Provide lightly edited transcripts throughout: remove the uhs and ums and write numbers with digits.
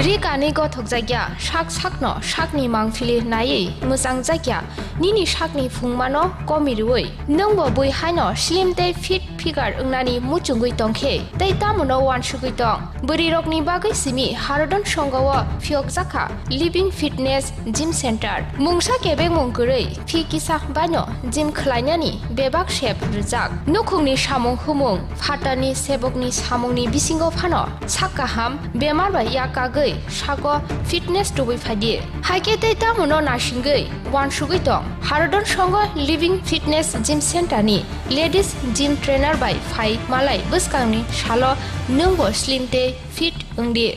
Rikani gothok jagya shak sakno shakni mangfili nai musang jagya nini shakni fungmano komirui nongbo bui haino slim day fit figure ungnani muchungui tongkhe tei tamuno wansugui tong buri rokni bagai simi harodon songawa phiok jaka living fitness gym center mungsa kebek mungkurui phi kisa bano gym khlainani bebak shep rijak nukhungni samung humung phatani sebokni samungni bisingo phano sakkaham bemar bai yakagui sago fitness tubui phadi haike tei tamuno nasingui wansugui tong harodon songo living fitness gym center ni ladies gym trainer by Phai Malai Buskangni Shalo Nungbo Slim Day Fit Ungdi.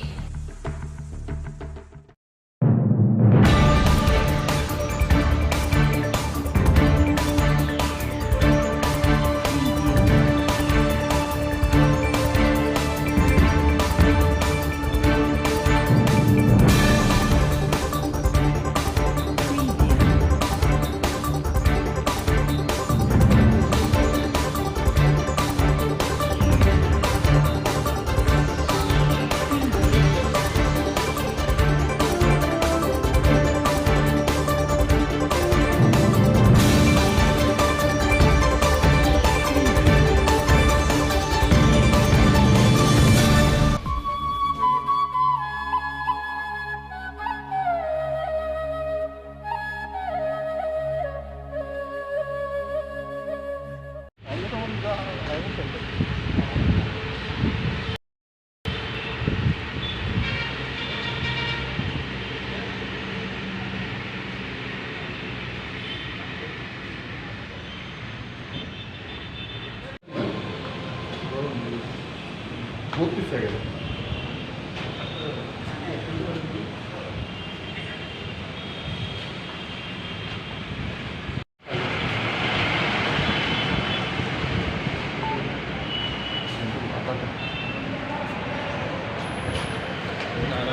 बहुत कुछ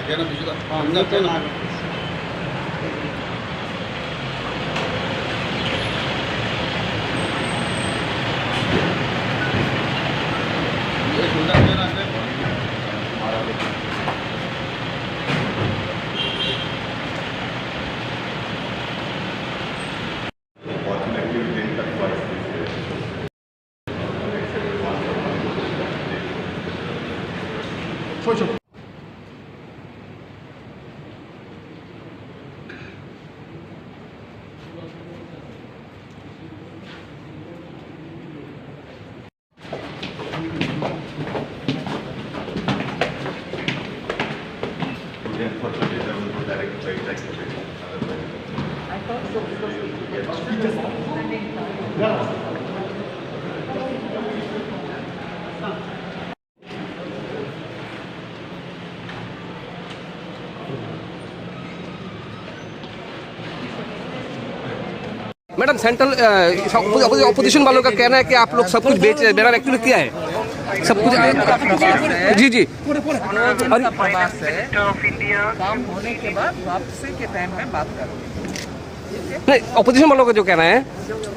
है ना बिजू का अंदर तो ना madam central opposition वालों का कहना है कि आप लोग सब कुछ बेच रहे हैं। मेरा एक्चुअली क्या है सब कुछ जी जी काम होने के बाद वापसी के टाइम में बात करोगे। नहीं अपोजिशन वालों का जो कहना है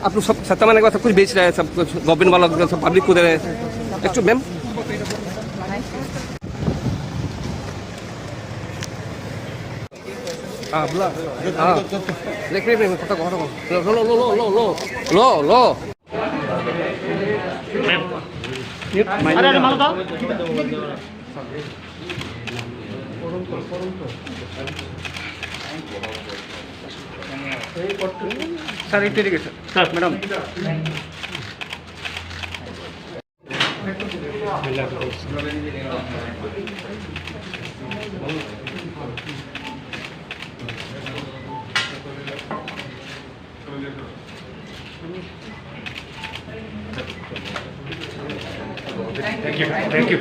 आप लोग सब सत्ता मानने के बाद सब कुछ बेच रहे हैं, सब कुछ गवर्नमेंट वालों को सब पब्लिक को दे रहे हैं। एक्चुअली मैम देखिए पता कौन लो लो लो लो लो लो लो अरे मालो दाओ सर इतने सर मैडम Thank you.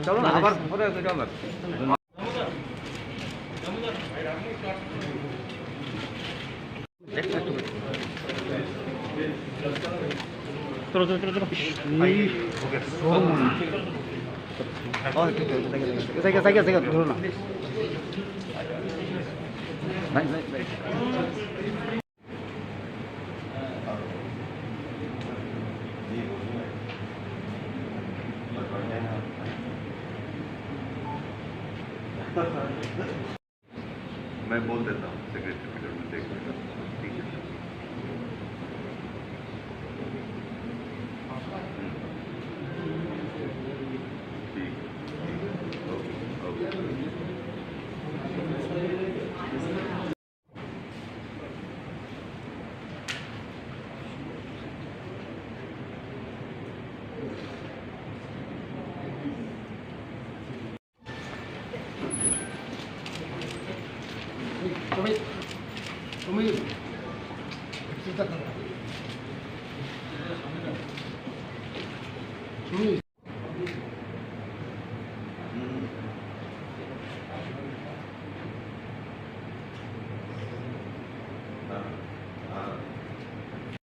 চলো না আবার পরে চলো चलो चलो चलो चलो मैं बोल देता हूँ सेक्रेटरी में देख लेता हूँ ठीक है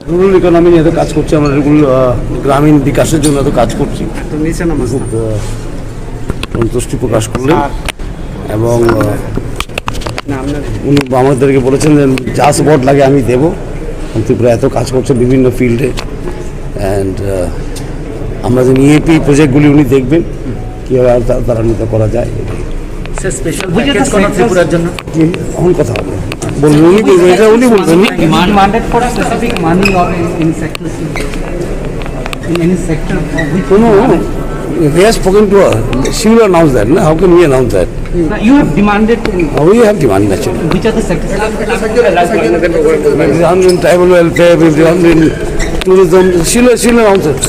রুরাল ইকোনমি নিয়ে তো কাজ করছি আমরা, গ্রামীণ বিকাশের জন্য তো কাজ করছি। খুব সন্তুষ্টি প্রকাশ করলেন এবং উনি আমাদেরকে বলেছেন যে যা সাপোর্ট লাগে আমি দেবো। ত্রিপুরা এত কাজ করছে বিভিন্ন ফিল্ডে, অ্যান্ড আমরা যে ইএপি প্রজেক্টগুলি উনি দেখবেন কীভাবে আর ত্বরান্বিত করা যায়। ত্রিপুরার জন্য এখন কথা হবে বলবেন, উনি বলবেন, এটা উনি বলবেন। demanded for a specific money or in sector, in any sector of which No, he has spoken to her. She will announce that. No? How can we announce that? you have demanded We have demanded actually. which are the sectors? We've done in tribal welfare, we've done in tourism. She'll announce it.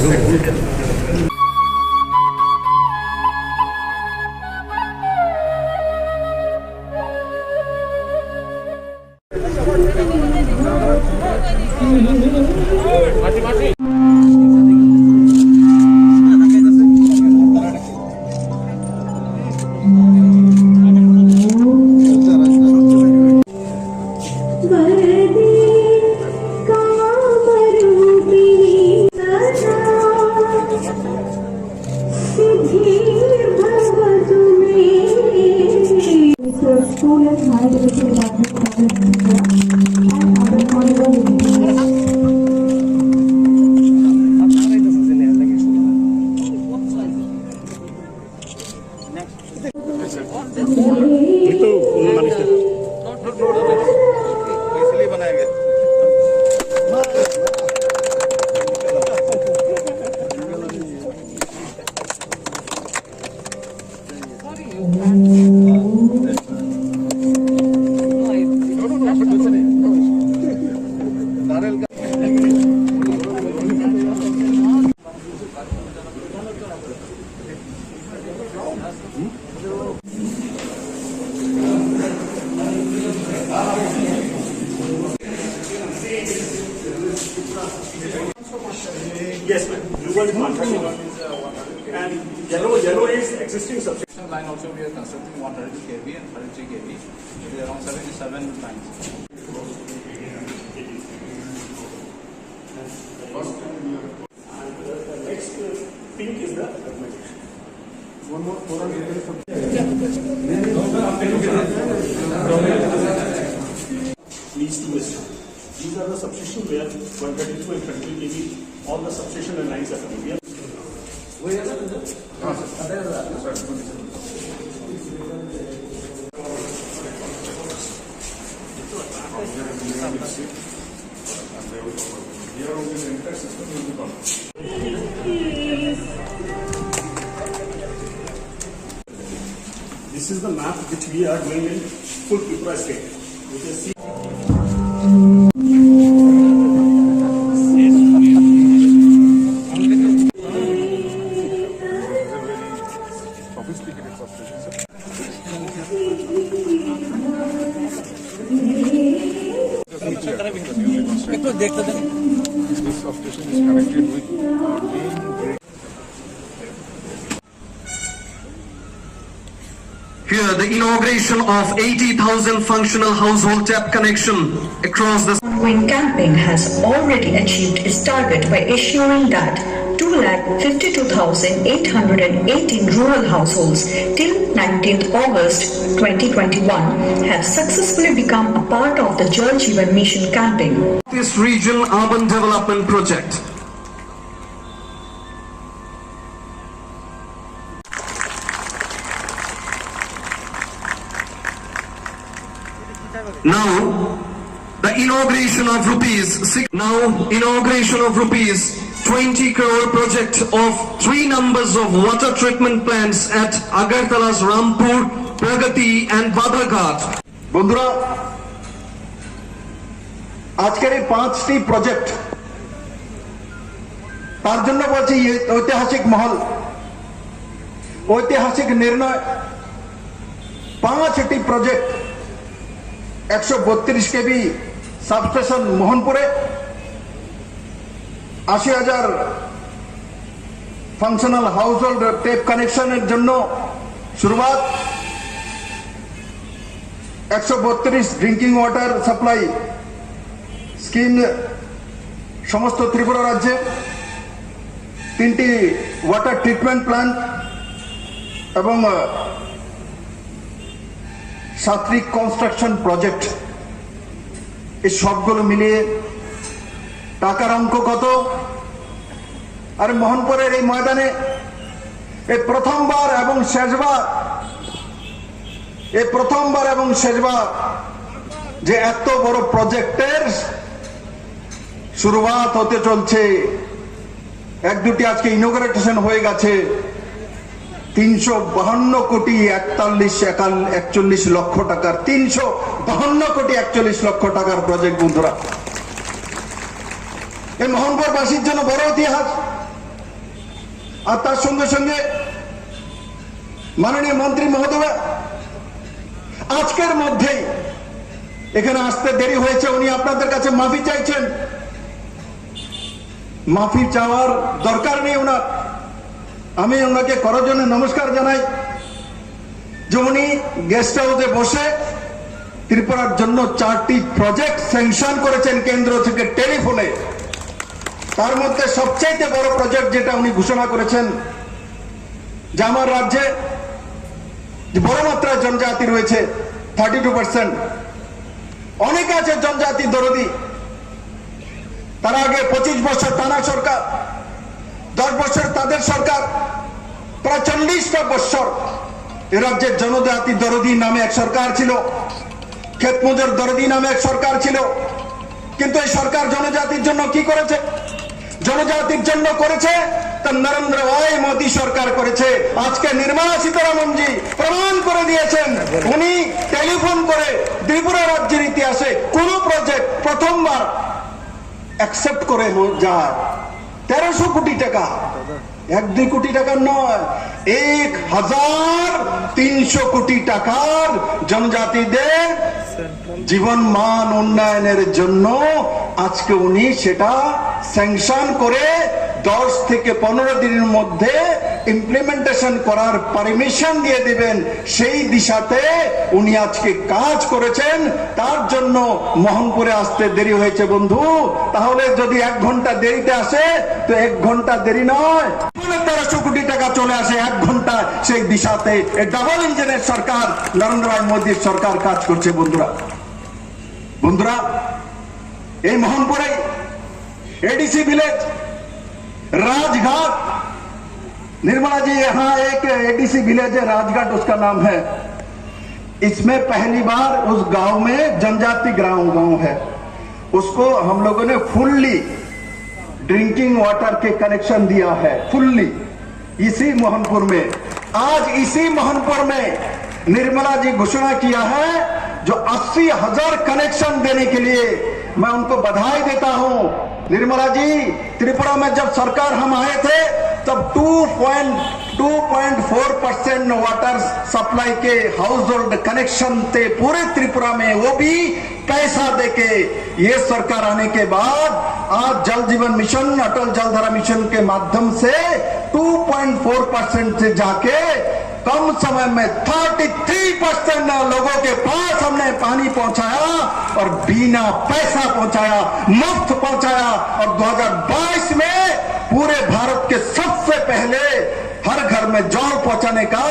इसलिए बनाया गया। Yes, ma'am. Blue one is 131. And yellow is existing substation. Line also we are constructing 132 kV and 33 kV. It is around 77 lines. Next pink is the augmentation. One more leads to west. These are the substation where 132 and 33 kV, all the substation and lines are coming here. This is the map which we are doing in full Tripura state. You can see. sophisticated substation. This substation is connected with main grid. Here, the inauguration of 80,000 functional household tap connection across the Ongoing campaign has already achieved its target by assuring that 2,52,818 rural households till 19th August 2021 have successfully become a part of the Jal Jeevan Mission campaign. This Region Urban Development Project. Now, the inauguration of rupees 20 crore project of 3 numbers of water treatment plants at Agartala's Rampur, Pragati and Badaghat. বন্ধুরা, আজকের এই 5টি project, তার জন্য বলছি ঐতিহাসিক মহল, ঐতিহাসিক নির্ণয়। 5টি প্রজেক্ট, 132 কেবি সাবস্টেশন মোহনপুরে, 80,000 ফাংশনাল হাউসহোল্ড টেপ কানেকশনের জন্য শুরুয়াত, 132 ড্রিঙ্কিং ওয়াটার সাপ্লাই স্কিম সমস্ত ত্রিপুরা রাজ্যে, 3টি ওয়াটার ট্রিটমেন্ট প্ল্যান্ট এবং 7টি কনস্ট্রাকশন প্রজেক্ট। এই সবগুলো মিলিয়ে টাকার অঙ্ক কত? আর মোহনপুরের এই ময়দানে এই প্রথমবার এবং শেষবার যে এত বড় প্রজেক্টের শুরুয়াত হতে চলছে। 1-2টি আজকে ইনোগ্রেশন হয়ে গেছে। 352 কোটি 41 লক্ষ টাকার, 352 কোটি 41 লক্ষ টাকার প্রজেক্ট। বন্ধুরা, এই মোহনপুরবাসীর জন্য বড় ইতিহাস। আর তার সঙ্গে সঙ্গে মাননীয় মন্ত্রী মহোদয় আজকের মধ্যেই এখানে আসতে দেরি হয়েছে, উনি আপনাদের কাছে মাফি চাইছেন। মাফি চাওয়ার দরকার নেই ওনার। আমি ওনাকে করজনে নমস্কার জানাই যে উনি গেস্ট হাউসে বসে ত্রিপুরার জন্য 4টি প্রজেক্ট স্যাংশন করেছেন কেন্দ্র থেকে টেলিফোনে। তার মধ্যে সবচেয়ে বড় প্রজেক্ট যেটা উনি ঘোষণা করেছেন যে আমার রাজ্যে যে বড় মাত্রায় জনজাতি রয়েছে 32%। অনেকে আছে জনজাতি দরদি, তারা আগে 25 বছর টানা সরকার, 10 বছর তাদের সরকার, প্রায় 40টা বছর এ রাজ্যের জনজাতি দরদি নামে এক সরকার ছিল, ক্ষেতমজুর দরদি নামে এক সরকার ছিল। কিন্তু এই সরকার জনজাতির জন্য কি করেছে? জনজাতির জন্য করেছে তা নরেন্দ্র ভাই মোদী সরকার করেছে। আজকে নির্মলা সীতারামনজি প্রমাণ করে দিয়েছেন, উনি টেলিফোন করে ত্রিপুরা রাজ্যের ইতিহাসে কোন প্রজেক্ট প্রথমবার অ্যাকসেপ্ট করে যায়। 1300 কোটি টাকা, 1-2 কোটি টাকা নয়, 1300 কোটি টাকার জনজাতিদের জীবন মান উন্নয়নের জন্য আজকে উনি সেটা স্যাংশন করে 10 থেকে 15 দিনের মধ্যে ইমপ্লিমেন্টেশন করার পারমিশন দিয়ে দিবেন। সেই দিশাতে উনি আজকে কাজ করেছেন। তার জন্য মোহনপুরে আসতে দেরি হয়েছে বন্ধু। তাহলে যদি 1 ঘন্টা দেরিতে আসে তো 1 ঘন্টা দেরি নয়, 1300 কোটি টাকা চলে আসে 1 ঘন্টা। সেই দিশাতে এই ডাবল ইঞ্জিনের সরকার নরেন্দ্র ভাই মোদীর সরকার কাজ করছে। বন্ধুরা, এই মোহনপুরে एडीसी विलेज राजघाट, निर्मला जी यहाँ एक एडीसी विलेज है राजघाट, उसका नाम है। इसमें पहली बार उस गांव में जनजाति गांव है, उसको हम लोगों ने फुल्ली ड्रिंकिंग वाटर के कनेक्शन दिया है, फुल्ली इसी मोहनपुर में। आज इसी मोहनपुर में निर्मला जी घोषणा किया है जो 80,000 कनेक्शन देने के लिए मैं उनको बधाई देता हूं। निर्मला जी, त्रिपुरा में जब सरकार हम आए थे तब 2.4% वाटर सप्लाई के हाउस होल्ड कनेक्शन थे पूरे त्रिपुरा में, वो भी पैसा देके। ये सरकार आने के बाद आज जल जीवन मिशन, अटल जलधारा मिशन के माध्यम से 2.4% से जाके कम समय में 33% लोगों के पास हमने पानी पहुंचाया और बिना पैसा पहुंचाया, मुफ्त पहुंचाया। और 2022 में पूरे भारत के सबसे पहले हर घर में जल पहुंचाने का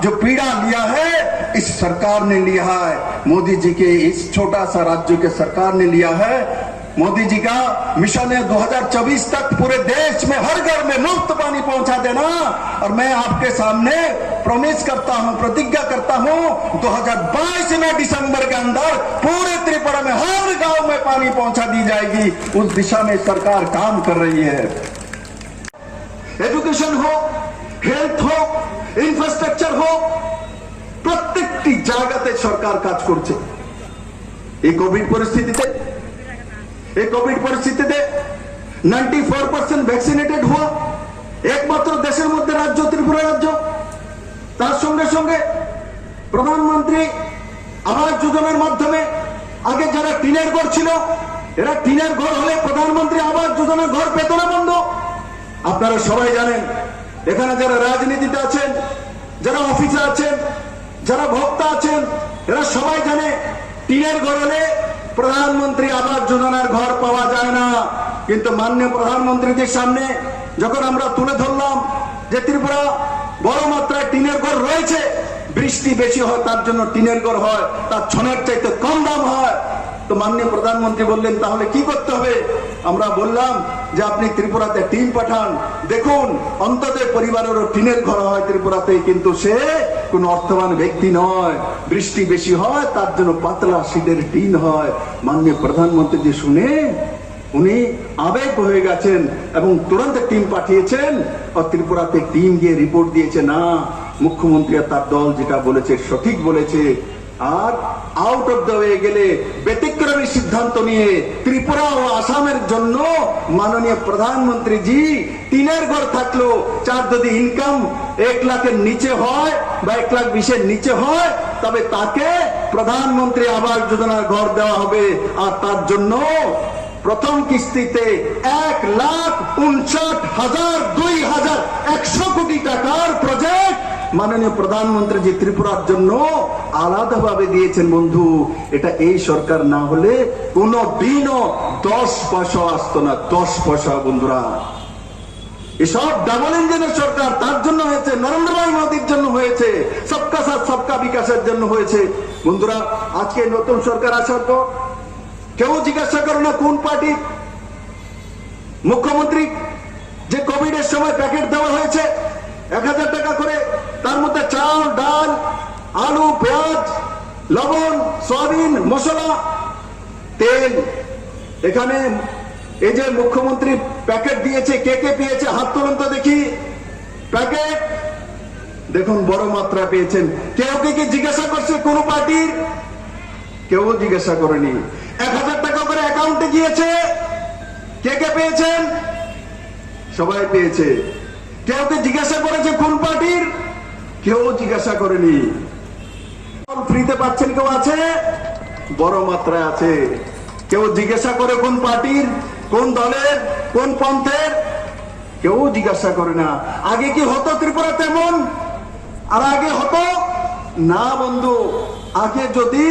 जो पीड़ा लिया है इस सरकार ने लिया है। मोदी जी के इस छोटा सा राज्य के सरकार ने लिया है। मोदी जी का मिशन है 2024 तक पूरे देश में हर घर में मुफ्त पानी पहुंचा देना। और मैं आपके सामने प्रॉमिस करता हूं, प्रतिज्ञा करता हूं, 2022 में दिसंबर के अंदर पूरे त्रिपुरा में हर गांव में पानी पहुंचा दी जाएगी। उस दिशा में सरकार काम कर रही है। एजुकेशन हो, हेल्थ हो, ইনফ্রাস্ট্রাকচার হোক, প্রত্যেকটি জায়গাতে সরকার কাজ করছে। এই কোভিড পরিস্থিতিতে 94% ভ্যাকসিনেটেড হওয়া একমাত্র দেশের মধ্যে রাজ্য ত্রিপুরা রাজ্য। তার সঙ্গে সঙ্গে প্রধানমন্ত্রী আবাস যোজনার মাধ্যমে আগে যারা টিনের ঘর ছিল, এরা টিনের ঘর হলে প্রধানমন্ত্রী আবাস যোজনার ঘর পেত না বন্ধু। আপনারা সবাই জানেন, এখানে যারা রাজনীতিতে আছেন, যারা অফিসে আছেন, যারা ভোক্তা আছেন, এরা সবাই জানে টিনের ঘর হলে প্রধানমন্ত্রী আবাস যোজনার ঘর পাওয়া যায় না। কিন্তু মাননীয় প্রধানমন্ত্রীদের সামনে যখন আমরা তুলে ধরলাম যে ত্রিপুরা বড় মাত্রায় টিনের ঘর রয়েছে, বৃষ্টি বেশি হয় তার জন্য টিনের ঘর হয়, তার ছনের চাইতে কম দাম হয়, তো মাননীয় প্রধানমন্ত্রী বললেন তাহলে কি করতে হবে? আমরা বললাম যে আপনি ত্রিপুরাতে টিম পাঠান, দেখুন অন্তত পরিবারেরও টিনের ঘর হয় ত্রিপুরাতে, কিন্তু সে কোন অর্থবান ব্যক্তি নয়, বৃষ্টি বেশি হয় তার জন্য পাতলা শীতের টিন হয়। মাননীয় প্রধানমন্ত্রী যে শুনে উনি আবেগ হয়ে গেছেন এবং তুরন্ত টিম পাঠিয়েছেন। আর ত্রিপুরাতে টিম গিয়ে রিপোর্ট দিয়েছে না, মুখ্যমন্ত্রী আর তার দল যেটা বলেছে সঠিক বলেছে। আর আউট অফ দ্য ওয়ে গেলে ব্যতিক্রমী সিদ্ধান্ত নিয়ে ত্রিপুরা ও আসামের জন্য মাননীয় প্রধানমন্ত্রী জি টিনের ঘর থাকলো যার যদি ইনকাম 1 লাখের নিচে হয় বা 1,20,000 নিচে হয়, তবে তাকে প্রধানমন্ত্রী আবাস যোজনার ঘর দেওয়া হবে। আর তার জন্য প্রথম কিস্তিতে 1,59,2,100 কোটি টাকার প্রজেক্ট মাননীয় প্রধানমন্ত্রী জি ত্রিপুরার জন্য আলাদাভাবে দিয়েছেন বন্ধু। এটা এই সরকার না হলে কোনো দিনও 10 পয়সা আসতো না, 10 পয়সা বন্ধুরা। এসব ডাবল ইঞ্জিনের সরকার তার জন্য হয়েছে, নরেন্দ্র ভাই মোদীর জন্য হয়েছে, সবকা সাথ সবকা বিকাশের জন্য হয়েছে। বন্ধুরা, আজকে নতুন সরকার আসার পর কেউ জিজ্ঞাসা করে না কোন পার্টি। মুখ্যমন্ত্রী যে কোভিড এর সময় প্যাকেট দেওয়া হয়েছে 1,000 টাকা করে, তার মধ্যে চাল, ডাল, আলু, পেঁয়াজ, লবণ, সয়াবিন, মশলা, তেল, এখানে এই যে মুখ্যমন্ত্রী প্যাকেট দিয়েছে, কে কে পেয়েছে হাত তুলুন তো দেখি। প্যাকেট দেখুন বড় মাত্রা পেয়েছেন। কেউ কি জিজ্ঞাসা করছে কোন পার্টির? কেউ জিজ্ঞাসা করেনি। 1,000 টাকা করে অ্যাকাউন্টে গিয়েছে, কে কে পেয়েছেন? সবাই পেয়েছে। কেউ কি জিজ্ঞাসা করেছে কোন পার্টির? কেউ জিজ্ঞাসা করেনি। ফ্রিতে পাচ্ছেন কেউ আছে? বড় মাত্রায় আছে। কেউ জিজ্ঞাসা করে কোন পার্টির, কোন দলের, কোন পন্থের? কেউ জিজ্ঞাসা করে না। আগে কি হতো ত্রিপুরা তেমন? আর আগে হতো না বন্ধু। আগে যদি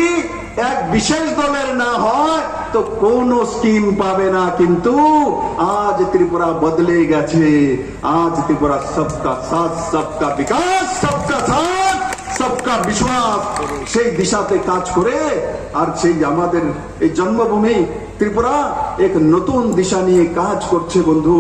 এক বিশেষ দলের না হয় তো কোন স্কিম পাবে না, কিন্তু আজ ত্রিপুরা বদলে গেছে। আজ ত্রিপুরা সবকা সাথ সবকা বিকাশ, সবকা সাথ সবকা বিশ্বাস, সেই দিশাতে কাজ করে। আর সেই আমাদের এই জন্মভূমি ত্রিপুরা এক নতুন দিশা নিয়ে কাজ করছে বন্ধু।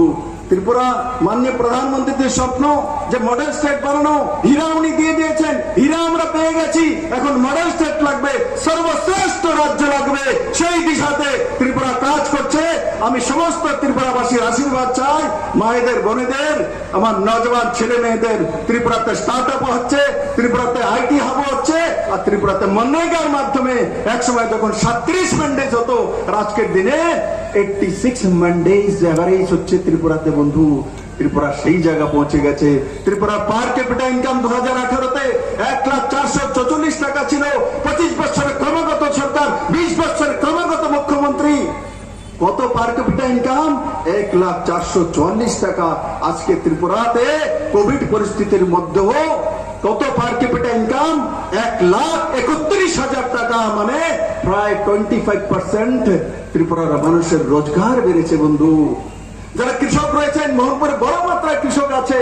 ত্রিপুরা মাননীয় প্রধানমন্ত্রীর স্বপ্ন যে মডেল স্টেট বানানো, হীরা উনি দিয়ে দিয়েছেন, হীরা আমরা পেয়ে গেছি, এখন মডেল স্টেট লাগবে, সর্বশ্রেষ্ঠ রাজ্য লাগবে, সেই দিশাতে ত্রিপুরা কাজ করছে। আমি সমস্ত ত্রিপুরাবাসীর আশীর্বাদ চাই, মায়েদের, বোনেদের, আমার নজওয়ান ছেলে মেয়েদের। ত্রিপুরাতে স্টার্ট আপ হচ্ছে, ত্রিপুরাতে আইটি হাব হচ্ছে, আর ত্রিপুরাতে মনরেগার মাধ্যমে একসময় যখন 37 ম্যান্ডেজ হতো, আজকের দিনে 86 ম্যান্ডেজ এভারেজ হচ্ছে ত্রিপুরাতে বন্ধু। ত্রিপুরা সেই জায়গা পৌঁছে গেছে। ত্রিপুরা পার ক্যাপিটা ইনকাম 2018-তে 1,04,44 টাকা ছিল 25 বছরের ক্রমাগত সরকার, 20 বছরের ক্রমাগত মুখ্যমন্ত্রী। কত পার ক্যাপিটা ইনকাম? 1,04,44 টাকা। আজকে ত্রিপুরাতে কোভিড পরিস্থিতির মধ্যেও কত পার ক্যাপিটা ইনকাম? 1,31,000 টাকা, মানে প্রায় 25% ত্রিপুরার মানুষের রোজগার বেড়েছে বন্ধু। যারা কৃষক রয়েছেন, মোহনপুরে বড় মাত্রায় কৃষক আছে,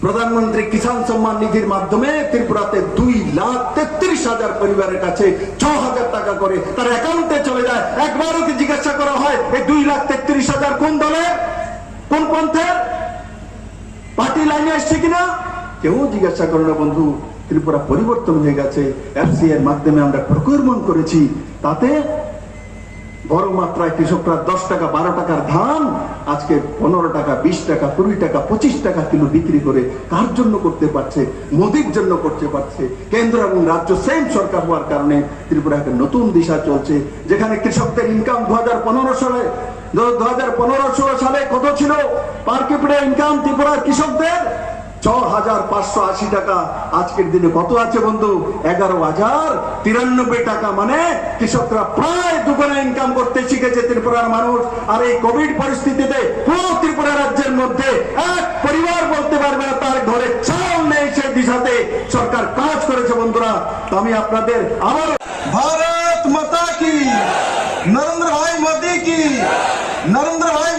প্রধানমন্ত্রী কিষাণ সম্মান নিধির মাধ্যমে ত্রিপুরাতে 2,33,000 পরিবারের কাছে 6,000 টাকা করে তার অ্যাকাউন্টে চলে যায়। একবারও কি জিজ্ঞাসা করা হয় এই 2,33,000 কোন দলের, কোন পন্থের, পার্টি লাইনে আসছে কিনা? কেউ জিজ্ঞাসা করে না বন্ধু। ত্রিপুরা পরিবর্তন হয়ে গেছে। এফসি এর মাধ্যমে আমরা প্রকিউরমেন্ট করেছি, তাতে বড় মাত্রায় কৃষকরা 10 টাকা 12 টাকার ধান আজকে 15 টাকা 20 টাকা 20 টাকা 25 টাকা কিলো বিক্রি করে কার জন্য করতে পারছে? মোদির জন্য করতে পারছে। কেন্দ্র এবং রাজ্য সেম সরকার হওয়ার কারণে ত্রিপুরা একটা নতুন দিশা চলছে, যেখানে কৃষকদের ইনকাম 2015 সালে কত ছিল পার ক্যাপিটা ইনকাম ত্রিপুরার কৃষকদের? 6,580 টাকা। আজকের দিনে কত আছে বন্ধু? 11,093 টাকা। মানে কৃষকরা প্রায় দুগুণা ইনকাম করতে শিখেছে ত্রিপুরার মানুষ। আর এই কোভিড পরিস্থিতিতে পুরো ত্রিপুরা রাজ্যের মধ্যে এক পরিবার বলতে পারবে না তার ঘরে চাল নেই, সেই দিশাতে সরকার কাজ করেছে বন্ধুরা। তো আমি আপনাদের আবার ভারত মাতা কি, নরেন্দ্র ভাই মোদী কি, নরেন্দ্র ভাই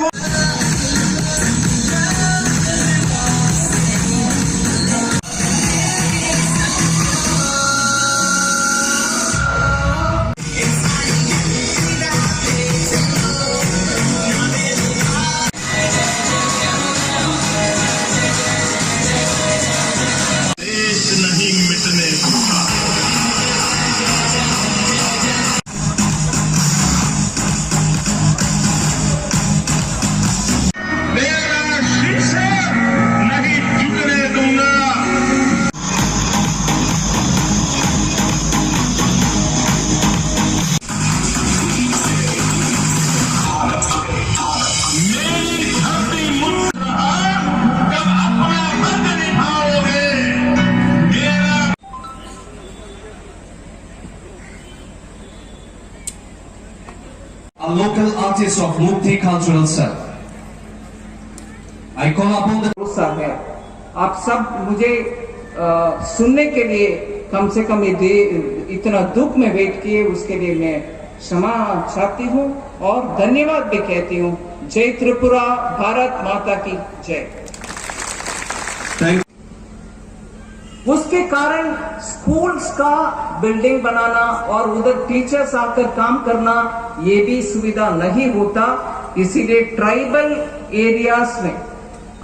a local artist of Mukti Cultural Cell. I call upon the है। आप सब मुझे सुनने के लिए कम से कम इतना दुख में वेट किए, उसके लिए मैं क्षमा चाहती हूँ और धन्यवाद भी कहती हूँ। जय त्रिपुरा, भारत माता की जय। उसके कारण स्कूल्स का बिल्डिंग बनाना और उधर टीचर्स आकर काम करना ये भी सुविधा नहीं होता। इसीलिए ट्राइबल एरियाज में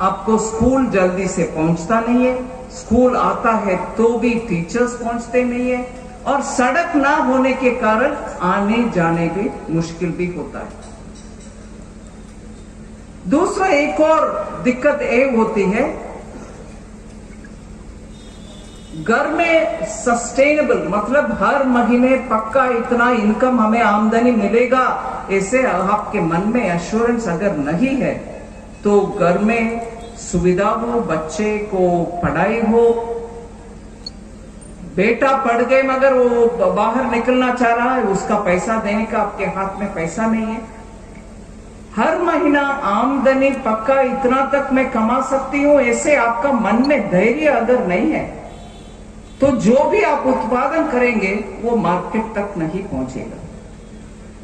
आपको स्कूल जल्दी से पहुंचता नहीं है, स्कूल आता है तो भी टीचर्स पहुंचते नहीं है, और सड़क ना होने के कारण आने जाने भी मुश्किल भी होता है। दूसरा एक और दिक्कत ये होती है, घर में सस्टेनेबल मतलब हर महीने पक्का इतना इनकम हमें आमदनी मिलेगा, ऐसे आपके मन में एश्योरेंस अगर नहीं है तो घर में सुविधा हो, बच्चे को पढ़ाई हो, बेटा पढ़ गए मगर वो बाहर निकलना चाह रहा है, उसका पैसा देने का आपके हाथ में पैसा नहीं है। हर महीना आमदनी पक्का इतना तक मैं कमा सकती हूँ, ऐसे आपका मन में धैर्य अगर नहीं है तो जो भी आप उत्पादन करेंगे वो मार्केट तक नहीं पहुंचेगा।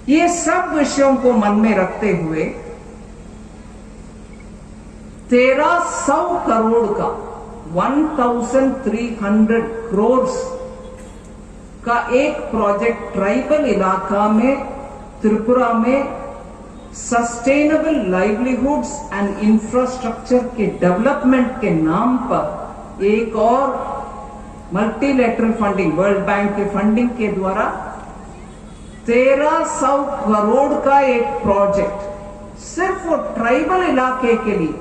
ये सब विषयों को मन में रखते हुए 1300 करोड़ का 1300 करोड़ का एक प्रोजेक्ट ट्राइबल इलाका में त्रिपुरा में सस्टेनेबल लाइवलीहुड्स एंड इंफ्रास्ट्रक्चर के डेवलपमेंट के नाम पर एक और मल्टीलेटरल फंडिंग, वर्ल्ड बैंक के फंडिंग के द्वारा 1300 करोड़ का एक प्रोजेक्ट सिर्फ वो ट्राइबल इलाके के लिए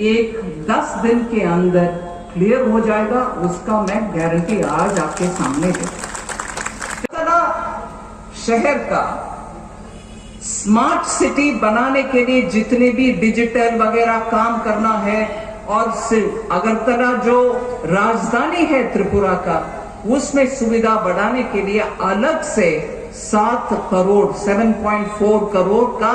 एक 10 दिन के अंदर क्लियर हो जाएगा, उसका मैं गारंटी आज आपके सामने दे। शहर का स्मार्ट सिटी बनाने के लिए जितने भी डिजिटल वगैरह काम करना है और सिर्फ अगरतला जो राजधानी है त्रिपुरा का, उसमें सुविधा बढ़ाने के लिए अलग से 7.4 करोड़ का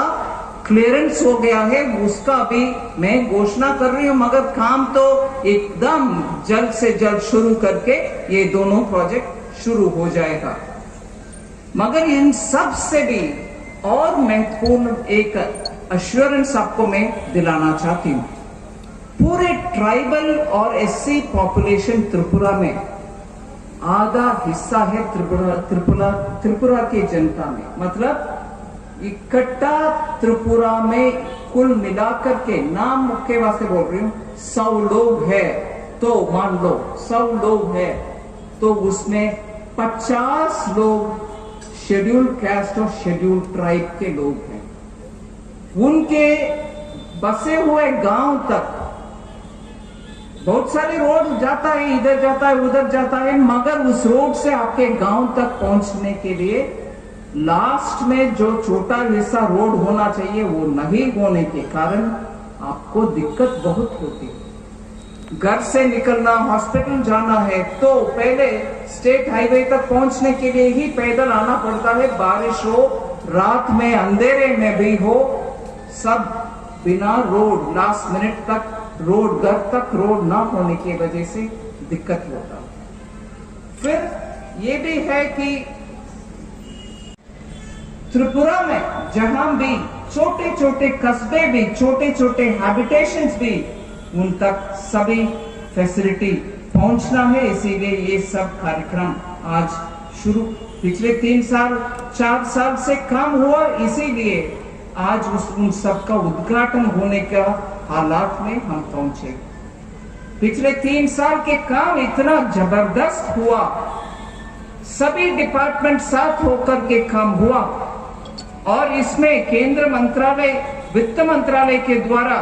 क्लियरेंस हो गया है। उसका भी मैं घोषणा कर रही हूं, मगर काम तो एकदम जल्द से जल्द शुरू करके ये दोनों प्रोजेक्ट शुरू हो जाएगा। मगर इन सब से भी और महत्वपूर्ण एक अश्योरेंस आपको मैं दिलाना चाहती हूं। पूरे ट्राइबल और एससी पॉपुलेशन त्रिपुरा में आधा हिस्सा है त्रिपुरा की जनता में, मतलब इकट्ठा त्रिपुरा में कुल मिलाकर के, नाम मुख्य वास्ते बोल रही हूं, 100 लोग है तो मान लो 100 लोग है तो उसमें 50 लोग शेड्यूल्ड कास्ट और शेड्यूल्ड ट्राइब के लोग हैं। उनके बसे हुए गांव तक बहुत सारे रोड जाता है, इधर जाता है उधर जाता है, मगर उस रोड से आपके गांव तक पहुंचने के लिए लास्ट में जो छोटा हिस्सा रोड होना चाहिए वो नहीं होने के कारण आपको दिक्कत बहुत होती है। घर से निकलना, हॉस्पिटल जाना है तो पहले स्टेट हाईवे तक पहुंचने के लिए ही पैदल आना पड़ता है। बारिश हो, रात में अंधेरे में भी हो, सब बिना रोड, लास्ट मिनट तक रोड, घर तक रोड ना होने की वजह से दिक्कत होता। फिर ये भी है कि त्रिपुरा में जहां भी छोटे छोटे कस्बे भी, छोटे छोटे हैबिटेशंस भी, उन तक सभी फैसिलिटी पहुंचना है। इसीलिए ये सब कार्यक्रम आज शुरू, पिछले 3-4 साल से काम हुआ, इसीलिए आज उन सब का उद्घाटन होने का हालात में हम पहुंचे। पिछले 3 साल के काम इतना जबरदस्त हुआ, सभी डिपार्टमेंट साथ होकर के काम हुआ और इसमें केंद्र मंत्रालय, वित्त मंत्रालय के द्वारा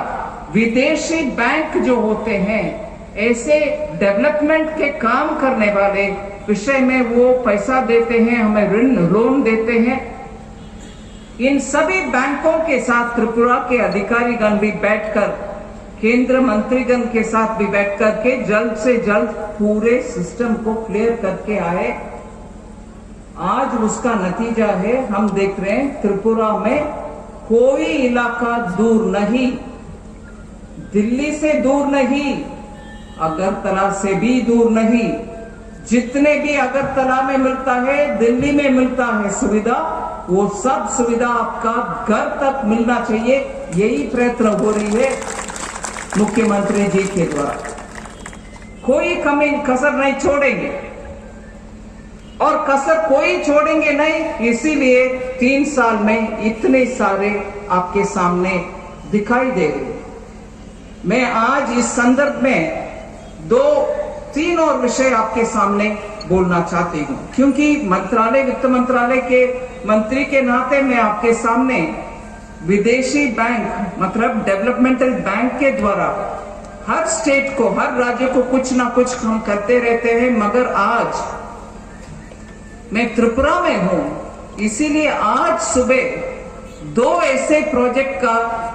विदेशी बैंक जो होते हैं, ऐसे डेवलपमेंट के काम करने वाले विषय में वो पैसा देते हैं, हमें ऋण लोन देते हैं। इन सभी बैंकों के साथ त्रिपुरा के अधिकारीगण भी बैठकर, केंद्र मंत्रीगण के साथ भी बैठकर के जल्द से जल्द पूरे सिस्टम को क्लियर करके आए। आज उसका नतीजा है, हम देख रहे हैं त्रिपुरा में कोई इलाका दूर नहीं, दिल्ली से दूर नहीं, अगरतला से भी दूर नहीं, जितने भी अगरतला में मिलता है, दिल्ली में मिलता है सुविधा, वो सब सुविधा आपका घर तक मिलना चाहिए। यही प्रयत्न हो रही है मुख्यमंत्री जी के द्वारा। कोई कमी कसर नहीं छोड़ेंगे और कसर कोई छोड़ेंगे नहीं, इसीलिए 3 साल में इतने सारे आपके सामने दिखाई दे रहे। मैं आज इस संदर्भ में 2-3 और विषय आपके सामने बोलना चाहती हूं, क्योंकि मंत्रालय, वित्त मंत्रालय के मंत्री के नाते मैं आपके सामने विदेशी बैंक, मतलब डेवलपमेंटल बैंक के द्वारा हर स्टेट को, हर राज्य को कुछ ना कुछ हम करते रहते हैं, मगर आज मैं त्रिपुरा में हूं, इसीलिए आज सुबह 2 ऐसे प्रोजेक्ट का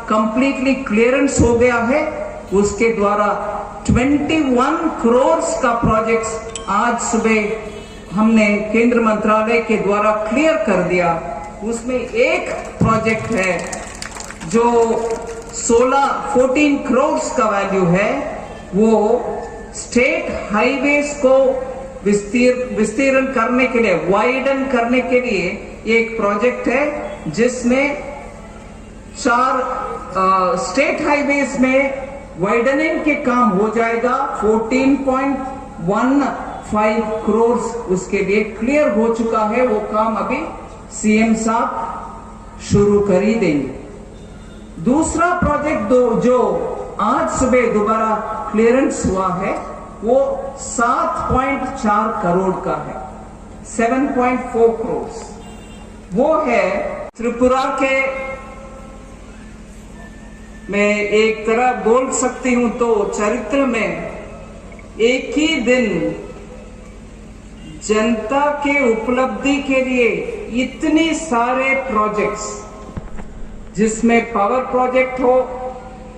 कंप्लीटली क्लियरेंस हो गया है। उसके द्वारा 21 करोड़ का प्रोजेक्ट आज सुबह हमने केंद्र मंत्रालय के द्वारा क्लियर कर दिया। उसमें एक प्रोजेक्ट है जो 14 करोड़ का वैल्यू है, वो स्टेट हाईवेज को विस्तीर्ण करने के लिए, वाइडन करने के लिए एक प्रोजेक्ट है, जिसमें 4 स्टेट हाईवेज में वाइडनिंग के काम हो जाएगा। 14.15 करोड़ उसके लिए क्लियर हो चुका है, वो काम अभी सीएम साहब शुरू कर ही देंगे। दूसरा प्रोजेक्ट जो आज सुबह दोबारा क्लियरेंस हुआ है, वो 7.4 करोड़ का है, 7.4 करोड़। वो है त्रिपुरा के, मैं एक तरह बोल सकती हूं तो चरित्र में एक ही दिन जनता के उपलब्धि के लिए इतने सारे प्रोजेक्ट्स, जिसमें पावर प्रोजेक्ट हो,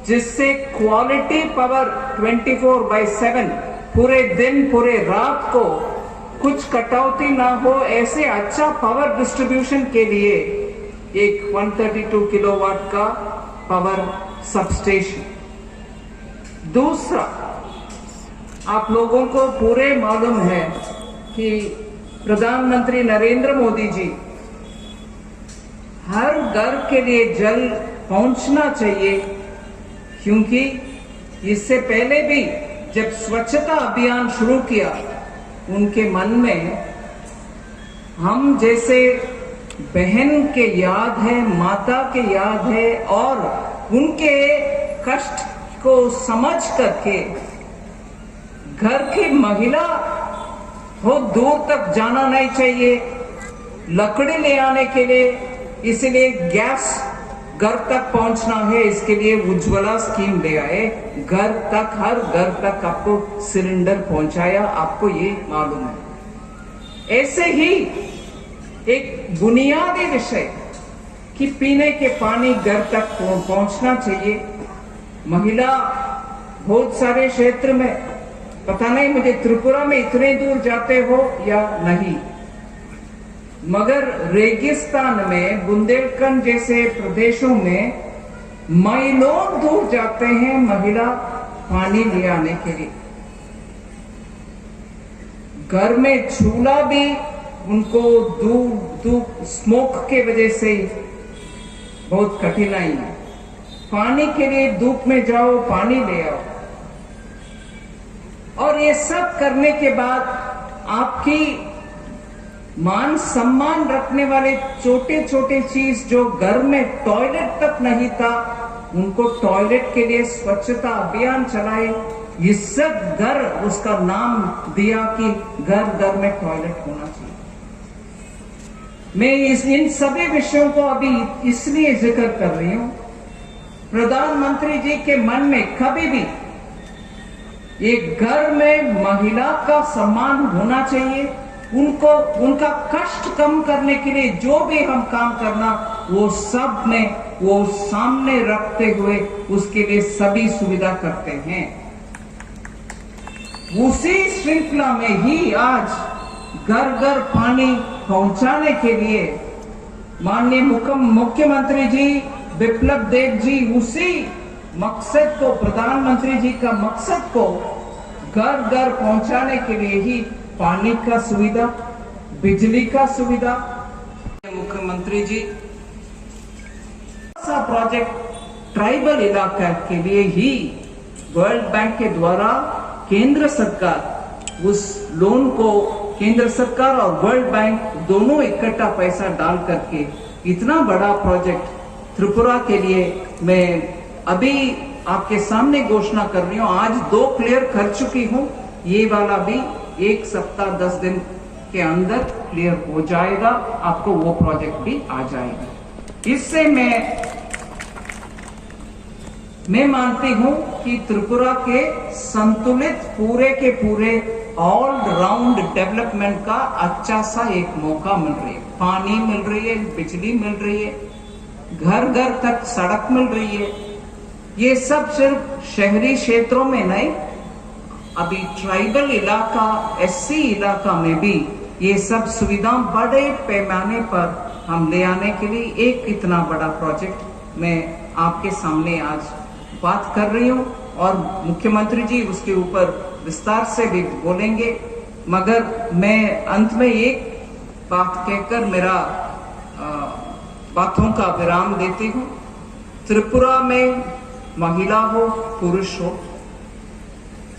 जिससे क्वालिटी पावर 24/7 पूरे दिन पूरे रात को कुछ कटौती ना हो, ऐसे अच्छा पावर डिस्ट्रीब्यूशन के लिए एक 132 किलोवाट का पावर सबस्टेशन। दूसरा, आप लोगों को पूरे मालूम है कि प्रधानमंत्री नरेंद्र मोदी जी हर घर के लिए जल पहुंचना चाहिए, क्योंकि इससे पहले भी जब स्वच्छता अभियान शुरू किया, उनके मन में हम जैसे बहन के याद है, माता के याद है, और उनके कष्ट को समझ करके घर की महिला बहुत दूर तक जाना नहीं चाहिए लकड़ी ले आने के लिए, इसलिए गैस घर तक पहुंचना है, इसके लिए उज्ज्वला स्कीम ले आए, घर तक, हर घर तक आपको सिलेंडर पहुंचाया, आपको ये मालूम है। ऐसे ही एक बुनियादी विषय कि पीने के पानी घर तक पहुंचना चाहिए। महिला बहुत सारे क्षेत्र में, पता नहीं मुझे त्रिपुरा में इतने दूर जाते हो या नहीं, मगर रेगिस्तान में बुंदेलखंड जैसे प्रदेशों में माइलों दूर जाते हैं महिला पानी ले आने के लिए। घर में चूल्हा भी उनको दूर स्मोक के वजह से बहुत कठिनाई है। पानी के लिए धूप में जाओ, पानी ले आओ, और ये सब करने के बाद आपकी मान सम्मान रखने वाले छोटे छोटे चीज, जो घर में टॉयलेट तक नहीं था, उनको टॉयलेट के लिए स्वच्छता अभियान चलाए, इस सब घर उसका नाम दिया कि घर घर में टॉयलेट होना चाहिए। मैं इन सभी विषयों को अभी इसलिए जिक्र कर रही हूं, प्रधानमंत्री जी के मन में कभी भी एक घर में महिला का सम्मान होना चाहिए, उनको उनका कष्ट कम करने के लिए जो भी हम काम करना, वो सब में वो सामने रखते हुए उसके लिए सभी सुविधा करते हैं। उसी श्रृंखला में ही आज घर घर पानी पहुंचाने के लिए माननीय मुख्यमंत्री जी बिप्लब देव जी उसी मकसद को, प्रधानमंत्री जी का मकसद को घर घर पहुंचाने के लिए ही पानी का सुविधा, बिजली का सुविधा, मुख्यमंत्री जी ऐसा प्रोजेक्ट ट्राइबल इलाका के लिए ही वर्ल्ड बैंक के द्वारा केंद्र सरकार उस लोन को, केंद्र सरकार और वर्ल्ड बैंक दोनों इकट्ठा पैसा डाल करके इतना बड़ा प्रोजेक्ट त्रिपुरा के लिए मैं अभी आपके सामने घोषणा कर रही हूं। आज 2 क्लियर कर चुकी हूं, ये वाला भी 1 सप्ताह 10 दिन के अंदर क्लियर हो जाएगा, आपको वो प्रोजेक्ट भी आ जाएगा। इससे मैं मानती हूं कि त्रिपुरा के संतुलित पूरे के पूरे ऑल राउंड डेवलपमेंट का अच्छा सा एक मौका मिल रही है। पानी मिल रही है, बिजली मिल रही है, घर घर तक सड़क मिल रही है। ये सब सिर्फ शहरी क्षेत्रों में नहीं, अभी ट्राइबल इलाका, एससी इलाका में भी ये सब सुविधा बड़े पैमाने पर हम ले आने के लिए एक इतना बड़ा प्रोजेक्ट मैं आपके सामने आज बात कर रही हूं, और मुख्यमंत्री जी उसके ऊपर विस्तार से भी बोलेंगे। मगर मैं अंत में एक बात कहकर मेरा बातों का विराम देती हूं। त्रिपुरा में महिला हो पुरुष हो,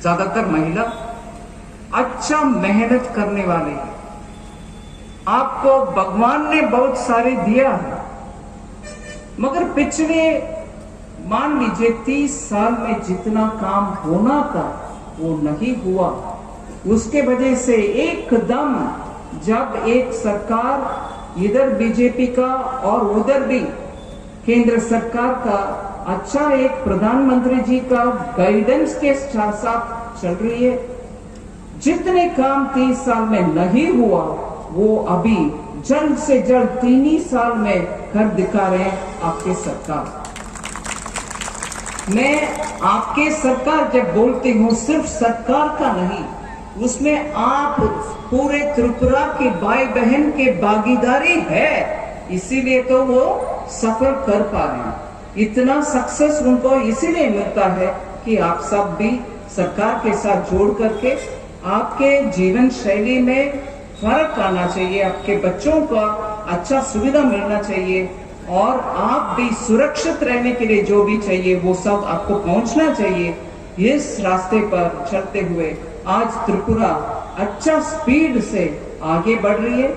ज्यादातर महिला अच्छा मेहनत करने वाले हैं। आपको भगवान ने बहुत सारे दिया है, मगर पिछले मान लीजिए 30 साल में जितना काम होना था वो नहीं हुआ। उसके वजह से एकदम जब एक सरकार, इधर बीजेपी का और उधर भी केंद्र सरकार का अच्छा एक प्रधानमंत्री जी का गाइडेंस के साथ चल रही है, जितने काम 30 साल में नहीं हुआ वो अभी जल्द से जल्द 3 ही साल में कर दिखा रहे हैं आपके सरकार। मैं आपके सरकार जब बोलती हूँ सिर्फ सरकार का नहीं, उसमें आप पूरे त्रिपुरा के भाई बहन के भागीदारी है, इसीलिए तो वो सफल कर पा रहे हैं। इतना सक्सेस उनको इसीलिए मिलता है कि आप सब भी सरकार के साथ जोड़ करके आपके जीवन शैली में फर्क आना चाहिए, आपके बच्चों को अच्छा सुविधा मिलना चाहिए और आप भी सुरक्षित रहने के लिए जो भी चाहिए वो सब आपको पहुंचना चाहिए। इस रास्ते पर चलते हुए आज त्रिपुरा अच्छा स्पीड से आगे बढ़ रही है।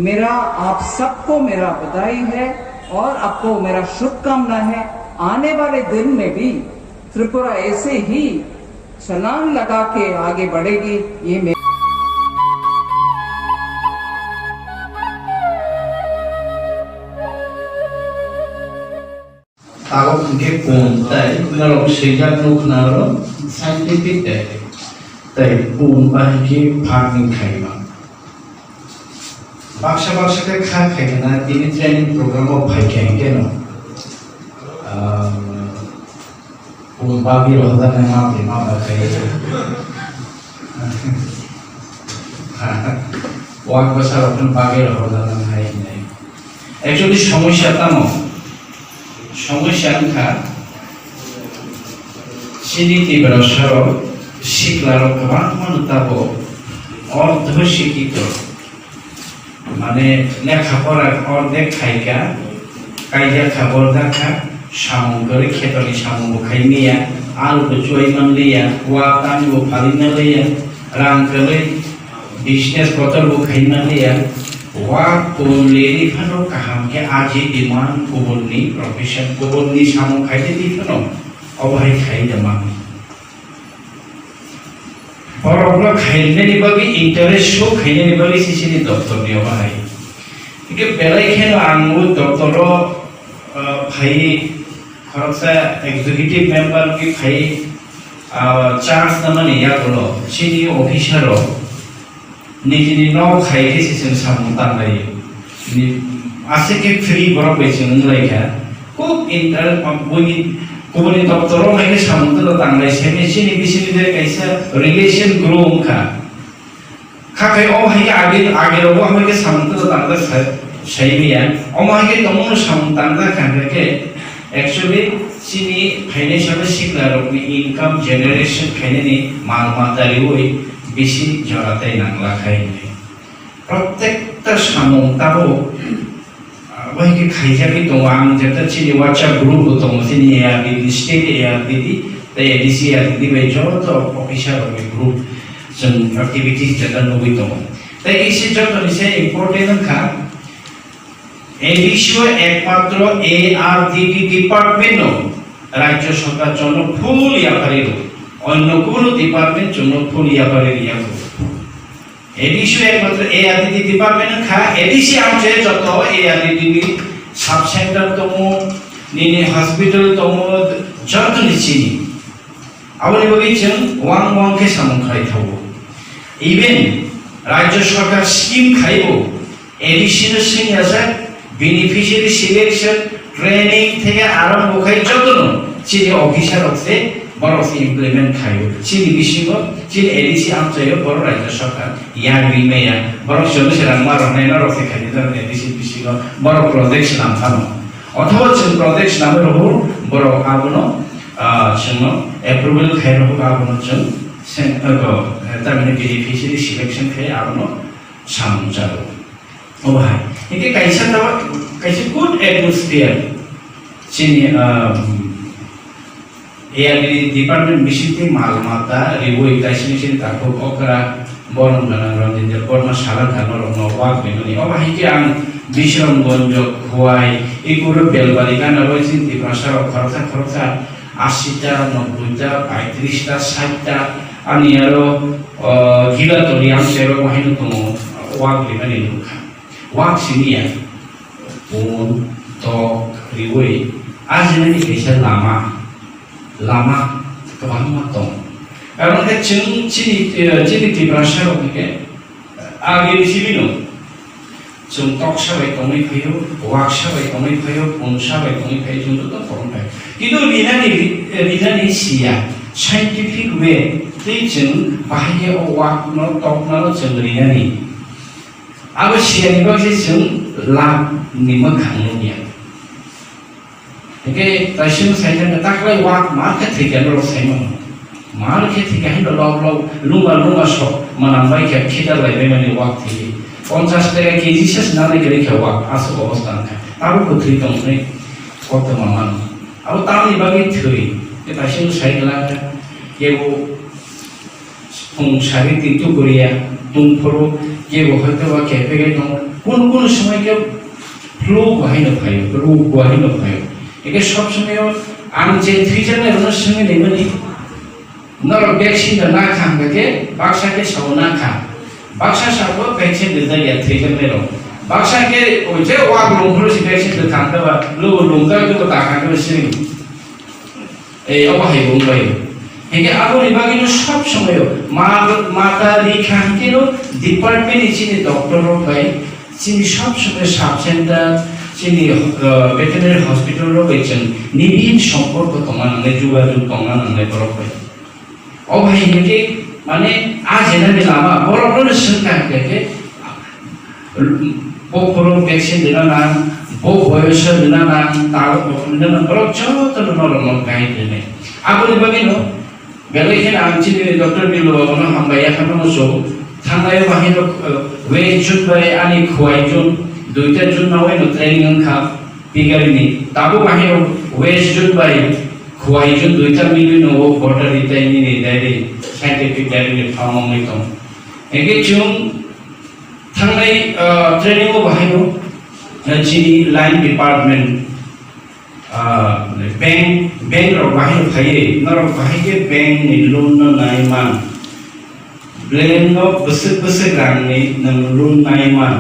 मेरा आप सबको मेरा बधाई है और आपको मेरा शुभकामना है। आने वाले दिन में भी त्रिपुरा ऐसे ही छलांग लगा के आगे बढ़ेगी। ये Ako ke puntai ngalok sejak nuk naro scientific deh, tapi pun bahagi farming kaiba. Baksa ke kai na ini training program of bhai no. Pun bagi roda na ma prima bakai. Wak besar pun bagi roda na hai nai. Actually সমস্যা tamo. সমস্যা আঙ্কা সিনিতি বরসর শিখলার গোবাং মানুতাবো অর্ধ শিক্ষিত মানে লেখাপড়ার অর্ধেক খাইকা কাইজা খাবার দেখা সামু করে খেতলি সামু খাইনিয়া আলু চুই মানলিয়া ওয়া কানবো ফালিনালিয়া রাংকলে বিজনেস কতল খাইনালিয়া Wak pulili fano kaham ke aji diman kubulni profession kubulni samu kaide di fano obhai khai jamami poroblo khaine ni bagi interest show khaine ni bagi sisini doktor ni obhai ike belai kheno angu doktoro bhai khoroksa executive member ki bhai charge namani ya bolo sini officer Nijini no khai ke season samuntan lagi, ni asik ke free berapa season lagi kan? Kok inter kubuni doktorom lagi samuntan datang lagi, sini bisini dari kaisa relation groom kan? Kakai hai age robo hai ke samuntan datang lagi saya ni ya, hai ke tomo samuntan datang kan ke? Actually sini financial siklar income generation kayaknya ni mal dari woi. বেশি জড়াতেই নাংলা খাইনি প্রত্যেকটা সামুং তাবো ওইকে খাইজাবি দङ आं যেটা চিনি WhatsApp group দङ চিনি ARD state ARD তাই ADC ARD by যত officer ওই গ্রুপ जों অ্যাক্টিভিটিস যেটা নবি দङ তাই এসে যত নিছে ইম্পর্টেন্ট খা এই বিষয় একমাত্র এআরডিডি ডিপার্টমেন্ট রাজ্য সরকার জন্য ফুল ইয়াপারি অন্য কোন ডিপার্টমেন্ট জন্য ফুলিয়া পারে রিয়া এই বিষয়ে একমাত্র এআরডিডি ডিপার্টমেন্ট খা এডিসি আমছে যত এআরডিডি সাব সেন্টার তমো নিনি হসপিটাল তমো যত নিচিনি আবনি বগিছেন ওয়াং কে সামন খাই থাকবো ইভেন রাজ্য সরকার স্কিম খাইবো এডিসির সিগনেচার বেনিফিশিয়ারি সিলেকশন ট্রেনিং থেকে আরম্ভ খাই যত চিনি অফিসার হচ্ছে বড় ইমপ্লিমেন্ট খাইও চিনি বিশিগ চিনি এডিসি আমচাইও বড় রাজ্য সরকার ইয়া বিমেয়া বড় সদস্যরা মারনাইনা রফে খাইতে ধরেন এডিসি বিশিগ বড় প্রজেক্ট নাম থানো অথবা চিন প্রজেক্ট নামে রহু বড় আবনো চিন অ্যাপ্রুভাল খাই রহু আবনো চিন সেন তারমানে বেনিফিশিয়ারি সিলেকশন খাই আবনো সামজারো ও ভাই একে কাইসা দাও কাইসা গুড অ্যাটমসফিয়ার চিনি এআরডি ডিপার্টমেন্ট বিশিতি মালমাতা রিবো ইতাইসিনিসিন তাকো অকরা বরম গানাং রঞ্জিত বর্মা সারা ধানর নবাক বেননি অবাহিকে আং বিশরমগঞ্জ খোয়াই এগুলো বেলবাড়ি গানা রয়েছে ত্রিপুরা খরচা 80টা 90টা 35টা 60টা আমি আরো গিলাতলি আমসেরো ওয়াহিন তুমি ওয়াক বেননি লুকা ওয়াক সিনিয়া পন তো রিবই আজনানি কেসা lama kebanyakan matong. Karena cini tirasar oke agi di sini no. जों टक साबाय तंगै फैयो वाक साबाय तंगै फैयो फन साबाय तंगै फैयो जों तो फरायबाय किन्तु लिरनानै सिया साइंटिफिक वे दै जों बाहाय वाक न टक न जों लिरनानै आबो सियानि बागै जों लाब निमो खांनोनिया एके तासिम साइजन ताकलाय वाक मार्के थैगोन र साइमो मार्के थैगोन ल लुंगा स मानांबाय के खिदा लायबाय माने वाक थैयो 50 টাকা কেজি শেষ না লাগে খাওয়া আসল অবস্থা না তারও কতই তংনে কত মামান আর তারই বাকি থই এটা সেই সাইকেলটা কেউ ফোন সারি তিনটু করিয়া তুমফরো কেউ হয়তো বা ক্যাফে দং কোন সময় কেউ ফ্লো বাহিনো পায় রোগ বাহিনো পায় একে সব সময় আমি যে থিজানের সঙ্গে নেবেনি নর ভ্যাকসিন না খাঙ্গাকে বাক্সাকে সব না খা बाक्सा साबो वैक्सीन देता या थ्रीजन में रो बाक्सा के ओजे वाक लोंखरो से वैक्सीन देता था बा लो लोंगा तो ताका के सिंग ए अबाहाय बुंबाय हेगे आबो निबागिनो सब समय माता रिखा किनो डिपार्टमेंट इचिनि डॉक्टर रो बाय चिनि सब समय सब सेंटर चिनि वेटरनरी हॉस्पिटल रो बेचन निबिन सम्पर्क तमानने जुगाजुग तमानने बरबाय अबाहाय हेगे माने आज एनानि लामा बरफोरनो सोंखा के बफोरो वैक्सीन देना ना बो बयस देना ना तारो देना बरफ जत नरम गाइदने आबोनि बागिनो बेलेखेन आंचि डॉक्टर बिलो न हामबाया खामसो थांनाय बाहिनो वे जुट बाय आनि खवाय जुन दुइटा जुन नावै न ट्रेनिंग खा पिगारिनि ताबो बाहिनो वे जुट बाय खवाय जुन दुइटा मिलि नो बॉर्डर रिटाइनि नि दाइरे साइंटिफिक डायरी फार्म में तो एके जों थांनाय ट्रेनिंग बाहायनो जी लाइन डिपार्टमेंट बैंक रो बाहायनो फाये नर बाहायके बैंक नि लोन न नायमा ब्लेन नो बसे ग्रांनि न लोन नायमा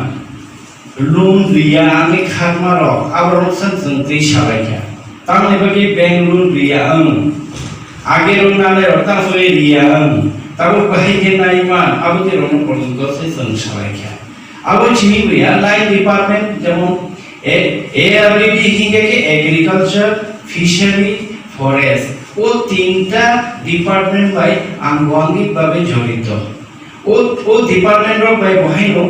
लोन लिया आनि खारमा रो आबरो सन जों दै सालायखा तांनि बागि बैंक लोन लिया आगे रोनाने रता हुए लिया तब कहीं के नाइमा अब के रोन पर्यंत से संसार क्या अब चिनी भैया लाइन डिपार्टमेंट जेमन एआरबी हिंगे के एग्रीकल्चर फिशरी फरेस्ट ओ तीनटा डिपार्टमेंट बाय आंगवांगिक भाबे जड़ित ओ डिपार्टमेंट रो बाय बहायनो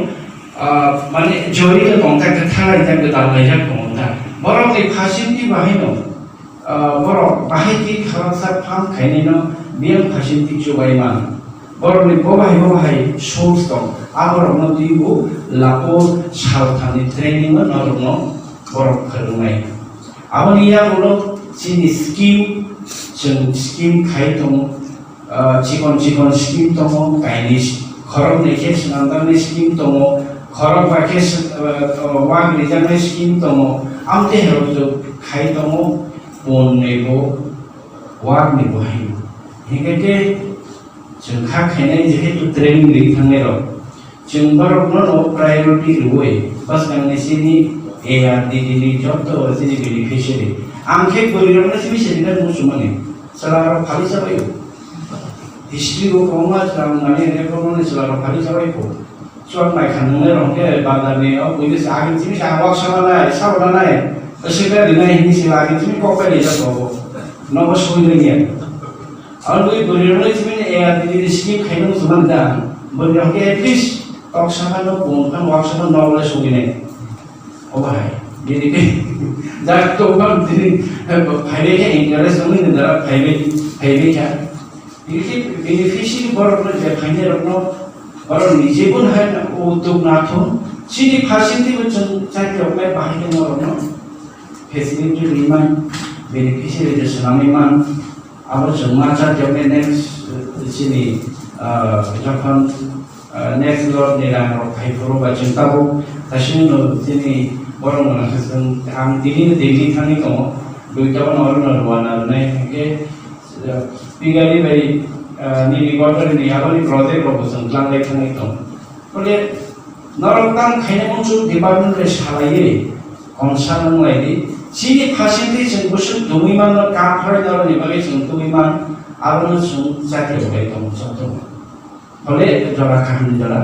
माने जड़ित दंता कथा इजाक दालायजा कोंता बरम ए फासिलिटी बहायनो बरफ बाहायति खालासा फार्म खायनो बेल फासिलिटी जगायमान बरफनि बहाय सोर्स दं आबरनो दिबो लापो सालथानि ट्रेनिंग नरनो बरफ फोरोंनाय आबनिया बोलो चिनि स्किम खाय दं चिकन स्किम दं गायनि खरब नेखे सनांदानि स्किम दं खरब बाके वाग रिजानाय स्किम दं आमते हेरो खाय दं बन नेबो वाक नेबो हायो हेगे जों खा खायनाय जेहेतु ट्रेनिंग दै थांनाय र जों बरफनो प्रायोरिटी रुवे बस गांनेसिनि एआरडीडी नि जत जेनि बेनिफिशियरी आंखे बोरिरनो स्पेशली ना मुसुमाने सलारो फालि जाबाय हिस्ट्री को कमा जाम माने रेकर्डनो सलारो फालि जाबाय को सर नाय खाननो रंगे बादाने अ पुलिस आगे जिनि सावाक सालानाय सावलानाय असैला दिनाय हिनि सिलागे जिनि कपाय जाबावो नबो सयनिया और कोई बोरिरनो जिनि एआरडीडी स्किम खायनो जुमान दा बोरिरनो एटलिस्ट अक्समानो बोनखान वाक्सनो नबले सगिनाय अबाय बिदिके जातो बाम दिनि फाइबे के इंटरेस्ट दंनि नदा फाइबे का बिदि बेनिफिशियरी बरफनो जे फाइने रखनो और निजे गुन है ओ तो नाथो सिनि फासिलिटी बचन चाइते अप्लाई बाहायनो रखनो फेसिलिटी रिमान बेनिफिशियरी जे सनामिमान आबो जमा चाइते नेक्स्ट सिनि जखन नेक्स्ट लॉर्ड नेरानो फाइफोरो बचन ताबो तासिनो दिनि बरमना जों आं दिल्ली थांनि दङ दुइटाबो नरवाना नाय के पिगारि बाय नि गटरनि आबोनि प्रोजेक्ट रबो जों लांलाय थांनि दं बले नरकाम खायनो मन्सु डिपार्टमेन्ट रे सालायै कनसार्न लायदि सिनि फासिलिटी जों गुसु दुमिमान का फरायनायनि बागै जों दुमिमान आरो जों जाति बाय दं जों बले जरा खाहानि जरा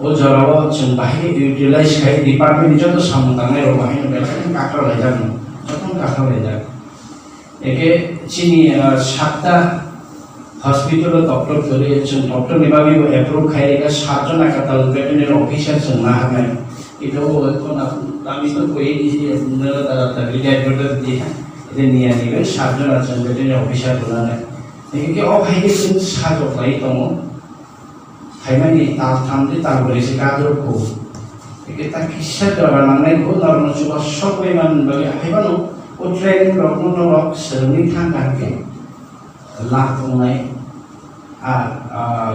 o jarawa chung bahi utilize khai department joto samutang ro bahi no belakang kakra lejar no jotong kakra lejar eke chini satta hospital doctor kore chung doctor nibabi approve khai ka 7 jon akatal veterinary officer chung na hamai itu ko na kami to koi di nela ta retired doctor di ide niya ni 7 jon achon veterinary officer bulane eke o bhai ke chung sajo khai tomo Haimani tamdi tamburi sikadro ko. Kita kisah dalam nangai ko normal coba sok memang bagi haimanu o training rok nurok sering tangkan ke lah tunai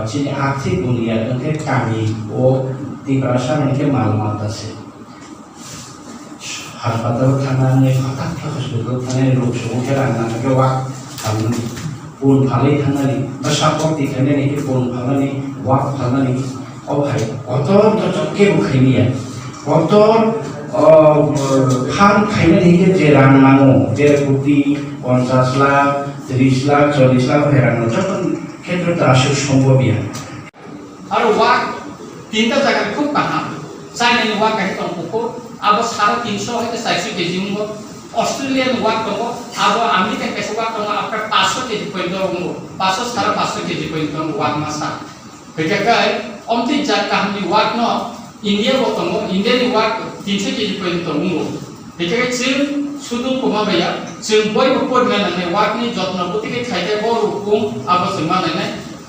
cini aktif dunia untuk kami o di perasaan yang malam atas hospital kanan ni kotak hospital kanan rok semua kerana nak wak kami pun balik tangan bersapok di kanan ini pun balik wak tangan ini oh hai kotor cocok ke bukan ya kotor han kanan ini jerang mango jer putih 50 lakh 30 lakh 40 lakh herang cocok kita terasa semua biar aru wak tinta jaga খুব paham saya ini wak kayak tongkuk abis 350 itu saya sih kejimu Australian wak tunggu, abo Amerika कैसे wak tunggu आपका 500 kg poin tunggu, 500 kg poin tunggu wak masa. Bekerja omti jat kami wak no India wak tunggu, India ni wak 300 kg poin tunggu. Bekerja cil sudu kuma bayar, cil boy bukor mana ni wak ni jatna buti ke kaya boru kum abo semua ni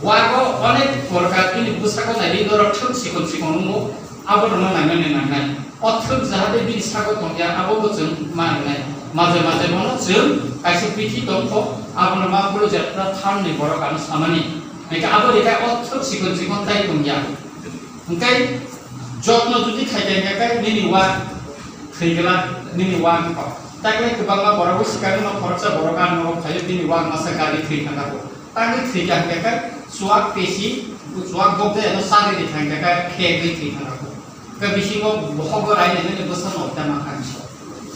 wak ko onek korkat ini busaka nari dorok cil sikon nunggu, abo rumah nangani. Otak jahat ini sahaja tongya abo boceng mana maze mana jeng kasih piti tongko abo nama perlu jatuh tham ni borok anu sama ni mereka abo dekai otak sikon tay tongya mungkin jotno jadi kaya mereka ini wak kegela ini wak apa tak lagi kebangga borok sekarang nak korca borokan borok kaya ini wak masa kali kegela aku tapi kegela mereka suak pesi suak bokde anu sari di kaya mereka kegela aku kebisi ko bohong rai ni bosan otak makan so.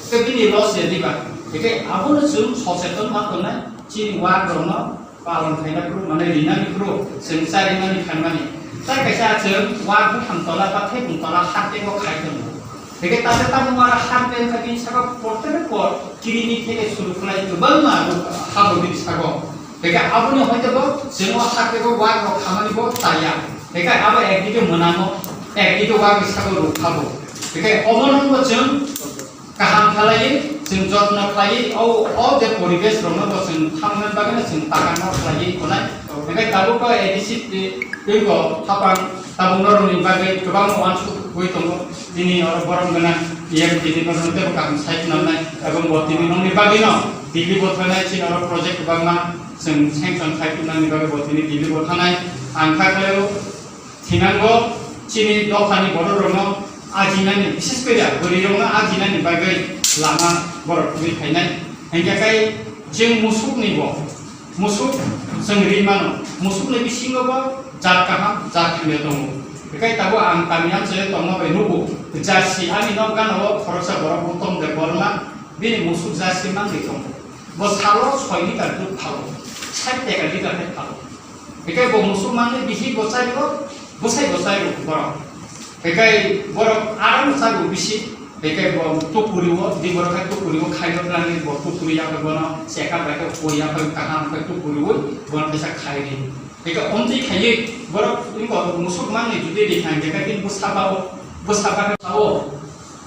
Kebini los jadi ba. Oke, abu na sum soseton mak kona cini wak rono palon kaina kru mana lina ni kru sengsari mani kan mani. Tak kaisa sum wak bu ham tola pathe bu tola hatte ko khai ton. Oke, tase tamu mara hatte kaki saka porte ko kiri ni theke suru khlai to bal na habu bi sako. Oke, abu ni hoite bo semua hatte ko wak ko khamani bo taya. Oke, abu ekdike menamo একদিকে walk ইসাগো রুখাবো একে অমনঙ্গ जों কাহাম খালাই जों যত্ন খালাই ও যে পরিবেশ রমন जों থামন বাগনে जों তাকানো খালাই কোনাই একে তাবুক এডিসি পেগো থাপাং তাবুনরনি বাগে গোबां ওয়ানসু গই দङ दिनै अर गरम गोनां एम दिनै बरनते बकाम साइट नामनाय এবং বর্তমানে ননি বাগিনো দিল্লি বथानाय চিন अर प्रजेक्ट बांना जों सेंसन साइट नामनि बागे बर्तमाने Delhi बथानाय आंखाखौ थिनांगौ Cini dokani bodoh rono ajinani bisis kerja beri rono ajinani bagai lama borok beri kainai hingga kai jeng musuk ni bo musuk sengri mano musuk ni bisingo bo jat kaham jat kene tongo kai tabu angkamian saya tongo be nubu jasi ani nokan o khorosa borok utong de borma bini musuk jasi mang di tongo bo salo 6 liter dud khalo 60 liter het khalo kai bo musuk mang ni bihi bocai ko bosai ru borok bekai borok aram sagu bisi bekai bo tupuri wo di borok kai tupuri wo khai no lani bo tupuri ya bono seka bekai poya kai kaham kai tupuri wo bono bisa khai ni bekai onti khai borok ingo musuk mang ni judi di khai bekai tin busaba ko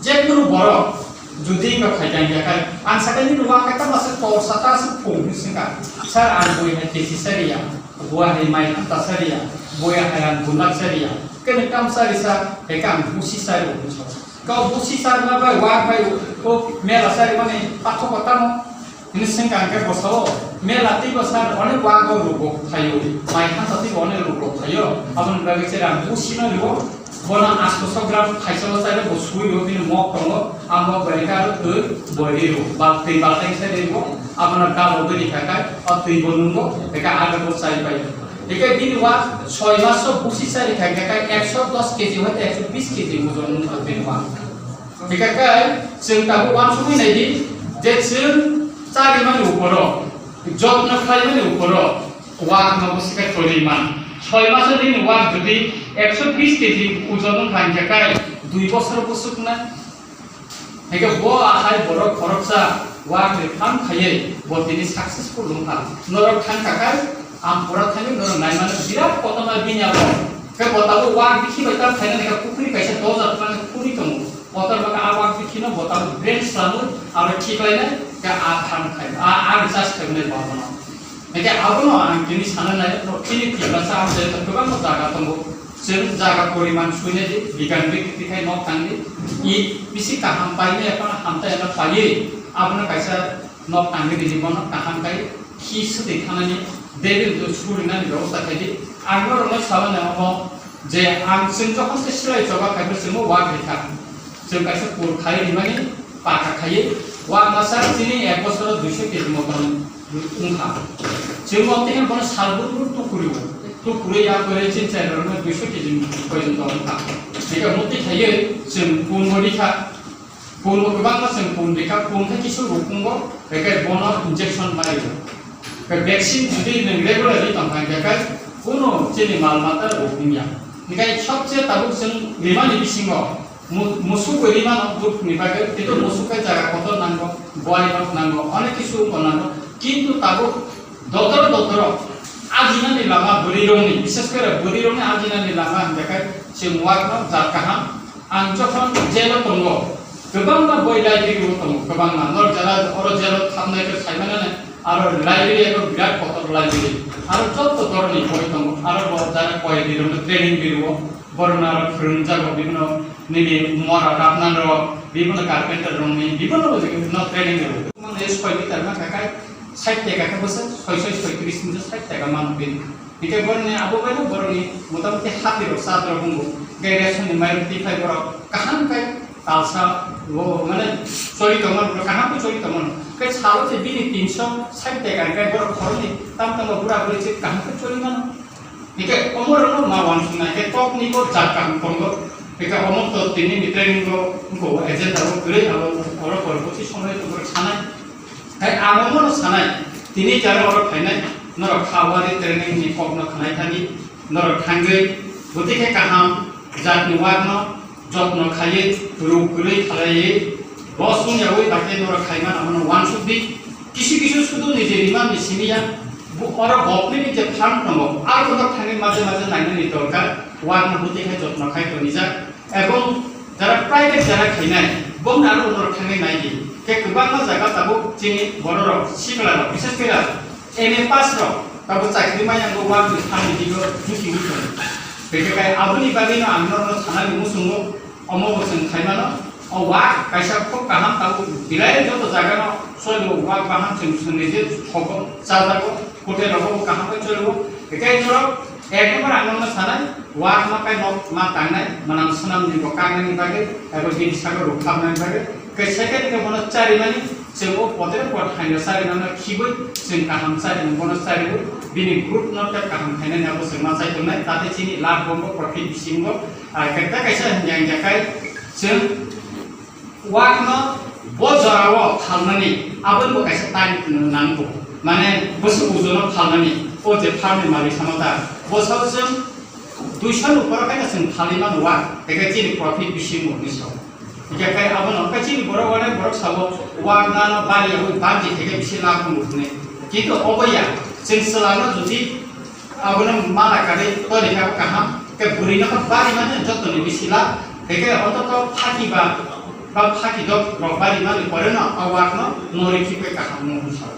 jekru borok judi ko khai jang bekai an sakani ruwa kai ta masuk to sata su phung singa sar an boi na tesi saria buah ni mai ta saria boya hayan bunak saria kene kam sarisa ekam busi saru buso kau busi sar na bai wa bai ko mela sari mane patho patamo ini sengkang ke boso mela ti bosar one wa go rugo thayo mai han sati one rugo thayo amon bagi sera busi na rugo bona 800 gram khaisa sari bosui ro bin mok tongo amo barika ro bori ro bakti bakti sari ro apna ka ro di khakai atui bonungo eka aga bo sai bai Eka bini wa 6 maso busi sari kaya 110 kg hote 120 kg ojon bini wa. Eka kai जों tabu wan sumi nai di je जों cari mani uporo jotno khai mani uporo wa ma busi ka tori man 6 মাসের দিন walk যদি 120 KG ওজন ভাঙ্গাকায় 2 বছর বসুক না একে ব আহাই বড় খরচা ওয়াক রেফান খাইয়ে বদিনি সাকসেসফুল লংখা নরক থান কাকায় আম পড়া থানি নর নাই মানে বিরাট কতমা বিনিয়াব কে বতাবো ওয়াক দেখি বাইতা থাইনা দেখা পুকুরি কাইছে 10 মানে পুরি তম বতার বাকা আওয়াক দেখি না বতাবো ব্রেন সামু আর ঠিক হয় না কে আ থান খাই আ রিসার্চ খাইনে বাবনা একে আবনো আং তিনি সানা নাই তিনি কিবাসা আমছে গোबां জায়গা দङ जों जागा परिमाण सुने दि बिगान बिखाय न थांदि इ बिसि काहाम पाइने अपन हामता एबा पाइए आपन कायसा न थांदि दिबन काहाम काय खि सुदि खानानि देबे सुरिना व्यवस्था खायदि आंनो रनो साबानो हो जे आं जों जखन से सिलाय जगा खायबो जों वा गैथा जों कायसा पुर खाय दिमानि पाका खाय वा मासा दिनि 1 বছর 200 কেজি মতন उंखा जों मतेन बन सालबुर तो कुरिबो तो कुरिया करे चिन्ता रनो 200 केजि पर्यन्त उंखा बेका मते थायो जों पुनमरिखा पुन गोबां जों पुनरिखा पुनखा किसु रोखुंगो बेका बन इन्जेक्सन मारियो बे वैक्सीन जुदि नों रेगुलारलि तंखा बेका कोनो जेनि मालमाता रोखुंया निकाय सबसे ताबुक जों रिमानि बिसिङो मुसु गरिमान दुख निबागे तेतो मुसुका जागा कत नांगो बय नांगो अनेक किसु नांगो किन्तु ताबो दतर आजिनानि लामा बुरिरंनि विशेष करे बुरिरंनि आजिनानि लामा बेखाय जों वाकनो जाकाहा आं जखन जेल दङ गोबां बय लाइब्रेरि दङ गोबां नर जरा अर जेल थामनायखौ सायमानानै आरो लाइब्रेरि एबा बिराट कतर लाइब्रेरि आरो जत धरनि बय दङ आरो जारा बय दिरंनो ट्रेनिं दिरुओ बरनार फोरोंजागो बिभिन्न निबि मरा राबनार बिभिन्न कारपेंटर रंनि बिभिन्न ट्रेनिं दिरुओ माने सयनि तारमा काकाय 60 টাকা বসে 636 মিটার 60 টাকা মান বিন একে বরনে আবো বাইনা বরনি মোটামুটি হাতির সাদর বুঙ্গু গাইরাসনি মাইরতি ফাই বড় কাহান কাই তালসা ও মানে চরিত মন কাহান তো চরিত মন কে ছালো যে বিনি 360 টাকা গাই বড় খরনি তাম তাম বুড়া বলেছে কাহান তো চরি মান একে অমরনো মা ওয়ানসনা কে টপ নিকো জাকাম পঙ্গো একে অমত তিনি ট্রেনিং গো এজেন্ডা করে আলো অর পরবর্তী সময় তো ছানাই তাই আমমন সানাই তিনি যারা অর ফাইনাই নর খাওয়ারি ট্রেনিং নি কগ্ন খানাই থানি নর খাঙ্গৈ গতিকে কাহাম জাতনি ওয়াগন যত্ন খাইয়ে রুগুলাই খালাইয়ে বসুন যাওই বাকে নর খাইমান আমন ওয়ান সুদি কিছু কিছু শুধু নিজে রিমান মিসিমিয়া অর গপনি যে ফান্ড নব আর কত খানি মাঝে মাঝে নাইনি দরকার ওয়াগন গতিকে যত্ন খাইতো নিজা এবং যারা প্রাইভেট যারা খাইনাই বং আরো নর খাঙ্গৈ নাইগি के गोबां जायगा ताबो जोंनि बर' राव सिगलाव बिसेस करे एमए पास राव ताबो चाकरि मायांगो वा खामानि दिगो मिथिगो बेखाय आबुनि बागैनो आंनो सानानि मुसुंगो अमबसं खायमानो वा कायसा खूब गाहाम ताबो बिलाय जत जायगानो सयलो वा गाहाम जों सुनिजे थगो जाजागो होटेलावबो गाहाम चलबो बेखाय जरा एकदम आंनो सानाय वा माकाय मा तांनाय मानाम सनामनि बकांनि बागै एबा बिनसागो रुखामनि बागै सेकेंड के बनो चारि माने जों ओ पदे पद हायनो चारि माने खिबै जों गाहाम चारि बनो चारि बिनि ग्रुप नट गाहाम हायनो नाबो जों मा जायदोंनाय ताते जिनि लाभ बंगो प्रफिट बिसिंगो केटा कायसा हन्यां जाखाय जों वाकनो बजाराव थांनानै आबोनबो कायसा टाइम नांगौ माने बस उजनो थांनानै ओ जे फार्मनि मालिक सामता बसाव जों 200 ऊपर कायसा जों थालिमान वा बेके जिनि प्रफिट बिसिंगो निसाव इकाय आबोनो काचिनि बरवाने बरक साबो वागनानो बारियाव बाजि थेके बिसि लाभ मुखने किन्तु अबया जों सलानो जुदि आबोनो माला कारे तरिका काहा के बुरिनो बारि माने जतनि बिसिला थेके अन्तत फाकिबा बा फाकी दक रबारि माने परेनो अवाकनो नरिखि पे काहा मुखसा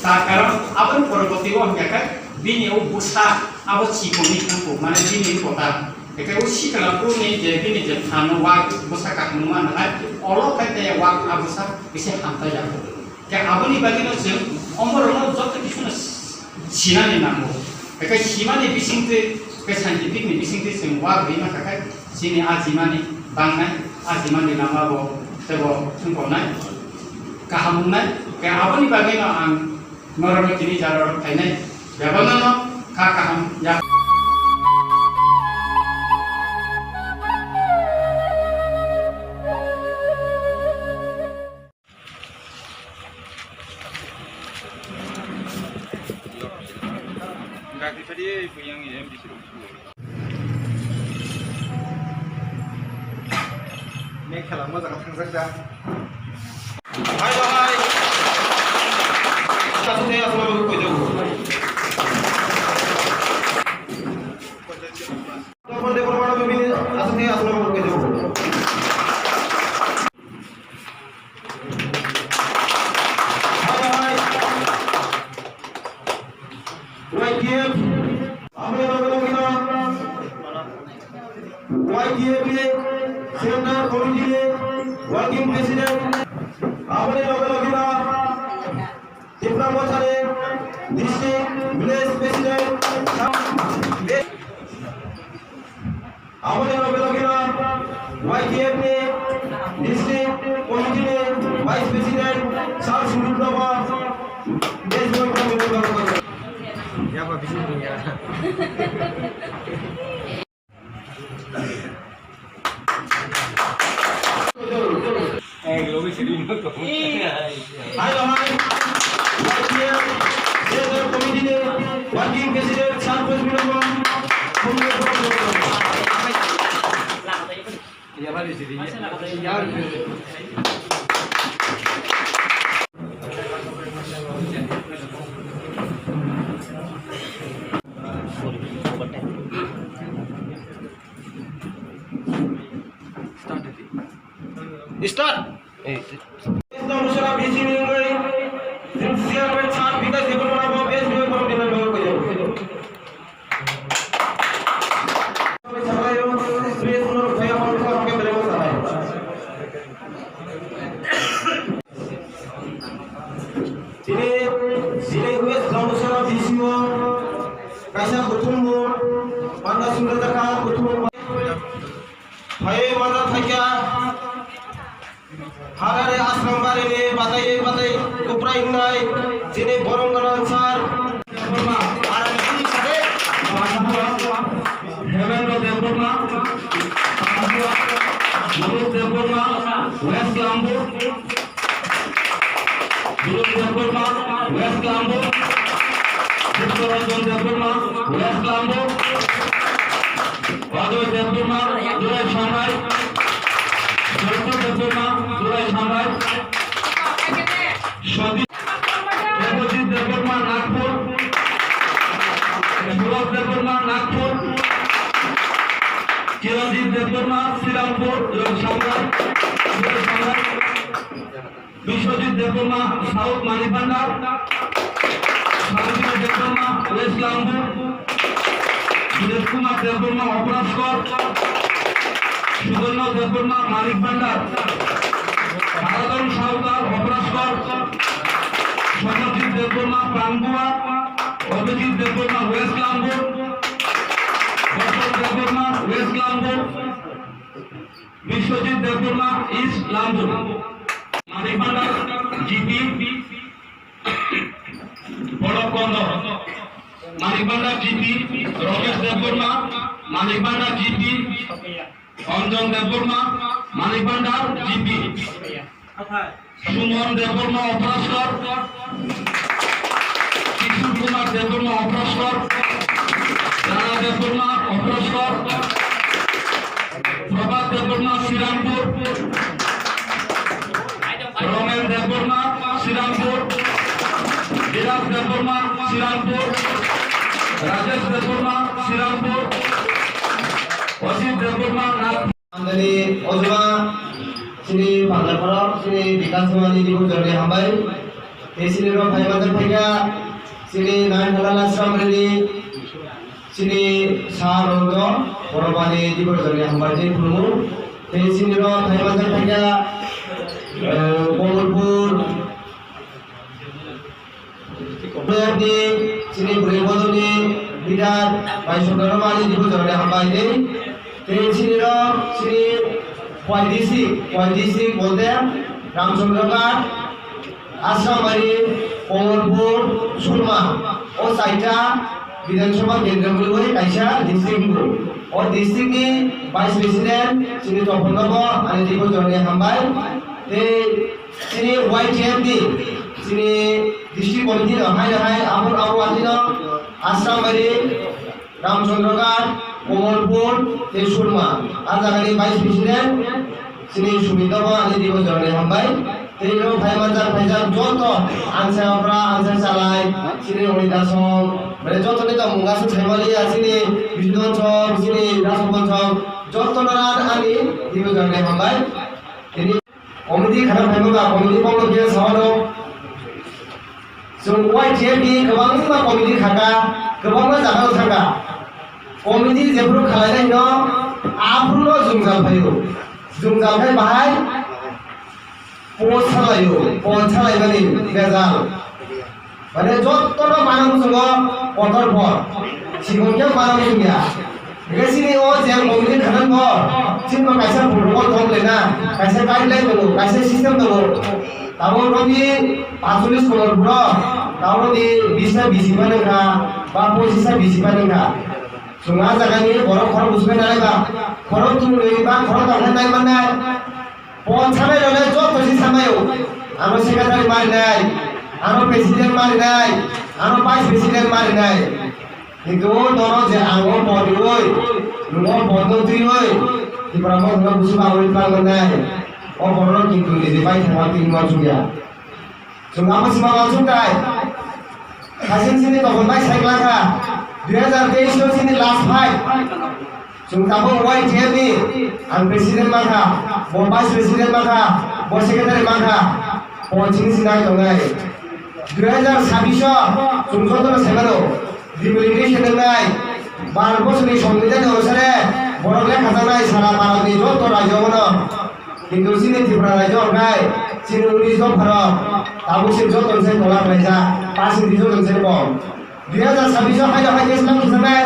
ता कारण आबोन परबतिव हयाका बिनियाव बुसा आबो सिखोनि थांगो माने बिनि पता बेखाय सिकला पुनि जे बिनि जे थानो वा बसा काखनो मा नालाय अल कायते वा आबुसा एसे हामता जागो के आबुनि बागिनो जों अमरनो जत किसुनो सिनानि नांगौ बेखाय सिमानि बिसिंते के साइन्टिफिकनि बिसिंते जों वा गैमा थाखाय जिनि आजिमानि बांनाय आजिमानि नामाबो तेबो थुंगनाय गाहामनाय के आबुनि बागिनो आं नरमतिनि जाराव फायनाय बेबानो का गाहाम या Tadi yang ini खेला मोजां थांजागदा working president अपने लोग ना जितना मोचारे district village president अपने लोग ना YKF ने district committee ने vice president साल शुरू करवा देश में क्या बात है working president Santos Minova start Harare asram bare ne batai kuprai nai jene borongan ansar arang ini sare Hemendra Deborma Manoj Deborma West Gambur Guru Deborma West Gambur Chittaranjan Deborma West Gambur Badoy Deborma Durai Shanghai Deborma Durai Shanghai Shadi Debojit Deborma Nagpur Surab Deborma Nagpur Kirajit Deborma Sirampur Shanghai Vishwajit Deborma South Manipandar Sadhina Deborma West Gambur Dinesh Kumar Deborma Operaskor Sudarna Deborma Manik Bandar Haradon Saudar Operaskor Shobhajit Deborma Pangua Abhijit Deborma West Gambur Bashar Deborma West Gambur Vishwajit Deborma East Gambur Manik Bandar GP Bolokondo Manik Bandar GP Rakesh Deborma Manik Bandar GP Anjan Deborma Manik Bandar GP Sumon Deborma Operaskor Kishore Kumar Deborma Operaskor Rana Deborma Operaskor Prabhat Deborma Sirampur Roman Deborma Sirampur Virat Deborma Sirampur Rajesh Deborma Sirampur Wasit Deborma Nagpur Andani Ozma Sini Banglaparab Sini Dikasmani Dibu Jordi Hambai Sini Ro Bhaimatar Bhaiga Sini Nain Halala Samreni Sini Saharondo Borobani Dibu Jordi Hambai Jai Purmu Sini Ro Bhaimatar Bhaiga Bongolpur Berarti Sini Buribodoni Bidat Baisodoromani Dibu Jordi Hambai Jai Sini Ro Sini Poindisi बोलते हैं रामचंद्रगढ़ आसामबारी कोमलपुर सुरमा और साइटा विधानसभा केंद्र में कैसा district और district की vice president Shri तपनगो आने को जोड़ने हमारे ते Shri YKMD Shri district committee रहाय आमर आवाजी ना आसामबारी रामचंद्रगढ़ कमलपुर सुरमा और जागानि वाइस प्रेसिडेंट श्री सुमित आनी दिव जरने हमबाय तेरो भाई मंजार भाईजान जत आनसाफ्रा आनसार चालाय श्री हरिदास माने जत नेता मुंगासो थाइमाली आसिनि बिजन सम श्री रासबन सम जत नरान आनी दिव जरने हमबाय तेनि कमिटि खाना फाइमोगा कमिटि पावलो के सावनो जों वाइटिएफनि गोबां कमिटि खागा गोबां जागायाव थांगा कमिटि जेब्रो खालायनाय न आफुलो जुंजाफायो जुंजाफाय बाहाय पहुंचालायमानि बेजाल माने जत्तनो मानव जोङो पथरफोर सिगंखे मानव जोंनिया बेसिनि ओ जे कमिटि खानांगौ सिमो कायसा प्रोटोकल दं लेना कायसा गाइडलाइन दं कायसा सिस्टेम दं ताबोनि 45 करोड़ ताबोनि 20 20 नोंखा बा 25 20 नोंखा जोंहा जागानि बर' खर बुसबाय नालाय बा खर तुलै बा खर दांनाय माननाय पहुंचानाय लले जतोसि सामायो आरो सेक्रेटारि मारिनाय आरो प्रेसिडेंट मारिनाय आरो वाइस प्रेसिडेंट मारिनाय কিন্তু ধরো যে আঙুল বডি ওই রুমর বন্ধুই ওই ইব্রাহিম ধরো বুঝু বাউরি প্লান নাই ও বড় কিন্তু নিজে পাই থাকা তিন মাস জুয়া जोंहा मासिमा मासुंगाय खासिन सिनि तখন बाय साइक्लाखा 2023 नो सिनि लास्ट फाइट जोंहाबो वाइटिएफनि आं प्रेसिडेंट माखा ब वाइस प्रेसिडेंट माखा ब सेक्रेटारि माखा पचिं सिनाय दंगाय 2026 जों जतनो सेमानो डिमोलिटेशन होनाय 12 बोसोरनि संबिधान अनुसारे बर'ले खाजानाय सारा भारतनि जत रायजोआवनो কিন্তু সিনি ত্রিপুরা রাজ্য অর্গায় সিনি 19 জন ভারত তাবুসির যত জনসে তোলা রাজা 5 জনসে কম 2026 হাইলা হাইকেসলাম কিসামে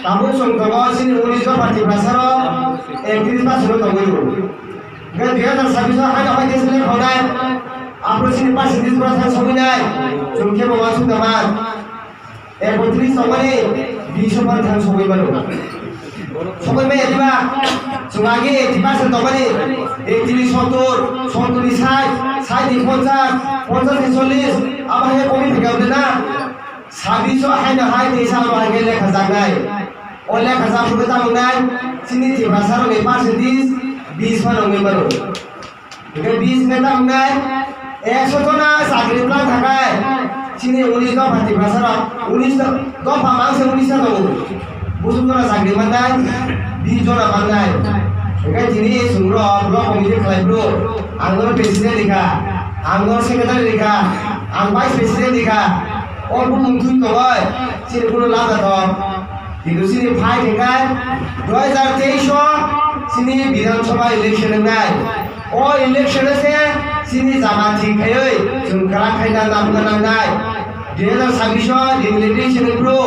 তাবু সংগম সিনি 19 জন পার্টি ভাষার 31% দঙ্গইও গে 2026 হাইলা হাইকেসলাম খনায় আপনি সিনি 5% সমিনায় জমকে বাবা সুদামান 31 দঙ্গনি 20% সমিবানো সবাই মে এদিবা जोंहागे 80% दंबानि 80 70 70 60 60 50 50 40 आबाहे कमि फेगावदोना 26 हायनो हाय देसा बाहागे लेखा जानाय ओ लेखा जाफुगो तामनाय सिनि भाषार ने परसेंटेज 20 फारंगे बारो के 20 ने तामनाय 100 जना सागरि प्लान थाकाय सिनि 19 दा भाति भाषार 19 दा मांसे 19 दा दं बुजुना सागरि माननाय 20 जना माननाय Oke, jadi sungguh blok komite kelaibro, anggur presiden dika, anggur sekretari dika, angvice presiden dika, orang mungkin kawai, sini pun lada toh, itu sini fight dika, 2023 sini Bidang Sabha election nai, oh election se sini zaman tingkai, sungkaran kaitan namungan nai, 2026 demilitation bro,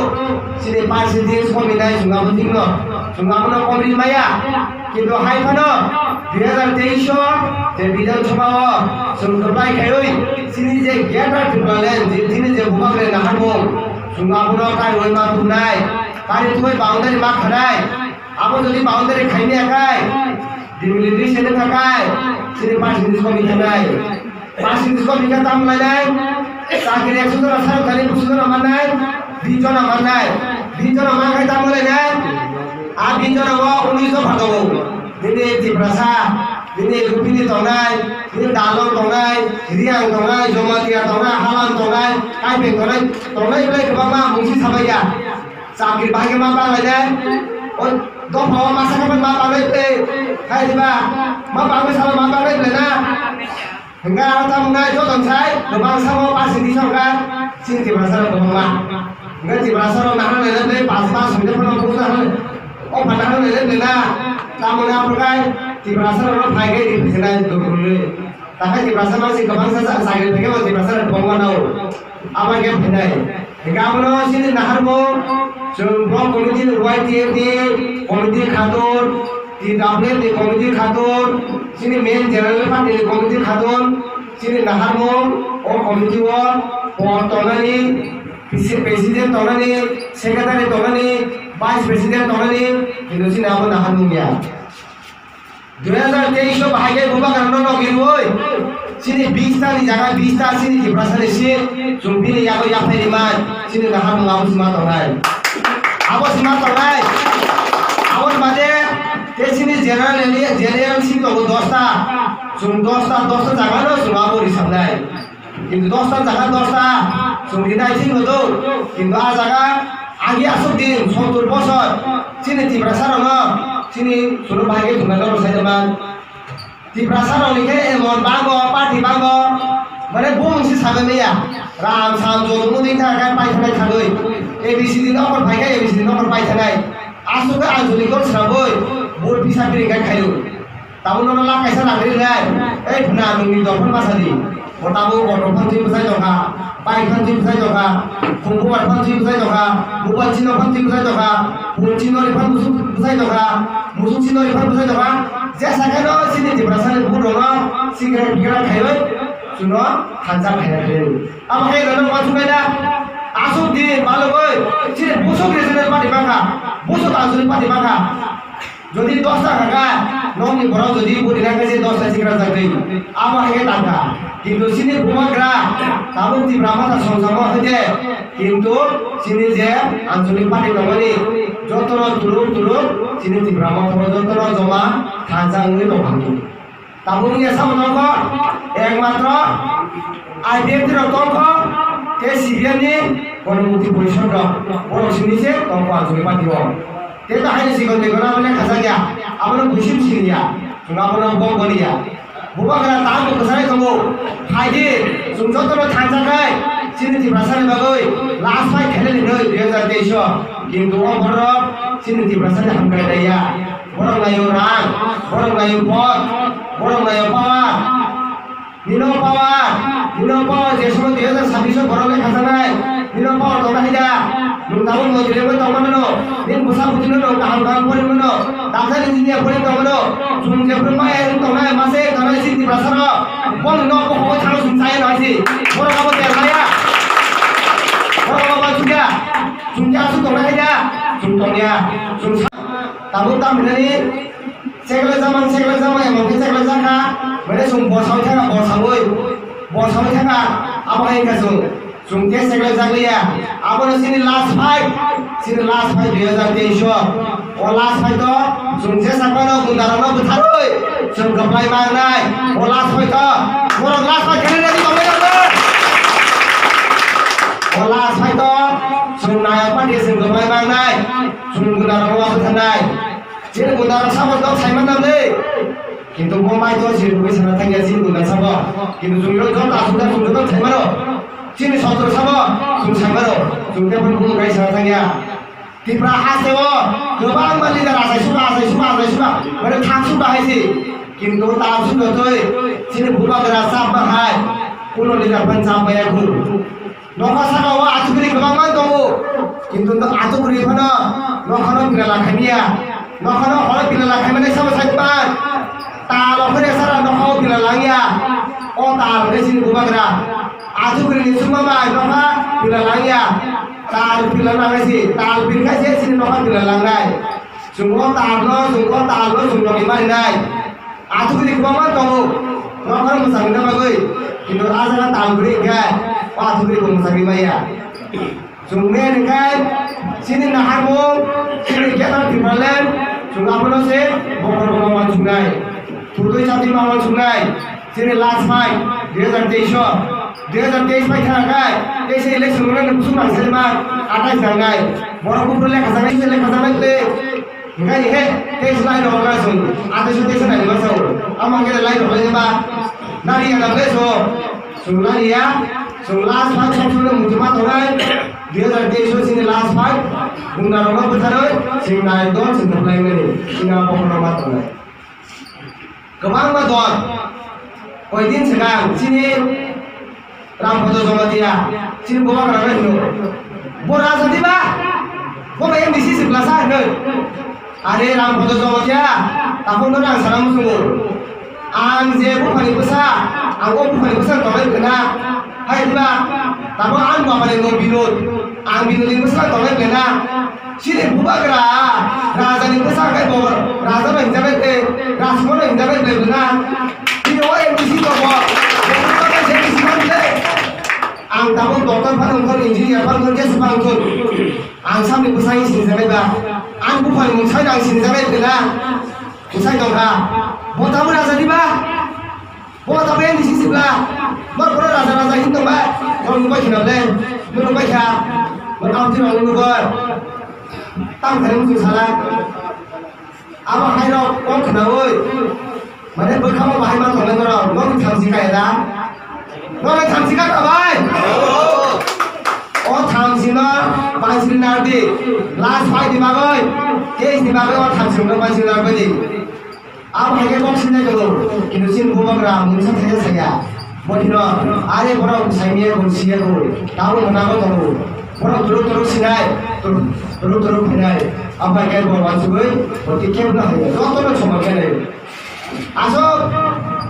sini percentage kominai sungai penting no, sungai mana komin maya. কিন্তু হাইফানো 2023 যে বিধানসভা সংসদায় খাই সিনি যে গেটার টুকলেন যে তিনি যে বুমাগলে নাহারমু সুঙ্গাবুনো কাই ওই মা তুনাই কারি তুই বাউন্ডারি মা খানাই আবো যদি বাউন্ডারি খাইনি একাই ডিমিলিটেশন থাকায় সিনি পাঁচ দিন কমি খানাই পাঁচ দিন কমি খাতা আমলাই চাকরি 100 জন সরকারি 200 জন মানাই 20 জন মানাই 20 জন মা খাইতা আমলাই নাই Abi jono wa uni so phagawo dine tiprasa dine lupini tongai dine dalong tongai riang tongai jomatia tongai halan tongai kaipeng tongai bele kebama mungsi sabaya sakir bagi ma palai dai oi do phawa masa kapan ma palai te hai diba ma palai sama ma palai le na hingga tam ngai jo tonsai dobang sama pasi di sorga sing tiprasa ro ma ngai tiprasa ro nahan le pas sudah pernah pusa oh padahal lele na tamona perkai di perasa orang pakai di sana dulu tapi di perasa masih kebangsa sakit pakai masih perasa bangwan au apa ke bendai kamu sini naharmo blok komiti YTF di komiti khatur di dapne di komiti khatur sini main general party di komiti khatur sini naharmo oh komiti wa tonani presiden tonani sekretari tonani Vice President tonani Indonesia nama nahan dunia. 2023 lo bahagia buka karena no giroi. Sini 20 ta di jaga 20 ta sini di perasaan sini. Jumpi ni yago yape di man. Sini nahan mengamus mata orang. abo sima tongai abo bade kesini general si to 10ta sum 10ta jaga no sum abo risamnai কিন্তু 10টা জায়গা 10টা সংবিধান ঠিক হতো কিন্তু আ জায়গা আগে আসুক দিন 70 বছর চিনি ত্রিপ্রাসার চিনি ছোট ভাইকে ধুমাইল রসাইতেমান ত্রিপ্রাসার লিখে এমন বাঙ্গ পার্টি বাঙ্গ মানে বংশী সাবে মেয়া রাম সাম জন্মদিন থাকায় পাইথানাই থাকই এবিসিডি নকর ভাইকে এবিসিডি নকর পাইথানাই আসুকে আঞ্চলিক সাবই বোর পিসা পিরিঙ্গাই খাইলো তাবুল লাভ কাইসা লাগলি লাই এই ভুনা নংনি দফন বাসাদি Otamu kono panci besar joka, pai panci besar joka, kumpulan panci besar joka, bukan Cina panci besar joka, bukan Cina di panci besar joka, musuh Cina di panci besar joka. Jasa kano sini di perasaan ibu dong, sigaret pikiran kayu, suno hancar kayu. Apa kayu dalam masuk beda? Asuk di malu boy, sini busuk di sini padi bangka, busuk asuk padi bangka. Jadi 10টা টাকা নংনি বড় যদি বুড়ি না কাছে 10টা cigarette থাকবে আমার হেগে টাকা কিন্তু সিনি বুমাগ্রা তাবো তীব্রামাতা সংসম হতে কিন্তু সিনি যে আঞ্চলিক পার্টি নমনি যতন তুরুক সিনি তীব্রামাতা যতন জমা থাজাংনি দভাঙ্গি তাবো নিয়ে সামনক একমাত্র আইডিএফটি রতঙ্ক কে সিবিএনি গণমুক্তি পরিষদ বড় সিনিছে তঙ্ক আঞ্চলিক party Kita hanya sih kalau dekora mana kasanya, apa busim sih ya, cuma apa bom bolia, bukan karena tahu kesana kamu, haji, sumber terus tanjakai, sini di pasar bagai, last fight kena di nơi dia jadi isu, কিন্তু orang sini di pasar hamkai daya, orang layu orang, orang layu pot, orang layu pawat, Nino power, jesuh dia tu sabisa orang leh kasanai, Nino power tu dah ada. Tahun mau jadi apa tahu mana? Ini besar putih mana? Kahang pun mana? Dasar engineer pun tahu mana? Sumber permai tahu mana? Masih tahu sih di pasar lo. Pun no kau cakap sumber saya sih. Orang apa terlaya? Orang apa juga? Sumber asal tahu mana dia? Sumbernya, sumber. Tahu ni? Segala zaman yang mungkin segala zaman. Mereka sumber bos sama cakap. Apa yang kasut? Sungke segala zaglia, apa sini last fight 2023, oh last fight tu, sungke sakano gundaran bertarui, sung kapai mangai, oh last fight tu, orang last fight kena jadi kau mereka, oh last fight tu, sung naya apa dia sung kapai mangai, sung gundaran bertanai, jadi gundaran sama tu saya mana ni, কিন্তু বোম্বাই তো সিরুই sana tangia sini gundaran sama, কিন্তু sungiro jauh tak sudah tu saya mana. Sini satu sama, sumber sumber pun pun guys sana tanya. Tipra hasewo, kebang balik darah saya suka, mereka tak suka sih. কিন্তু tak suka tu, sini bukan derasa bahai, pulau lidah sampai aku. Nokah sana wah atu beri kebang mana tu, কিন্তু atu beri mana, nokah no bila lakania, nokah no orang bila lakai mana sama sahaja. Tak lokal sana nokah bila langia, oh tak ada sini bukan derah. Aju beri semua mai, noha bila langya, tal bila langai si, tal bila kasi sini noha bila langai. Semua tal lo, semua lima nai. Aju beri kemana kamu? Noha musang dah bagai. Kita asal tal beri kan, aju beri musang lima ya. Semua ni kan, sini naharmu, sini kita di Balen, semua apa se, bokor sungai, tujuh jati mawan sungai. Sini last fight, 2023 mai thangai, ese election mana musuh masa lima, ada thangai, borang kumpul lek kasangai le, enggak ye, tes lain orang langsung, ada sudah tes lain masuk, amang kita lain orang lima, nari yang nak leso, sungai ya, last fight sudah muncul orang, 2023 sini last fight, bunda orang bertaruh, sini naik don, sini lain ni, sini apa pun orang bertaruh. Kebang badon, koidin sekarang sini Rampodo Zomatia, sini bawa kerana itu. Boras nanti bah, bawa yang di sisi sebelah sana. Ada Rampodo Zomatia, tahun orang salam sumur. Angze bukan besar, anggo bukan besar kalau kena. Hai bah, tapi anggo apa yang binut, binut yang besar kalau kena. Sini buka kerana, raja yang besar kayak bawa, raja yang jaga ke, rasmon yang jaga ke kena. Ini orang yang di sini bawa. Ang tahun doktor pan enggak engineer pan kerja sepangkut, ang sambil bersaing sini sampai ba ang bukan musai nang sini sampai kena musai dong ha mau tahu rasa di ba mau tahu yang di sini sebelah mau pernah rasa hitung ba kalau lupa kena len lupa kena mau ti orang lupa tăng phải không salah apa hai đâu có kena ơi mà đến bữa không mà hai mang thằng lên rồi nó thằng gì cái đó nó là thằng gì các bạn thằng gì nó bạn xin nào đi last fight đi bà ơi case đi bà ơi thằng gì nó bạn xin nào đi áp hai cái box này rồi কিন্তু xin bố bác làm muốn sắp thế sẽ cả một thì nó ai bữa nào sai miệng còn xia rồi tao nó nào có đâu bữa nào tôi xin này tôi phải này áp hai cái box bạn rồi một cái kem nó nó chồng cái này asok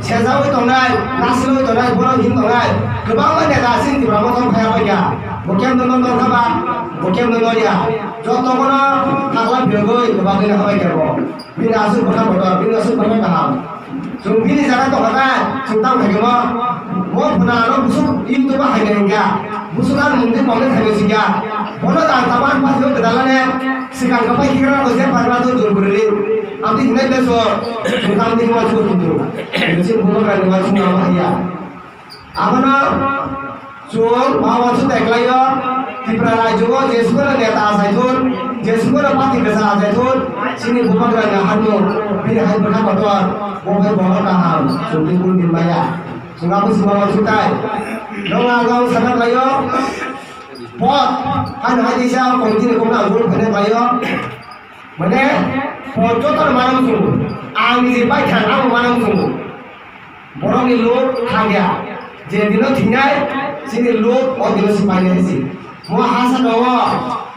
세상의 동날 나스의 동날 보러 힘 동날 그방만 내가 sin 디브라모 좀 가야 봐야 목캠 넣는 거 가봐 목캠 넣는 거야 저 동거나 하라 벽의 그방에 나가야 되고 빈 아스 보다 보다 빈 아스 보다 다 좀 빈이 자라 또 가봐 좀 땅 가게 뭐 보나로 무슨 인도가 하게는가 무슨 한 문제 먹는 하게지가 보나다 다만 봐서 그달라네 시간 가봐 기가라 거세 바라도 좀 그러리 Abdi hinai beso, tentang di rumah cukup itu. Mesin bukan dari rumah cuma bahaya. Apa na? Cuman bawa cukup eklaya, di perangai juga, jesukan neta asaitun, jesukan pati besa asaitun, sini bukan dari hanu, pilih hai berkah kotor, bukan bawa kaham, cukup pun dibayar. Sungguh sih bawa cukup. Dong sangat layo, pot, kan hai desa, kongsi kongsi anggur, kene layo, mana? পঞ্চতর মানুষ আমি যে পাই খান আমি মানুষ বরং লোক খাগিয়া যে দিন ঠিনাই সিনি লোক অদিন সিপাই নেছি মো হাসা দব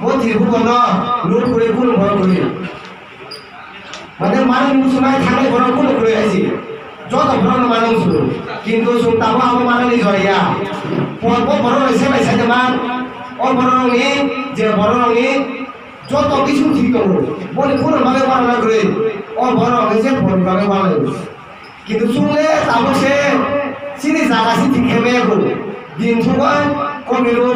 মো থিরবু গন লোক করে কোন বড় করে মানে মানুষ মুসুনাই থাকাই বড় কোন করে আছি যত বড় মানুষ কিন্তু সুতাবো আমি মানুষ জড়িয়া পর্ব বড় রয়েছে পাইছে যেমন ও বড় রঙি যে বড় রঙি যত কিছু ঠিক করবো বলে কোন ভাবে বানানো করে ও বড় হয়েছে কোন ভাবে বানানো কিন্তু শুনলে তারপর সে সিনি জায়গা ঠিক খেমে করবো দিন সময় কমিরো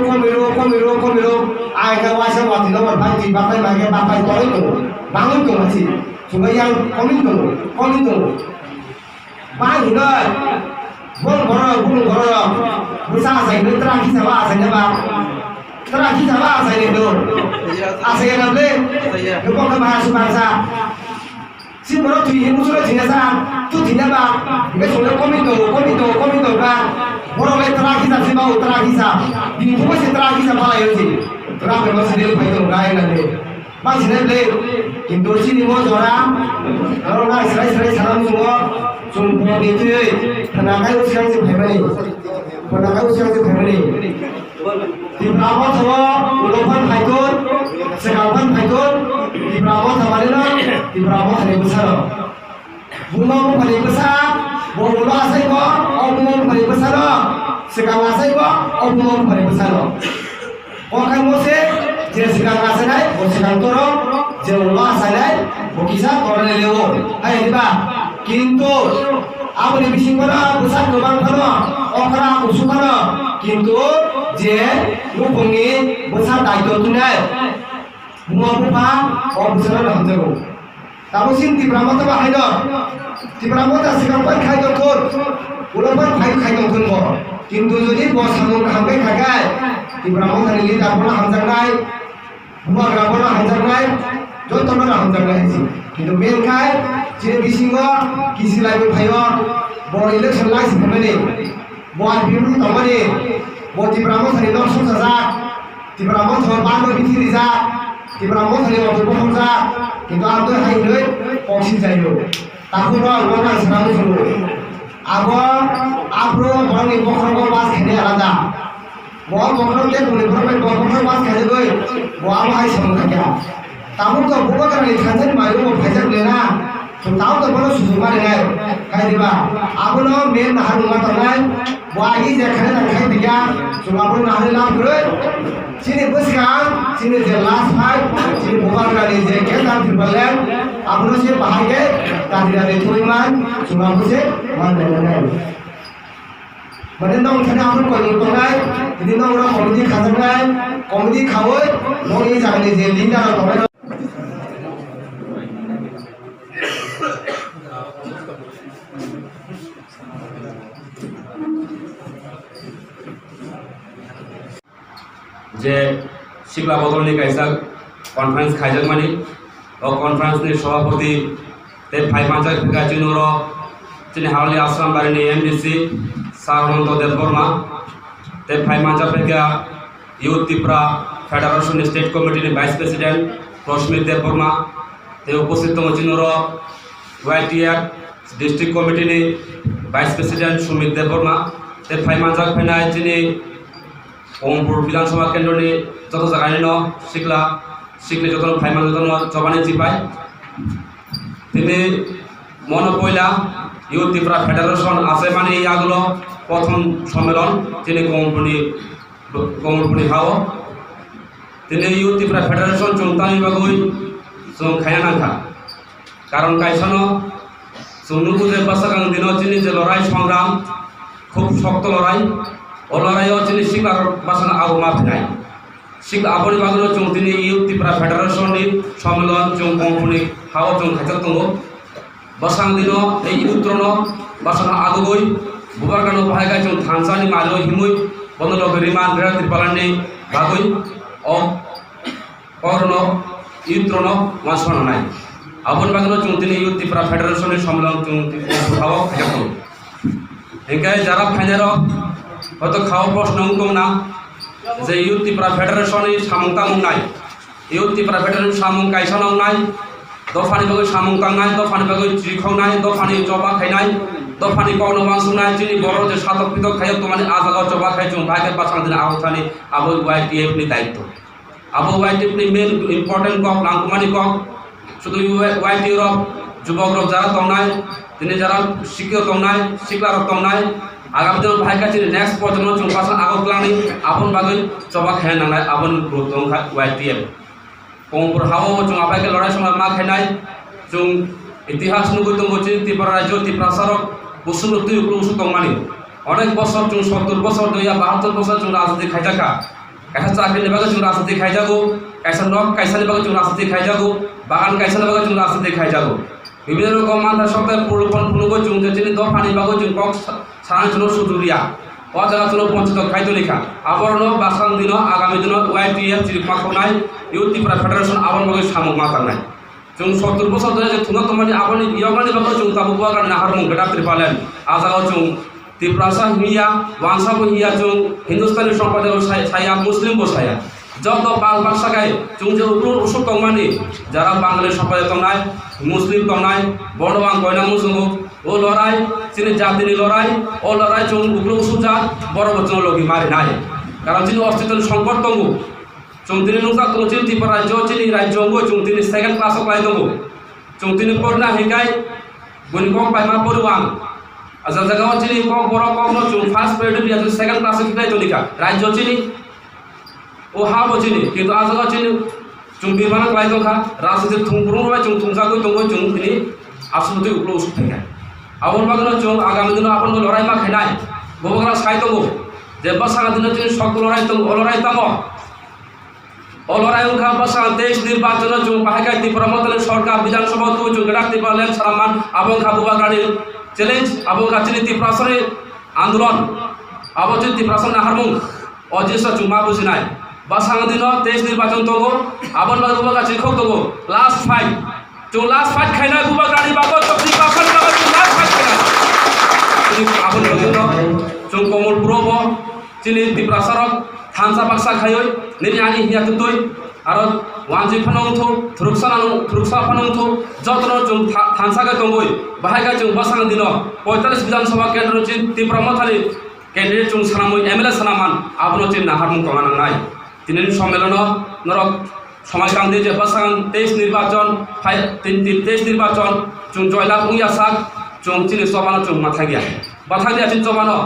আগে ওয়াসে ওয়াতিল ভাই তুই বাপাই মাগে বাপাই করে তো বাঙন তো আছি সবাই আর কমিন তো বাই নয় বল বড় বুঝা যায় নেত্রা কি যাবা আছে না বা Tera kita bahasa ini dulu. Asal yang nampak, lupa ke bahasa bangsa. Si baru tuh ini musuh jenisnya, tuh jenisnya bah. Kita sudah komito bah. Baru le tera kita sih bau tera kita. Di muka si tera kita malah ya sih. Tera memang sedih lupa itu gaya nanti. Masih nanti, কিন্তু sini mau orang, orang nak serai salam semua, semua itu, tenaga usianya si family. Di Brahma Thawa, Ulopan Haikun, Sekalpan Haikun, di Brahma Thawarina, di Brahma Hari Besar. Bumau Hari Besar, Bumau Asai ko, Bumau Hari Besar. Sekal Asai ko, Bumau Hari Besar. Okai Mose, je Sekal Asai nai, Sekal Toro, je Bumau Asai nai, Bukisa Korang Lelewo. Hai diba, কিন্তু আপনি বেশি করে পোশাক প্রমাণ করো অকরা উসু করো কিন্তু যে মুখনি পোশাক দায়িত্ব তুলে মুমা অবসর হতে তারপর সিন্তি ব্রাহ্মণ বাহাইল ব্রাহ্মণ সিগাম খাইতো তোর উলপন খাইতো তুলব কিন্তু যদি বসামুন খামে খাগায় ব্রাহ্মণ খাইলি তারপর হামজাংনাই মুমা ব্রাহ্মণ হামজাংনাই যত হামজাংনাই কিন্তু মেন খাই যে বিসিঙ্গ কিসি লাইবে ভাইও বড় ইলেকশন লাইস ফেমেনি বড় বিরু তমানি বতি ব্রাহ্মণ থানি দর্শন সাজা তি ব্রাহ্মণ থ বানো বিথিরি যা তি ব্রাহ্মণ থানি অত বহম যা কিন্তু আম তো হাই নই পৌঁছি যাইলো তারপর আমরা সামনে শুরু আবো আপরো বড় বখরব মাছ খেনে আলাদা বড় বখরব লে বলে বখরব মাছ খেলে গই বড় হাই সামনে থাকে তারপর তো বুকা করে খানছেন মাইরো ফাইজাক লেনা তাও তো বড় সুযোগ মানে নাই খাই দিবা আপন মেন নাহার নুমা তলাই ওয়াগি যে খাই না খাই দিয়া সুমাবন নাহার লাভ করে সিনে বসকান সিনে যে লাস্ট ফাইট সিনে বুকা করে যে কেতাম ফিরবলেন আপন সে বাহাগে তাদিরা রে তুইমান সুমাবন সে মান নাই Mungkin dong kita akan konjungtungai, jadi dong orang komedi khazangai, komedi khawai, dong ini jangan dijelin dah orang. যে শিকলা বদলনি কাইসা কনফারেন্স খাইজাক মানি ও কনফারেন্স ni সভাপতি তে ভাই পাঁচাক গাজিনুর তিনি হাওলি আশ্রম বাড়ি এমডিসি সারনন্দ দেববর্মা তে ভাই পাঁচাক পেগা ইউথ ত্রিপুরা ফেডারেশন স্টেট কমিটির ভাইস প্রেসিডেন্ট রশ্মি দেববর্মা তে উপস্থিত মচিনুর ওয়াইটিআর ডিস্ট্রিক্ট কমিটির ভাইস প্রেসিডেন্ট সুমিত দেববর্মা তে ভাই পাঁচাক ফেনাই তিনি কমলপুর বিধানসভা কেন্দ্রনি যত জায়গায় শিখলে যত ফাইমান যত জবানি চিপাই তিনি মনে পয়লা ইউথ ত্রিপুরা ফেডারেশন আছে মানে এই আগুলো প্রথম সম্মেলন তিনি কমলপুরি হাও তিনি ইউথ ত্রিপুরা ফেডারেশন চৌতানি বাগুই जों खाया नांखा कारण कायसानो जों नुबुजे बासागां दिनाव তিনি যে লড়াই সংগ্রাম খুব শক্ত লড়াই ও লড়াইও তিনি শিকার বাসানো আগু মাফিনাই শিক আবরি বাগুলো जों তিনি ইউথ ত্রিপুরা ফেডারেশননি সম্মেলন जों কমপুনি হাও जों খাইতাক দङ বাসাং দিনো এই ইউত্রনো বাসানো আগুগই বুবারগানো ভাইগাই जों থানসানি মালো হিমুই বন্দলো গরিমান গ্রা ত্রিপালানি বাগুই ও করনো ইউত্রনো মাসমানো নাই আবন বাগুলো जों তিনি ইউথ ত্রিপুরা ফেডারেশনের সম্মেলন जों হাও খাইতাক দङ এঙ্কাই যারা ফাইনারো হয়তো খাওয়া প্রশ্ন কম না যে ইউথ ত্রিপুরা ফেডারেশনের সামংতামং নাই ইউথ ত্রিপুরা ফেডারেশন সামং কাইসানাও নাই দফানি বাগৈ সামংতাং নাই দফানি বাগৈ চিখাও নাই দফানি জবা খাইনাই দফানি কওনো বাংসুনাই যিনি বড় যে সাতক পিতক খাইও তো মানে আজাগাও জবা খাই जों ভাইকে পাছাং দিন আওথানি আবো ওয়াইটিএফ নি দায়িত্ব আবো ওয়াইটিএফ নি মেন ইম্পর্টেন্ট কক নাংকুমানি কক শুধু ওয়াইটিএফ যুবক যারা তংনাই তিনি যারা শিক্ষিত তংনাই শিক্ষার তংনাই আগামী দিন ভাই কাছে নেক্সট প্রজন্ম जों पासा আগতলানি আপন বাগৈ জবা খাই নাंनाय আপন গ্রুতং ওয়াইটিএফ কমপুর হাও जों আপাইকে লড়াই সময় মা খাইনাই जों ইতিহাস নুগৈ দङ যে ত্রিপুরা রাজ্য ত্রিপুরা সরক বসুমতী উপলুসু তংমানি অনেক বছর जों 70 বছর 72 বছর जों রাজনীতি খাইজাকা কাইসা চাকরি বাগৈ जों রাজনীতি খাইজাগো কাইসা নক কাইসানি বাগৈ जों রাজনীতি খাইজাগো বাগান কাইসানি বাগৈ जों রাজনীতি খাইজাগো বিভিন্ন রকম মাথা সপ্তাহে পূর্বপন পুনগো जों যেদিন দফানি বাগৈ जों কক সারান চলো সুদুরিয়া ও জায়গা চলো পঞ্চায়েত খাইতো লেখা আবরণ বাসাং দিন আগামী দিন ওয়াইটিএফ চিরপাখনাই ইউথ ত্রিপুরা ফেডারেশন আবরণ বাগৈ সামুক মাতাংনাই जों 70 বছর ধরে যে থুনা তোমানি আবরণ ইয়গানি বাগৈ जों তাবুয়া গান নাহারমুং গডা ত্রিপালেন আজাগাও जों ত্রিপুরাসা হিয়া ওয়ানসাবো হিয়া जों হিন্দুস্তানি সম্প্রদায় ছায়া মুসলিম বসায়া যত পাল বাসাগায় जों যে উপর তংমানি যারা বাঙালি সম্প্রদায় তংনাই মুসলিম তংনাই বড়বাং গয়না মুসুঙ্গ ও লড়াই তিনি জাতিনি লড়াই ও লড়াই जों উগ্র সুজা বড় বচন লগি মারি নাই কারণ যিনি অস্তিত্ব সংকট দङ जों তিনি নুকা দङ যিনি ত্রিপুরা রাজ্য যিনি রাজ্য অঙ্গ जों তিনি সেকেন্ড ক্লাস ক্লাই দङ जों তিনি পড়না হেকাই বনি কক পাইমা পড়ুয়াং আজা জায়গাও যিনি কক বড় কক ন जों ফার্স্ট পেরিয়ড দিয়া সেকেন্ড ক্লাস কিটাই তলিকা রাজ্য যিনি ও হাবো যিনি কিন্তু আজাগাও যিনি जों বিমানা ক্লাই দংখা রাজনীতি থুংপুরং রবাই जों থুংজাগৈ দङ जों তিনি আসলতে উগ্র উসুক থাকায় আবন বাগানো जों আগামী দিন আপন লড়াই মা খাইনাই ববগরা সাই দङ যে বাসাগা দিন তিনি শক্ত লড়াই দङ লড়াই তাম ও লড়াই উনখা বাসাগা 23 নির্বাচন जों পাহাইকাই ত্রিপুরা মতলে সরকার বিধানসভা তো जों গডা ত্রিপালেন সারামান আবন খা বুবাগানি চ্যালেঞ্জ আবন খা চিনি ত্রিপুরাসরে আন্দোলন আবন চিনি ত্রিপুরাসন নাহারমুং অজিসা जों মা বুঝিনাই বাসাগা দিন 23 নির্বাচন দङ আবন বুবাগা চিখক দङ লাস্ট ফাইট जों लास्ट फाइट खाइना बुबागानि बागो तकनि बाखन बागो जों लास्ट फाइट खाइना आबन बगिनो जों कमलपुरबो चिनि ত্রিপুরাসরক थानसा बाक्सा खायो निनि आनि हिया तुतुय आरो वानजि फानंथु थुरुकसा फानंथु जतनो जों थानसागा दङै बाहायगा जों बासां दिनो 45 विधानसभा केन्द्र चिन ত্রিপুরা मथानि कैंडिडेट जों सानामै एमएलए सानामान आबनो चिन नाहारमुं तंगानांनाय दिनैनि सम्मेलन नरक সময়কাল দিয়ে যে বাসাং 23 নির্বাচন 23 নির্বাচন जों জয়লাভ উইয়াসাক जों চিনি সবানো जों মাথা গিয়া বাথা গিয়া চিন সবানো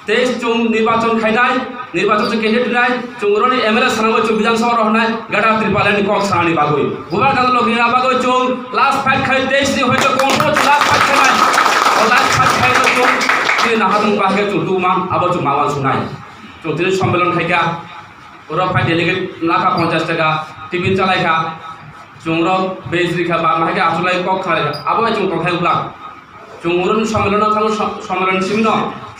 23 जों নির্বাচন খাইনাই নির্বাচন ক্যান্ডিডেট নাই जों রনি এমএলএ সানাবো जों বিধানসভা রহনাই গাডা ত্রিপালেনি কক সানানি বাগৈ বুবার কাজ লগি না বাগৈ जों লাস্ট ফাইট খাই 23 নি হয়তো কোন লাস্ট ফাইট খাইনাই ও লাস্ট ফাইট খাই जों চিনি Nahar chung pakai chung tu mam abo chung mawan sunai chung tini সম্মেলন খাইকা ওরা ফাই ডেলিগেট লাখা 50 টাকা টিফিন চালাইখা chung ro বেজরি খা বা মাকে আসলাই কক খালে abo chung তো খাই উলা chung urun সম্মেলন থাঙ্গ সম্মেলন সিমিন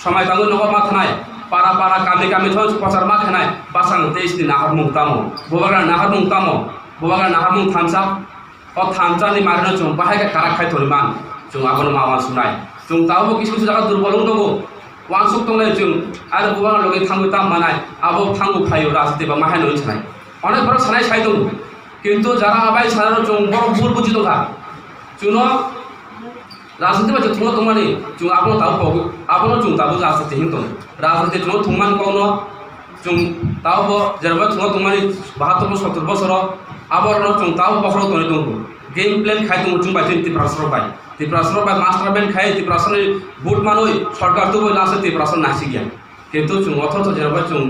সময় তাঙ্গ নগর মাথানাই পাড়া পাড়া কামে কামে থ প্রচার মা খানাই পাসাং 23 দিন Nahar মুক্তামো ববাগা Nahar মুক্তামো bawang na hamung thamsa o thamsa ni marino chung bahai ka karak khai thoriman chung abon mawan sunai chung tao bo kisu jaga durbolong dogo wangsuk tongnai chung ar bawang loge thangu tam manai abo thangu phayo rajte ba mahai noi chanai onek boro sanai sai dong kintu jara abai sarano chung boro bul buji doga chuno রাজনীতি বা থুঙ্গ থুমানি chung abon tao bo abon chung tao রাজনীতি hingtong রাজনীতি chung thungman kono chung tao bo jerba thungo thungmani 72 70 বছর আবার chung tao bokro toni dong game plan khai dong chung bai 30% bai 30% bai master plan khai 30% vote manoi সরকার তো বই লাসে 30% নাসি গিয়া কিন্তু chung অথচ jerba chung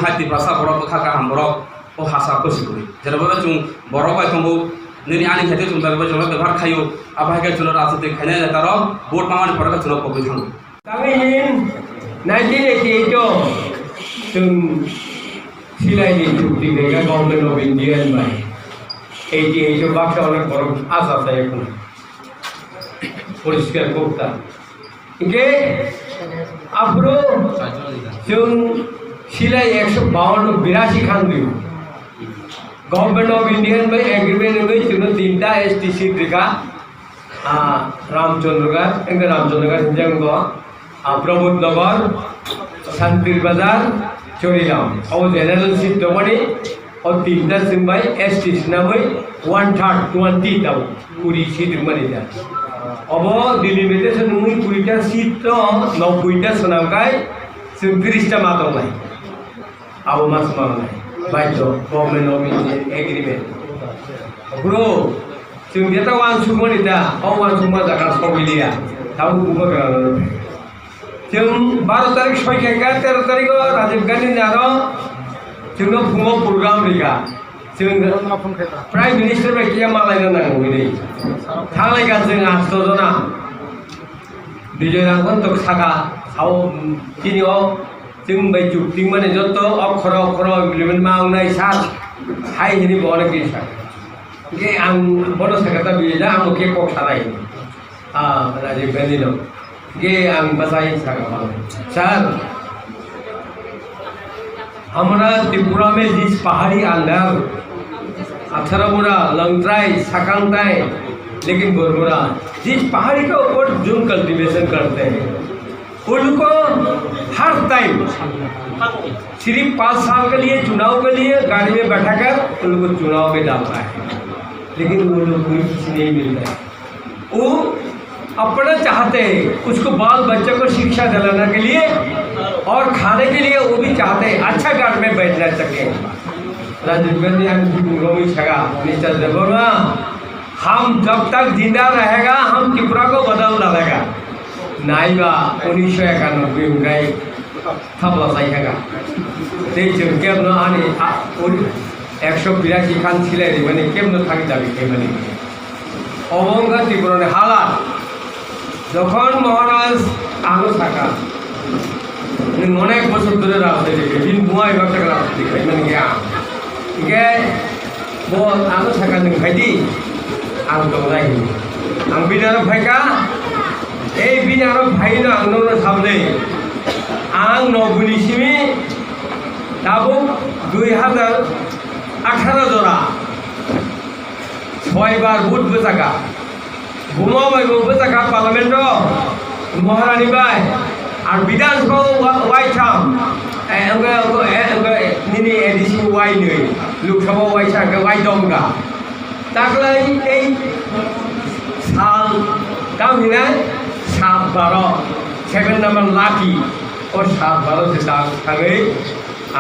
hai 30% বড় কথা কা হাম বড় ও হাসা কসি করি jerba chung বড় bai thongbo nini ani khate chung jerba chung ব্যবহার খাইও আবাই কা chung রাজনীতি খাইনা তার vote মামানি পড়া chung পবি থাং তামিন 1988 ซึ่งที่ไรนี่ถูกดีเลยก็กองเป็นโนบินเดียนไปএই যে বাক্স অনেক বড় আশা আছে এখন পরিষ্কার করতাম ইকে আফরো जों সিলাই 152 খান দিও गवर्नमेंट ऑफ इंडिया में एग्रीमेंट में जों तीनटा एसटीसी दिखा रामचंद्रगढ़ एंगे रामचंद्रगढ़ हिंजांगो प्रमोद नगर शांतिर बाजार चोरीगांव और जनरल सीट दमनी और तीनटा सिंबाई एसटीसी नामै 1/3 20 दाव पूरी सीट मनी जा अब डिलिमिटेशन मुई पूरीटा सीट तो 90टा सनांगाय जों 30टा मातंगाय अब मास मांगाय बायतो गवर्नमेंट ऑफ इंडिया एग्रीमेंट ब्रो जों जेता वान सुमनि दा औ वान सुमा जागा सबिलिया ताव गुबो जों 12 तारिख 6 घंटा 13 तारिख राजीव गांधी नारो जोंनो फुङाव प्रग्राम रिगा जों प्राइम मिनिस्टार बायदिया मालायनो नांगौ नै थांलायगा जों 8 जना बिजयराघवन तो सागा साव तिनियाव जों बाय जुक्ति माने जत अक्षर अक्षर इमप्लिमेन्ट मावनाय सार हाय हिनि बने किसा के आं बनो सागाता बिजा आं के कक सानाय राजीव गांधी नो के आं बसाई सागा सर हमारा त्रिपुरा में जिस पहाड़ी अंदर 18 मुरा लंगत्राई साकांगताई लेकिन गोरमुरा जिस पहाड़ी के ऊपर जो कल्टीवेशन करते हैं उनको हर टाइम सिर्फ 5 साल के लिए चुनाव के लिए गाड़ी में बैठाकर उनको चुनाव में डालता है लेकिन वो लोग कोई किसी नहीं मिलता है वो अपना चाहते हैं उसको बाल बच्चों को शिक्षा दिलाने के लिए और खाने के लिए वो भी चाहते हैं अच्छा गार्ड में बैठना सके राजीव गांधी रोमी छगा मिस्टर देवबर्मा हम जब तक जिंदा रहेगा हम त्रिपुरा को बदल डालेगा नाइबा 1991 उनका थपला साइगा ते जों केमनो आनी 182 खान छिले माने केमनो थाকি যাবে কেমনে অবঙ্গা ত্রিপুরার হালাত যখন মহারাজ আলো থাকা অনেক বছর ধরে রাজনীতি দিন বুয়া এবার থেকে রাজনীতি মানে গিয়া ইকে বল আলো থাকা जों ভাইদি आं दंलाय आं बिनार भाइका ए बिनार भाइनो आंनो साबले आं नबुनिसिमि दाबो 2018 जरा 6 बार बुथ बचाका बुमा बायबो बचाका पार्लियामेंट महारानी बाय আর বিধানসভা ওয়াই থাম নিনি এডিসি ওয়াই नै লোকসভা ওয়াই সাকে ওয়াই দমগা তাকলাই এই সাল কামিনা 7-12 7 নাম্বার লাকি ও 7-12 से थाङै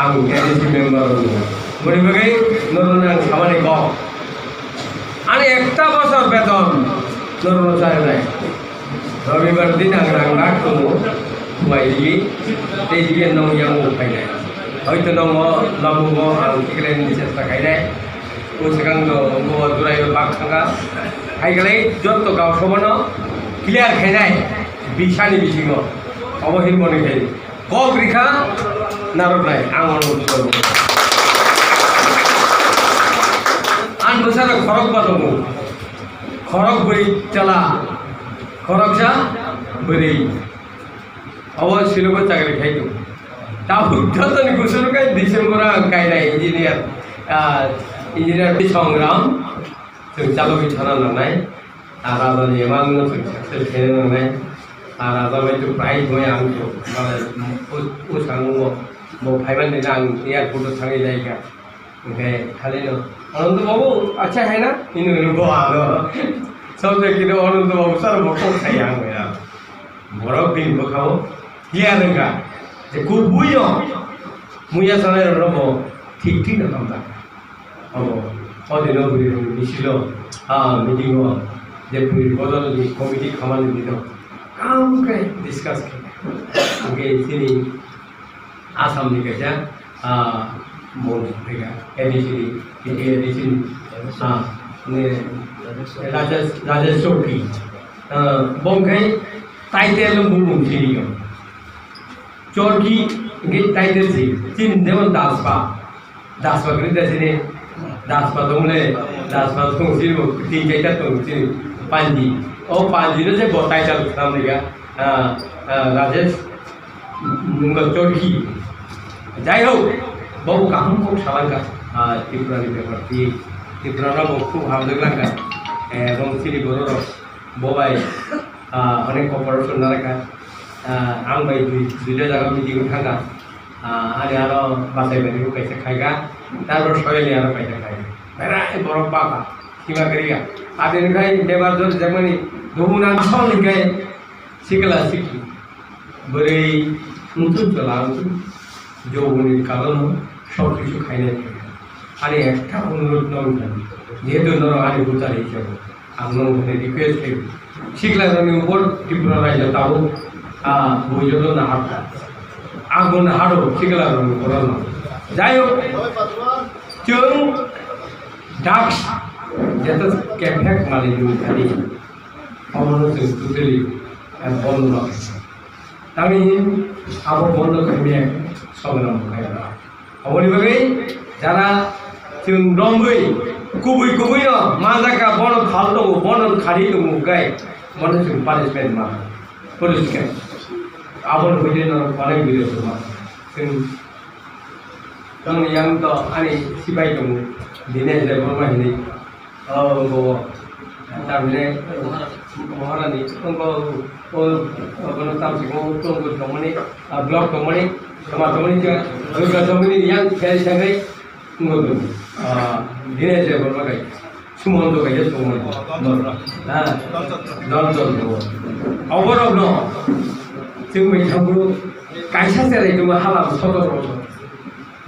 आं एडिसि मेम्बर मने बगै नरना खामानि ग आरो একটা বছর বেতন नरना চাইলাই रविबार दिन आं रांगा दङ वायली तेजिए नौ yang उफायनाय हयतो दङ लामुगो आं टिकेटनि चेष्टा खायनाय उसिगां गो दुराय बागसांगा हायगलै जत्त गावसमानो क्लियार खायनाय बिसानि बिसिङाव অবহিত মনে খাই কক রেখা নারদ নাই আমার আন বছর খরক পাতমু খরক বই চালা খরক যা বই অবশ্য শিলক চাকরি খাইতো তা উদ্ধতন কুসুরকাই ডিসেম্বর গাयनाय ইঞ্জিনিয়ার সংগ্রাম जों चालुखै थाना लानाय आरो राजानि एमान जों साक्सेस खालामनो लानाय आरो राजा बायदि प्राइज होय आंखौ माने उसाङो मो फाइबान दिन आं एयारपोर्ट थाङै जायगा ओमफ्राय खालिनो अनन्त बाबू अच्छा है ना इन नुबो आलो सब किनो अनन्त बाबू सर मको खाय आं या बरफ बिन बखाव हिया नंगा जे गुबुयो मुया सानाय रबो ठीक ठीक ना खामता अब 어디로 우리 미실로 미팅어 deputy 보도는 committee खामानि दिनो कामकै डिस्कस के सिनि आसामनि गेजा मन्त्रीफोरा एडिसिनि एडिसिनि ने राजेश चौकी बंखै टाइटेल बुंथियो चौकी के टाइटेल सि चिन देवन दासबा ग्रिदासिनि दासबा दंले दासबा दंसिनो तीन जायगा दंसिनो पांजी ओ पांजीनो जे टाइटेल खालामनाया राजेश मुंगल चौकी যাই হোক বহু কাহন খুব সালাঙ্কা ত্রিপুরানি ব্যাপারটি ত্রিপুরারা খুব ভালো লাগা এবং সিনি বড় ববাই অনেক কপারেশন না রাখা आं बाय दुइटा जागा मिटिं थांगा आरो बासायबारिखौ खायसे खायगा तारपर सयलि आरो खायसे खायगा बेराय बरफ बाका सीमा करिया आदिनखाय बेमार जर जेमानि दुमुना सावनिखाय सिगला सिखि बोरै मुथुन चला যৌবনের কারণে সব কিছু খাইলে আর একটা অনুরোধ নয় যেহেতু নর আনি বুঝার হিসাবে আপনার ওখানে রিকোয়েস্ট করি শিখলার উপর ত্রিপুরা রাজ্য তাও বইজল না হাঁটা আগুন হাড়ো শিখলার উপর যাই হোক जों डाक्स যেটা ক্যাফেক মানে খালি অবনো जों টোটালি বন্ধ তাই আবার বন্ধ খাইবে সংগ্রাম খাইবা অবনিভাবে যারা जों रंबै गुबै गुबैनो मा जायगा बन खाल दङ बन खारि दङ गाय बन जों पानिशमेन्ट मा पुलिस के आबन होइदेन अनेक भिडियो मा जों yang to ani सिबाय दङ दिने जेबो माहिनि गो तारमाने महारानी तंगो ओ बन तामसिगो तंगो दमनि block दमनि sama teman juga juga teman ini yang saya sangai ngomong ini aja berbagai semua untuk aja semua nah nonton tuh overall no cuma itu kaisa saya itu mahalam sotor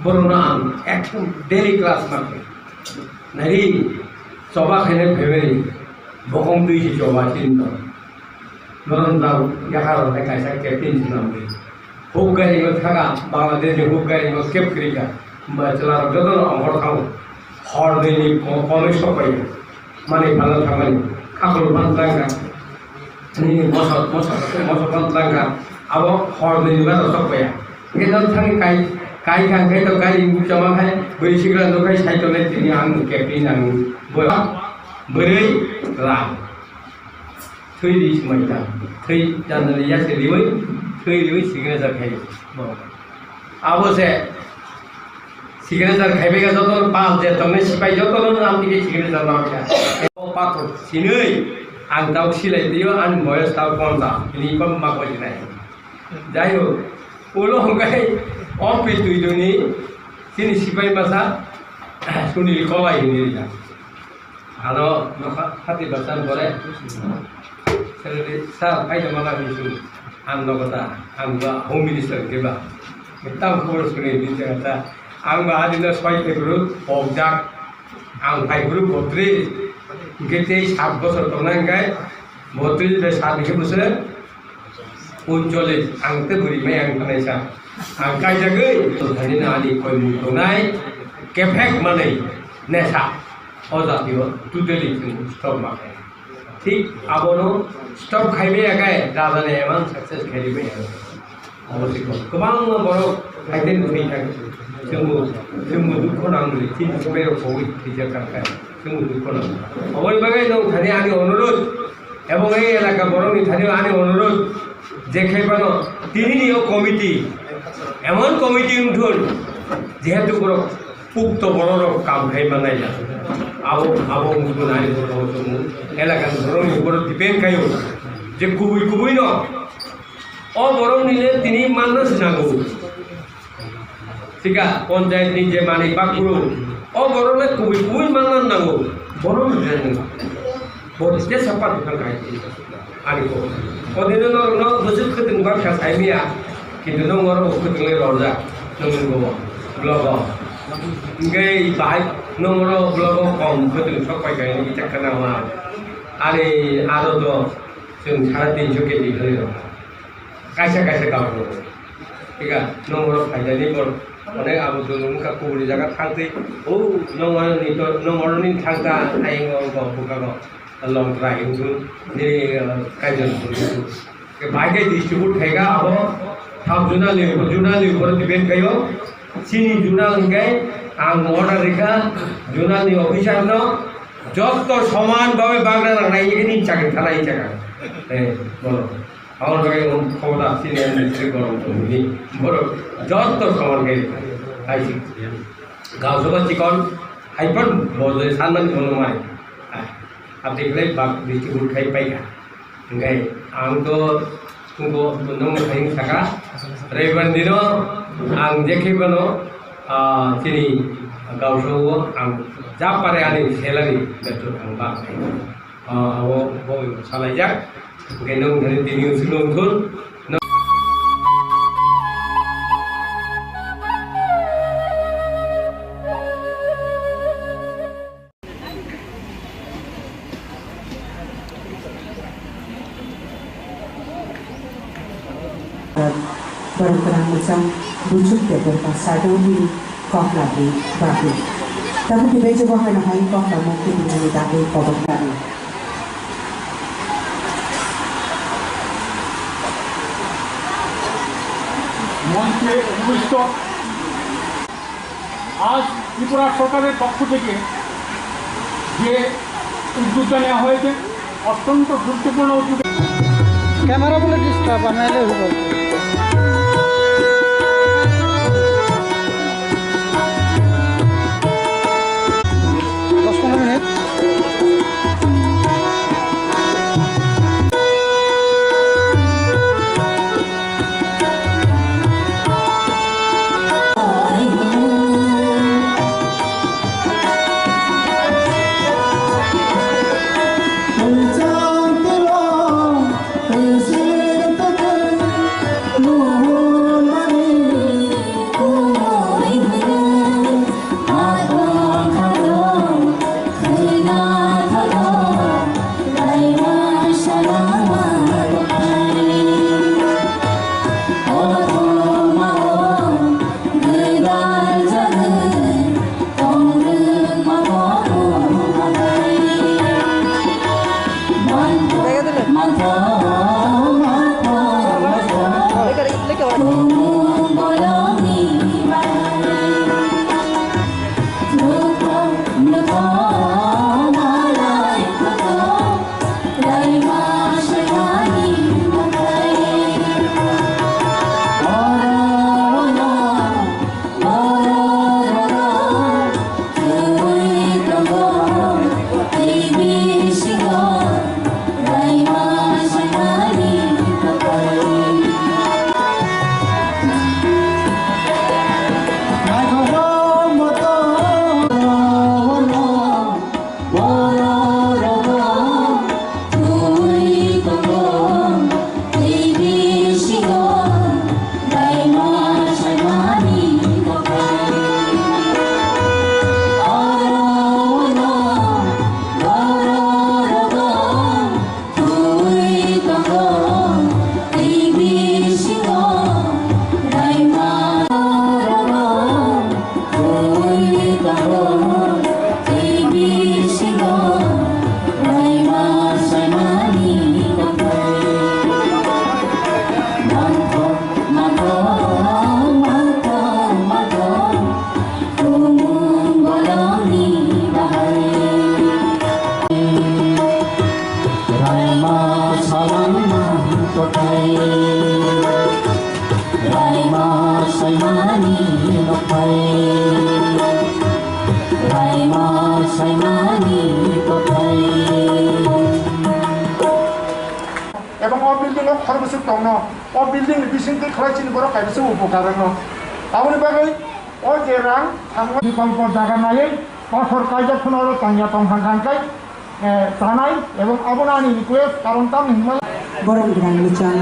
beronaan action daily class market nari coba kalian beri bohong tuh sih coba cinta nonton tahu ya kalau kaisa captain namanya hook गाड़ी में थाका बांग्लादेश में hook गाड़ी में cap करेगा चला रहा तो अंगड़ खाओ हर दिन कॉलेज सब पाई माने फला थामानी खाकुल बंद लगा नहीं मौसम बंद लगा अब हर दिन में सब पाया के जब थांग काई तो गाड़ी जमा है बड़ी शीघ्र तो काई साइकिल में तीन आंग कैप्टन आंग बोला बड़े रा थ्री दिस मईता थ्री जानने या से लिवई थैली सिग्नेचर खाइबे अब से सिग्नेचर खाइबेगा जत पास जे तमने सिपाइ जत नाम दिके सिग्नेचर नामका पाथर सिनै आं दाउ सिलाइ दियो आं बयस दाउ कोनता इनि कम मा कइनाय जायो ओलो हंगाय अफिस दुइदुनि सिनि सिपाइ मासा सुनिल कलाइ हिनिया आरो नखा खाति बसान बरे सेरे सा फाइदा माला बिसु आं नगदा आं होम मिनिस्टार केबा एकदम खबर सुने दिन जाता आं आदिनो सयते ग्रुप बगजाक आं फाइ ग्रुप 32 गेते 7 বছর तंगाय 32 बे 7 बोसोर 39 आं ते बुरि मै आं खानायसा आं कायजागै थानिना आलि कयमु तंगाय केफेक मानै नेसा अजातियो टोटली स्टप माके ठीक आबनो स्टप खाइबे आगाय राजाने एमान सक्सेस खाइबे अबसिखौ गोबां बर' खायदेन थैखायो जोंबो दुख नांगौ थिन बेर खौই টিচার কারখায় जोंबो दुख नांगौ अबनि बागै नों थानि आंनि अनुरोध এবং এই এলাকা বরংনি থানিও আনি অনুরোধ যে খেপানো তিনিও কমিটি এমন কমিটি উঠুন যেহেতু কোনো পুক্ত বড় কাম খাইবা নাই না আবো উঠুন আনি এলাকার বরংনি উপর ডিপেন্ড খাইও যে কুবুই ন ও বরং নিলে তিনি মানুষ নাগো ঠিক আছে পঞ্চায়েত নিজে মানি বাকুরু ও বরংলে কুবুই মানন নাগো বরং Bodisnya sempat bukan kayak itu. Aniko. Kodino no busuk keting bangsa saimia. Kita no ngoro keting roza. Nunggu gobo. Globo. Ngai baik no ngoro globo kom keting sokai kayak ini kita kenal mah. Ada tuh sing haratin juga di sana. Kaisa kau. Tiga no ngoro kayak ini kor. Oleh abu tuh muka kubur jaga thangti. Oh no ngoro ni thangta aing ngoro buka kok. long try itu ni kajian itu ke bagai distribute हैगा अब थाम jurnal ऊपर depend कयो sini jurnal ngai ang order रेखा jurnal ni official no যত সমান ভাবে বাংলা নাই এখানে চাকরি থালাই চাকা বলো আমার ভাগে ক্ষমতা সিনিয়র মিনিস্ট্রি গরম তুমি বলো যত সমান গে আইছি গাঁও সভা চিকন হাইপার বলে সানমান বলো মাই अब देख ले बाग डिस्ट्रीब्यूट खाई पाएगा गए आंग तो तुमको नंग खाई सका रविवार दिनो आंग देखे बनो चीनी गाँव आंग जा पारे आने सेलारी बेटो आंग बाग वो सालाई जा गए नंग धनी तीन सिलों Thul berperang macam bujuk dia berpasal dulu kau lagi bahu. Tapi kita juga hanya hai kau kamu kita jadi tahu kau berani. মঞ্চে উপবিষ্ট আজ ত্রিপুরা সরকারের পক্ষ থেকে যে উদ্যোগটা নেওয়া হয়েছে অত্যন্ত গুরুত্বপূর্ণ উদ্যোগ। ক্যামেরা বলে ডিস্টার্ব বানাইলে হবে। Raima Sarama Tokai Raima Saimani Tokai Raima Saimani Tokai এবং ও বিল্ডিং খরবসুক দङ ও বিল্ডিং বিসিংকে খরচিন বড় কাইবসু উপকার দङ আবনি বাগै ও যে রাং থামो বিকল্প জায়গা নাই পাথর কাইজা ফুনারো তাঙ্গা তংখাंखांखाय জানাই এবং আবনানি রিকোয়েস্ট কারণ তাম হিমাল বরং গ্রাম মিচান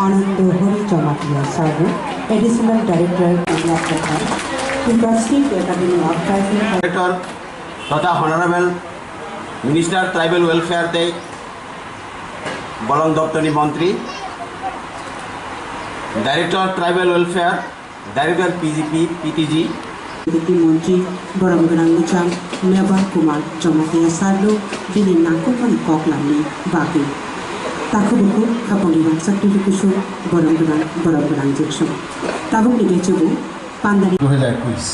আনন্দ হরি জমাতিয়া সাগু additional director India university academy of tribal director তথা হনারেবল মিনিস্টার ট্রাইবেল ওয়েলফেয়ার তে বলং দপ্তরি মন্ত্রী director tribal welfare director PGP PTG মন্ত্রী বরং গ্রাম মিচান মেবার কুমার জমাতিয়া সাগু দিনে নাকুপানি ককলামনি বাকি তাকুবুকু খাপলিবাং সার্টিফিকেশন বরং গ্রাম জেকশন তাবুক নিগেচুবু পান্দারি 2021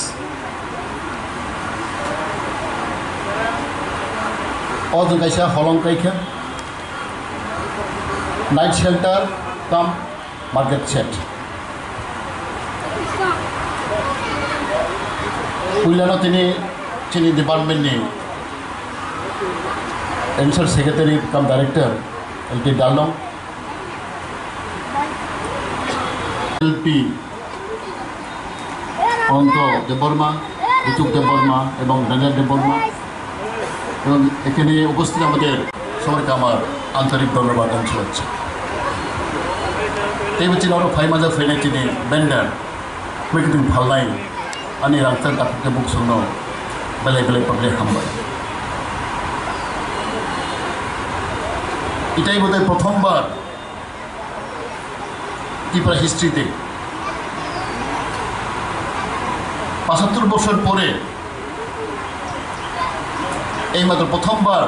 অজগাইসা হলংকাইখা নাইট শেল্টার কাম মার্কেট সেট উইলানো তিনি ডিপার্টমেন্টনি এনসার সেক্রেটারি কাম ডাইরেক্টর এলটি ডালং এলপি অন্ত দেববর্মা ঋতুক দেববর্মা এবং রঞ্জন দেববর্মা এবং এখানে উপস্থিত আমাদের সবাইকে আমার আন্তরিক ধন্যবাদ জানাচ্ছি এই বছর আরও 5 মাসে ফেনে চিনি বেন্ডার কিন্তু ভাল নাই আমি রাস্তার কাছে বুক শুনো বেলে বেলে পাবলিক হামবাই এটাই বোধহয় প্রথমবার ত্রিপুরা হিস্ট্রিতে 75 বছর পরে এইমাত্র প্রথমবার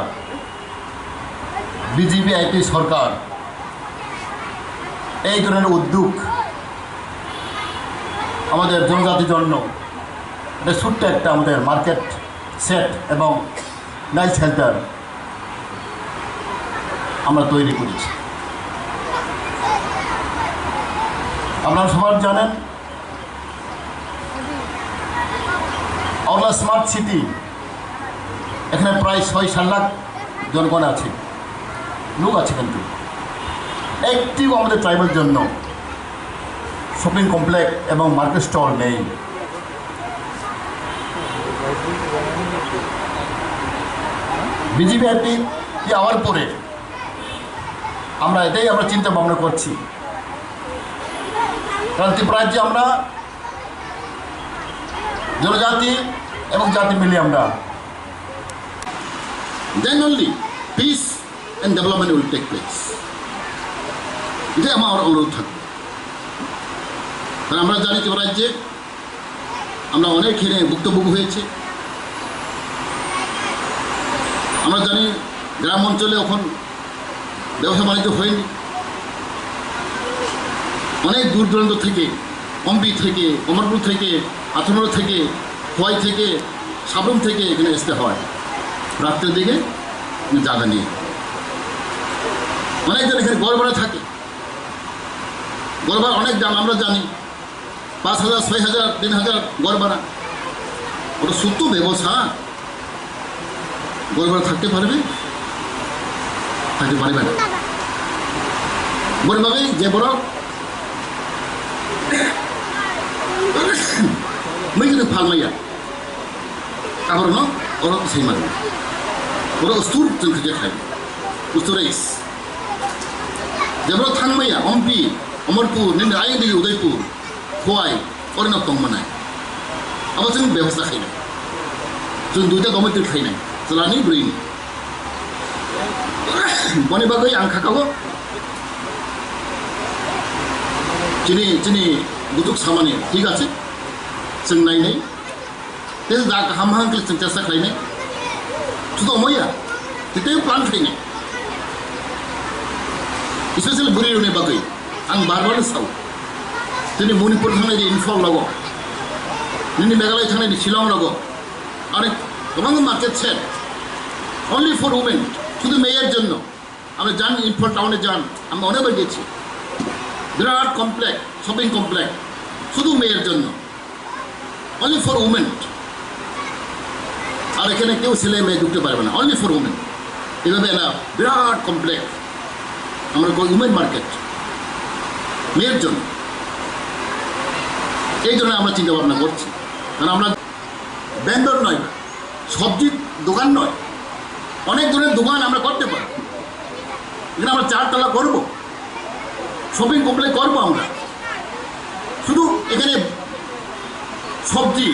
বিজেপি আইপি সরকার এই ধরনের উদ্যোগ আমাদের জনজাতির জন্য এটা ছোট্ট একটা আমাদের মার্কেট সেট এবং নাইট শেল্টার আমরা তৈরি করেছি আপনারা সবাই জানেন আওলা স্মার্ট সিটি এখানে প্রায় 6-7 লাখ জনগণ আছে লোক আছে কিন্তু একটিও আমাদের ট্রাইবেল জন্য শপিং কমপ্লেক্স এবং মার্কেট স্টল নেই বিজেপি আইপি আওয়ার পরে আমরা চিন্তা ভাবনা করছি কারণ ত্রিপুরার যে আমরা জনজাতি এবং জাতি মিলে আমরা then only peace and development will take place এটাই আমার অনুরোধ থাকবে কারণ আমরা জানি ত্রিপুরা রাজ্যে আমরা অনেক ক্ষেত্রে ভুক্তভোগী হয়েছে আমরা জানি গ্রাম অঞ্চলে এখন ব্যবসা বাণিজ্য হয়নি অনেক দূর দূরান্ত থেকে অম্বি থেকে অমরপুর থেকে আথনর থেকে খোয়াই থেকে সাবরুম থেকে এখানে আসতে হয় রাত্রের দিকে জায়গা নিয়ে অনেকজন এখানে ঘর ভাড়া থাকে ঘর ভাড়া অনেক দাম আমরা জানি 5,000 6,000 3,000 ঘর ভাড়া ওটা সত্য ব্যবসা ঘর ভাড়া থাকতে পারবে না বলভাবে যে বড় मैंने फालमाया अब न और सही मालूम और उस्तूर जन के खाए उस्तूरेस जब वो थांगमाया अम्पी अमरपुर निन्ने आई दिल्ली उदयपुर खोआई और न तंग मनाए अब जों व्यवस्था खाई जों दुइटा गभर्नमेन्ट खाई चलानी ब्रेनी बने बागै आं खाखागो चिनी बुतुक सामान्य ठीक আছে जों नायनाय बे दा हामहांखौ जों चेष्टा खालायनाय শুধু ময়া তেতে প্ল্যান খাইনাय स्पेशली बुरिनि बागै आं बारबार साव दिनै मणिपुर थांनायनि इनफल लागो दिनै मेघालय थांनायनि शिलं लागो आरो गोबां market set only for women শুধু মেয়ের জন্য আমরা যান ইনফল টাউনে যান, আমরা অনেকবার গেছি, বিরাট কমপ্লেক্স, শপিং কমপ্লেক্স শুধু মেয়ের জন্য, অনলি ফর উমেন। আর এখানে কেউ ছেলে মেয়ে ঢুকতে পারবে না, অনলি ফর উমেন। এভাবে না বিরাট কমপ্লেক্স আমরা উমেন মার্কেট মেয়ের জন্য। এই জন্য আমরা চিন্তা ভাবনা করছি, কারণ আমরা ভেন্ডর নয়, সবজির দোকান নয়, অনেক ধরনের দোকান আমরা করতে পারি। এখানে আমরা 4 তলা করবো, শপিং কমপ্লেক্স করবো আমরা। শুধু এখানে সবজি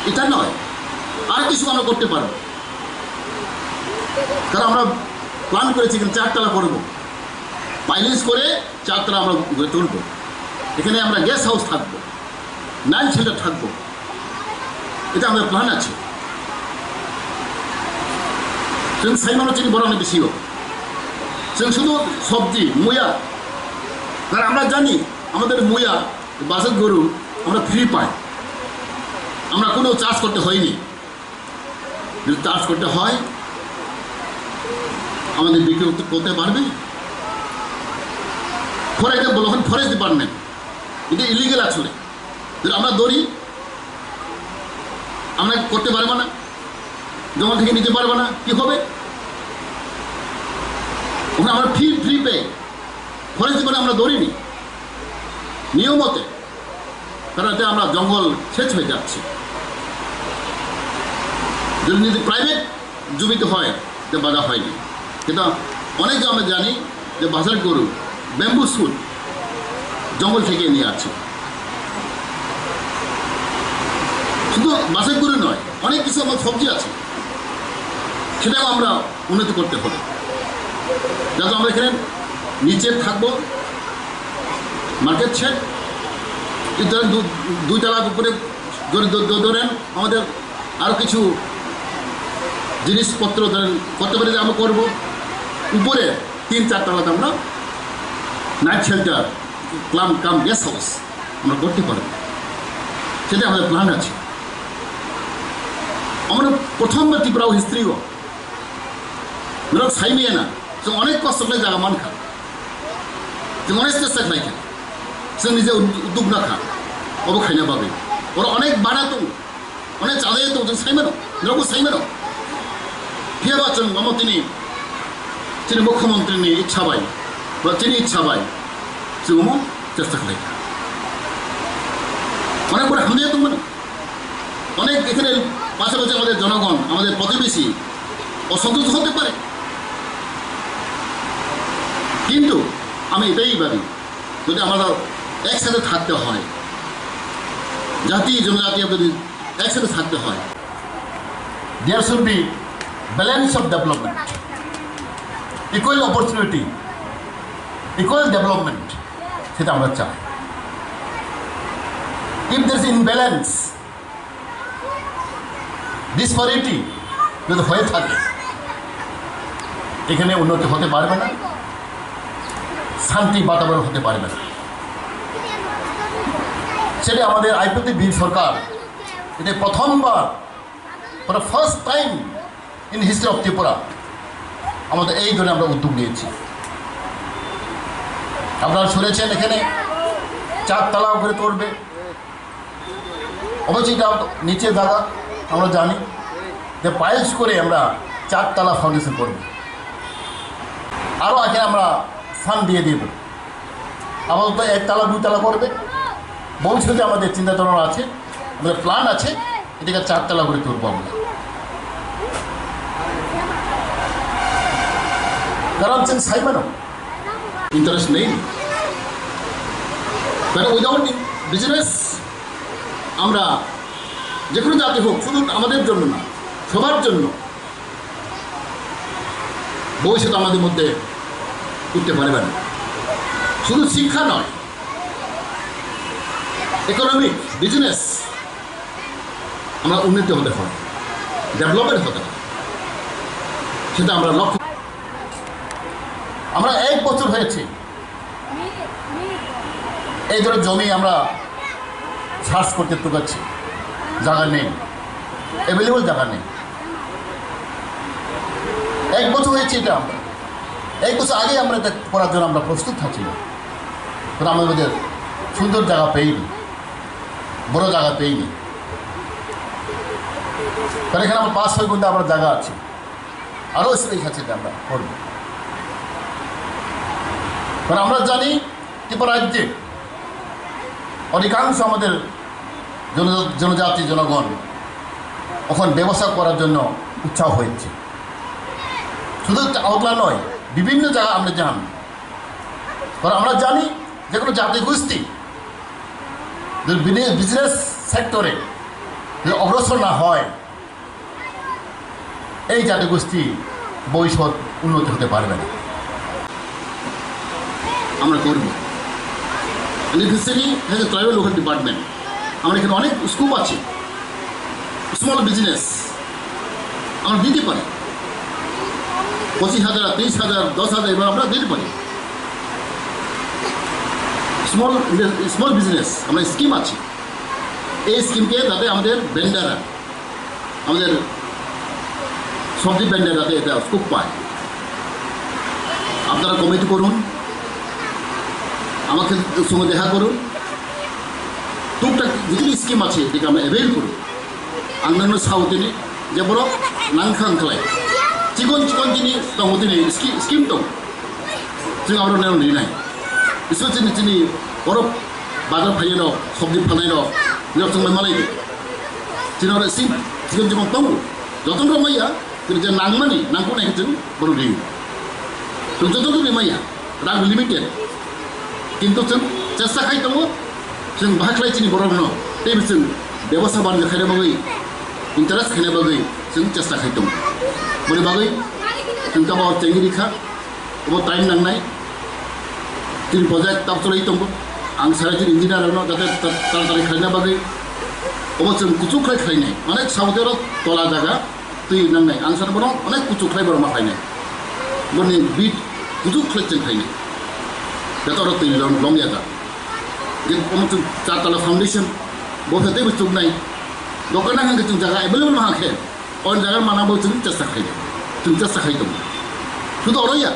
এটা নয়, আর কিছু আমরা করতে পারবো, কারণ আমরা প্ল্যান করেছি এখানে 4 তলা করবো, পাইলিশ করে 4 তলা আমরা গড়ে তুলবো। এখানে আমরা গেস্ট হাউস থাকবো, নাইট শেল্টার থাকবো, এটা আমাদের প্ল্যান আছে। সেখানে সাইমানো চিনি বড় অনেক বেশি হোক, সেখানে শুধু সবজি মুয়া, কারণ আমরা জানি আমাদের মুয়া বাসের গরু আমরা ফ্রি পাই, আমরা কোনো চার্জ করতে হয়নি। যদি চার্জ করতে হয় আমাদের বিক্রি করতে পারবে। ফর এক্সাম্পল এখন ফরেস্ট ডিপার্টমেন্ট এটা ইলিগেল আসলে, যদি আমরা ধরি আমরা করতে পারবো না, জঙ্গল থেকে নিতে পারবো না, কি হবে? ওখানে আমরা ফ্রি পে ফরেস্ট ডিপার্টমেন্ট আমরা ধরিনি নিয়মতে, কারণ এতে আমরা জঙ্গল শেষ হয়ে যাচ্ছে। যদি প্রাইভেট জমিতে হয় যে বাধা হয়নি, কিন্তু অনেকে আমরা জানি যে বাজার গরু ব্যাম্বু সুট জঙ্গল থেকে নিয়ে আছে। শুধু বাজার গরু নয়, অনেক কিছু আমার সবজি আছে, সেটাও আমরা উন্নতি করতে হবে। যাতে আমরা এখানে নিচে থাকবো মার্কেট শেড, ধরেন 2 তলা উপরে ধরেন আমাদের আরও কিছু জিনিসপত্র ধরেন করতে পারি যে আমরা করবো। উপরে 3-4 তলাতে আমরা নাইট শেল্টার কাম গেস্ট হাউস আমরা করতে পারবো, সেটা আমাদের প্ল্যান আছে। আমরা প্রথমবার ত্রিপুরা হিস্ট্রিও সাইমিয়ে না, সে অনেক কষ্ট করে জায়গা মান খা, সে অনেক চেষ্টা খাই খা, সে নিজে উদ্যোগ না খা, ওরা খাই না পাবে। ওরা অনেক বাড়াতো, অনেক চাঁদে যেত, সাইমেনো দ্রব্য সাইমেনো ফিরে পাচ্ছেন আমার তিনি মুখ্যমন্ত্রী ইচ্ছা পাই বা তিনি ইচ্ছা পাই, সে চেষ্টা খাই অনেক করে হামলে যেত, মানে অনেক এখানে পাশাপাশি আমাদের জনগণ, আমাদের প্রতিবেশী অসন্তুষ্ট হতে পারে। কিন্তু আমি এটাই ভাবি, যদি আমরা একসাথে থাকতে হয়, জাতি জনজাতি যদি একসাথে থাকতে হয়, there should be balance of development, equal opportunity, equal development, সেটা আমরা চাই। If there is imbalance, disparity যদি হয়ে থাকে, এখানে উন্নতি হতে পারবে না, শান্তি বাতাবরণ হতে পারবে না। সেটা আমাদের আইপিপি বীর সরকার এটা প্রথমবার, for the first time in history of Tripura আমাদের এই ধরনের আমরা উদ্যোগ নিয়েছি। আপনারা শুনেছেন এখানে 4 তলা করে করবে, অবশ্যই এটা নিচে জায়গা আমরা জানি যে পাইলস করে আমরা 4 তলা ফাউন্ডেশন করব, আরও এখানে আমরা ফান্ড দিয়ে দেব। আপাতত 1 তলা 2 তলা করবে, ভবিষ্যতে আমাদের চিন্তাধারণা আছে, আমাদের প্ল্যান আছে, এটাকে 4 তলা করে তুলব আমরা। কারণ সাইমেনো ইন্টারেস্ট নেই, কারণ উইদাউট বিজনেস আমরা যে কোনো জাতি হোক, শুধু আমাদের জন্য না, সবার জন্য ভবিষ্যৎ আমাদের মধ্যে উঠতে পারবে না। শুধু শিক্ষা নয়, ইকোনমিক বিজনেস আমরা উন্নতি হতে হয়, ডেভেলপমেন্ট হতে হয়, সেটা আমরা লক্ষ্য। আমরা 1 বছর হয়েছে এই ধরনের জমি আমরা সার্চ করতে টুকাচ্ছি, জায়গা নেই, অ্যাভেলেবল জায়গা নেই। 1 বছর হয়েছে এটা আমরা এক বছর আগেই আমরা এটা করার জন্য আমরা প্রস্তুত থাকি না, কারণ আমাদের সুন্দর জায়গা পেইনি, বড় জায়গা পেইনি। কারণ এখানে আমরা 5-6 ঘন্টা আমরা জায়গা আছে, আরও স্পেস আছে যে আমরা করব। কারণ আমরা জানি ত্রিপুরা রাজ্যে অধিকাংশ আমাদের জনজাতি জনগণ এখন ব্যবসা করার জন্য উৎসাহ হয়েছে। শুধু আওতলা নয়, বিভিন্ন জায়গা আমরা যান, কারণ আমরা জানি যে কোনো জাতিগোষ্ঠী বিজনেস সেক্টরে যদি অগ্রসর না হয়, এই জাতিগোষ্ঠী ভবিষ্যৎ উন্নতি হতে পারবে না। আমরা করব। Fishery has a tribal local department. আমরা এখানে অনেক স্কোপ আছে, স্মল বিজনেস আমরা দিতে পারি। 25,000, 30,000, 10,000 এবার আমরা দিতে পারি। স্মল বিজনেস আমরা স্কিম আছে, এই স্কিমকে যাতে আমাদের ভেন্ডাররা, আমাদের সবজি ভেন্ডার যাতে এটা স্কোপ পায়। আপনারা কমিটি করুন, আমাকে সঙ্গে দেখা করুন, টুকটাক যেগুলি স্কিম আছে এটাকে আমরা অ্যাভেল করুন। অন্যান্য সাউথিনি যে বড় নাংখাং খালায় চিকন চিকন জিনিস দङ दिनै स्किम दं, जों आरो लिरनाय बिसोर जोंनि बर' बाजार फायनाय दं, सबजि फाननाय दं, जेराव जों मालाय जोंनाव चिकन चिकन दं, जतन माइया जों नांगमानि नांगौनायखौ जों बर' लिरो। जों जतन माइया रां लिमिटेड, किन्तु जों चेष्टा खालाय दङ जों बाहाख्लाय जोंनि बर' न बे जों बेबस्था बानायनो खायनाय बागै इन्टारेस्ट खायनाय बागै जों चेष्टा खालाय दङ। बोरै बागै जों गावबा टेंगिरिखा अब टाइम नांनाय जों प्रजेक्ट ताब चलाय दङ। आं सारा जों इन्जिनियारनो जाते तारातारि खालायनाय बागै अब जों कुचुख्लाय खालायनाय अनेक साउथेराव तला जागा दै नांनाय आं सानो बरं अनेक कुचुख्लाय बर' मा खालायनाय बरनि बिट कुचुख्लाय जों खालायनाय दाथ' आरो दै लंया दा जों जों चारतला फाउन्डेसन बफेते बुस्थु नाय दखाना हांगे जों जागा एभेलेबल माहाखे अन जागा मानाबो जों चेष्टा खालायो, जों चेष्टा खालाय दङ। शुद्ध अरया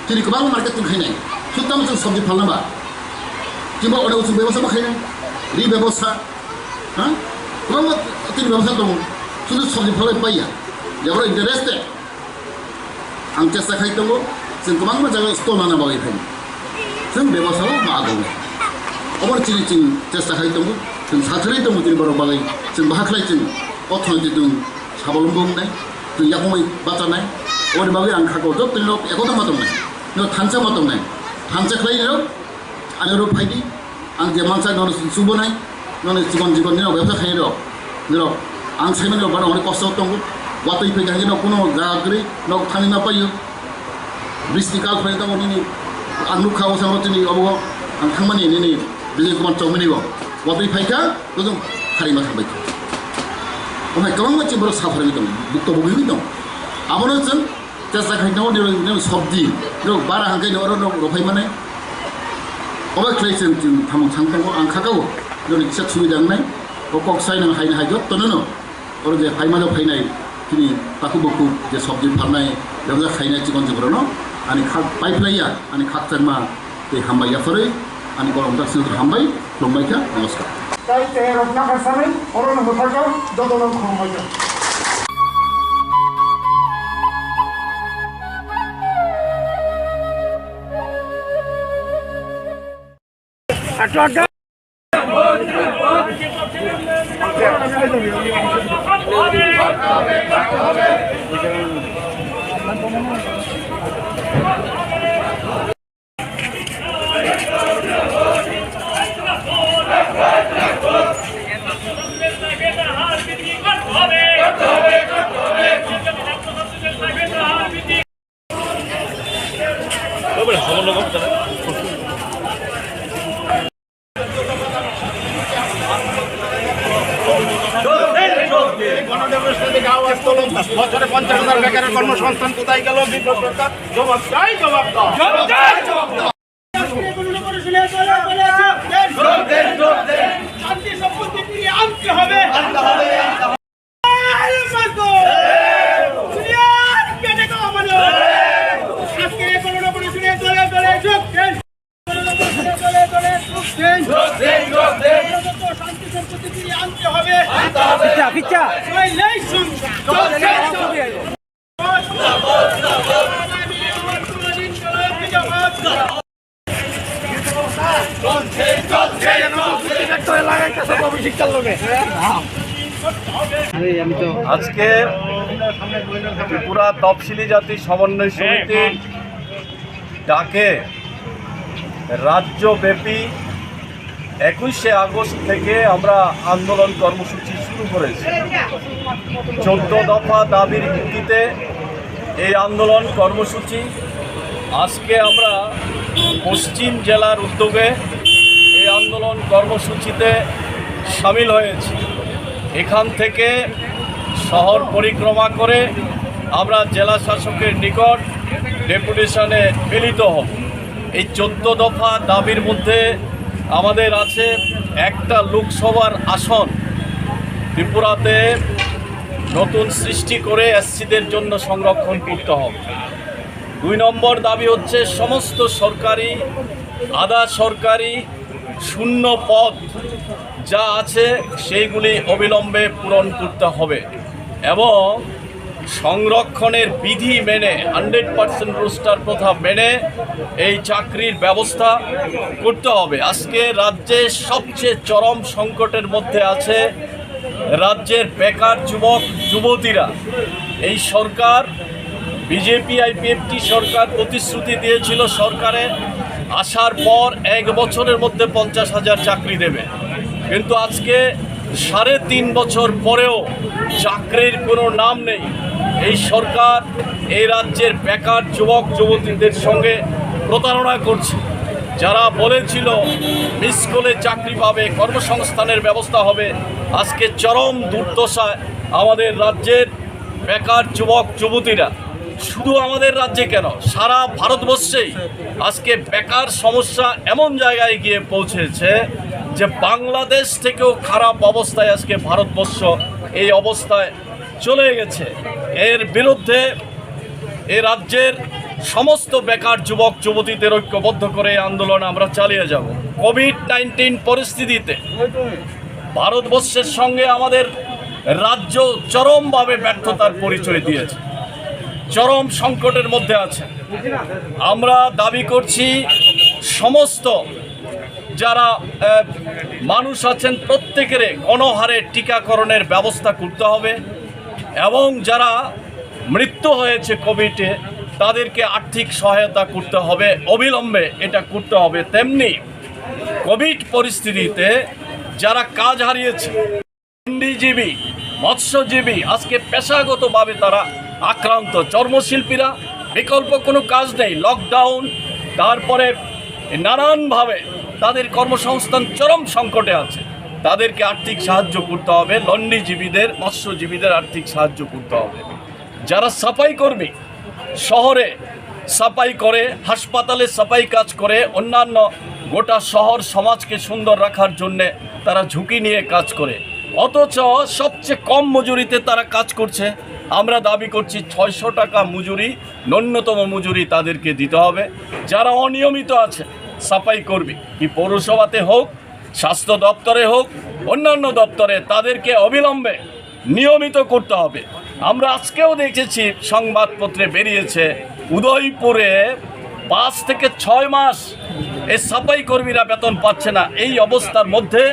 जोंनि गोबां मार्केट जों खायनाय शुद्ध जों सबजि फाननोबा जोंबो अनेक जों बेबस्था खालायनाय रि बेबस्था हा गोबां जों बेबस्था दङ। शुद्ध सबजि फाननाय पाइया जेब्ला इन्टारेस्टेड आं चेष्टा खालाय दङ। जों गोबां जायगा स्टल नाना बागै खायनो जों बेबस्थायाव मागौ अबर चिनि जों चेष्टा खालाय दङ। जों साथारै दङ जोंनि बर' बागै जों बाहाख्लाय जों अर्थनीति जों साबलम्बी होनाय जों याखमै बाथ्रानाय अर बागै आं खागौ जब दिनाव एकदा मा दंनाय न थानसा मा दंनाय थानसा खालायनायाव आरो फायदि आं जे मानसा न सुबोनाय न जीवन जीवन दिनाव व्यवसाय खायनायाव दिनाव आं सायमानायाव बारा अनेक कष्ट दङ। वातै फैगां दिनाव कोनो जागाग्रै न थांनो ना पायो बृष्टि काल फैनाय दङ दिनै आं नुखाव साव दिनै अब आं थांमानि दिनै बिजय कुमार चौमिनियाव वातै फैखा जों खारिमा थांबाय ओमफ्राय गोबां मानसि बर' साफारि दं भुक्तभोगि दं। आबनो जों चेष्टा खालायनायाव सबजि बारा हांखायनो आरो रफाय माने अबाय खालाय जों थामों थांदों आं खागाव जोंनि एसे सुबिदा नाय कक साइनां हायनो हायजो तननो आरो जे फाइमानो फैनाय दिनै बाकु बाकु जे सबजि फाननाय बेवजा खायनाय चिकन जिबरनो आनि खाक पाइपलाइया आनि खाक चारमा बे हामबाय याफोरै आनि गरम दासिन हामबाय खुलुमबायखा नमस्कार। তাই তে রত্না কাছানে অরণ হথাকাও যতন খরমাইয়া আটা বছরে 50,000 বেকারের কর্মসংস্থান কোথায় গেল? জবাব চাই, জবাব দাও। শান্তি সম্পত্তি ফিরিয়ে আনতে হবে। আজকে আজকে ত্রিপুরা তফসিলি জাতি সমন্বয় সমিতি ডাকে রাজ্যব্যাপী 21শে আগস্ট থেকে আমরা আন্দোলন কর্মসূচি শুরু করেছি। 14 দফা দাবির ভিত্তিতে এই আন্দোলন কর্মসূচি আজকে আমরা পশ্চিম জেলার উদ্যোগে এই আন্দোলন কর্মসূচিতে সামিল হয়েছি। এখান থেকে শহর পরিক্রমা করে আমরা জেলা শাসকের নিকট ডেপুটেশনে মিলিত হব। এই 14 দফা দাবির মধ্যে আমাদের আছে একটা লোকসভার আসন ত্রিপুরাতে নতুন সৃষ্টি করে এসসিদের জন্য সংরক্ষণ করতে হবে। 2 নম্বর দাবি হচ্ছে সমস্ত সরকারি আধা সরকারি শূন্য পদ যা আছে সেইগুলি অবিলম্বে পূরণ করতে হবে এবং সংরক্ষণের বিধি মেনে 100% রোস্টার প্রথা মেনে এই চাকরির ব্যবস্থা করতে হবে। আজকে রাজ্যে সবচেয়ে চরম সংকটের মধ্যে আছে রাজ্যের বেকার যুবক যুবতীরা। এই সরকার বিজেপি আইপিএফটি সরকার প্রতিশ্রুতি দিয়েছিল সরকারে আসার পর 1 বছরের মধ্যে 50,000 চাকরি দেবে, কিন্তু আজকে 3.5 বছর পরেও চাকরির কোনো নাম নেই। এই সরকার এই রাজ্যের বেকার যুবক যুবতীদের সঙ্গে প্রতারণা করছে। যারা বলেছিল স্কুলে চাকরি পাবে, কর্মসংস্থানের ব্যবস্থা হবে, আজকে চরম দুর্দশায় আমাদের রাজ্যের বেকার যুবক যুবতীরা। শুধু আমাদের রাজ্যে কেন, সারা ভারতবর্ষেই আজকে বেকার সমস্যা এমন জায়গায় গিয়ে পৌঁছেছে যে বাংলাদেশ থেকেও খারাপ অবস্থায় আজকে ভারতবর্ষ এই অবস্থায় চলে গেছে। এর বিরুদ্ধে এই রাজ্যের সমস্ত বেকার যুবক যুবতীদের ঐক্যবদ্ধ করে আন্দোলন আমরা চালিয়ে যাব। কোভিড-19 পরিস্থিতিতে ভারতবর্ষের সঙ্গে আমাদের রাজ্য চরমভাবে ব্যর্থতার পরিচয় দিয়েছে, চরম সংকটের মধ্যে আছে। আমরা দাবি করছি সমস্ত যারা মানুষ আছেন প্রত্যেকের গণহারে টিকাকরণের ব্যবস্থা করতে হবে এবং যারা মৃত্যু হয়েছে কোভিডে তাদেরকে আর্থিক সহায়তা করতে হবে, অবিলম্বে এটা করতে হবে। তেমনি কোভিড পরিস্থিতিতে যারা কাজ হারিয়েছে, কৃষিজীবী মৎস্যজীবী আজকে পেশাগতভাবে তারা আক্রান্ত, চর্মশিল্পীরা বিকল্প কোনো কাজ নেই, লকডাউন তারপরে নানানভাবে তাদের কর্মসংস্থান চরম সংকটে আছে, তাদেরকে আর্থিক সাহায্য করতে হবে। লন্ডিজীবীদের মৎস্যজীবীদের আর্থিক সাহায্য করতে হবে। যারা সাফাই কর্মী শহরে সাফাই করে, হাসপাতালে সাফাই কাজ করে, অন্যান্য গোটা শহর সমাজকে সুন্দর রাখার জন্যে তারা ঝুঁকি নিয়ে কাজ করে, অথচ সবচেয়ে কম মজুরিতে তারা কাজ করছে। আমরা দাবি করছি 600 টাকা মজুরি, ন্যূনতম মজুরি তাদেরকে দিতে হবে। যারা অনিয়মিত আছে সাফাই কর্মী, কি পৌরসভাতে হোক, স্বাস্থ্য দপ্তরে হোক, অন্যান্য দপ্তরে, তাদেরকে অবিলম্বে নিয়মিত করতে হবে। আমরা আজকেও দেখেছি সংবাদপত্রে বেরিয়েছে উদয়পুরে 5 থেকে 6 মাস এই সাফাই কর্মীরা বেতন পাচ্ছে না। এই অবস্থার মধ্যে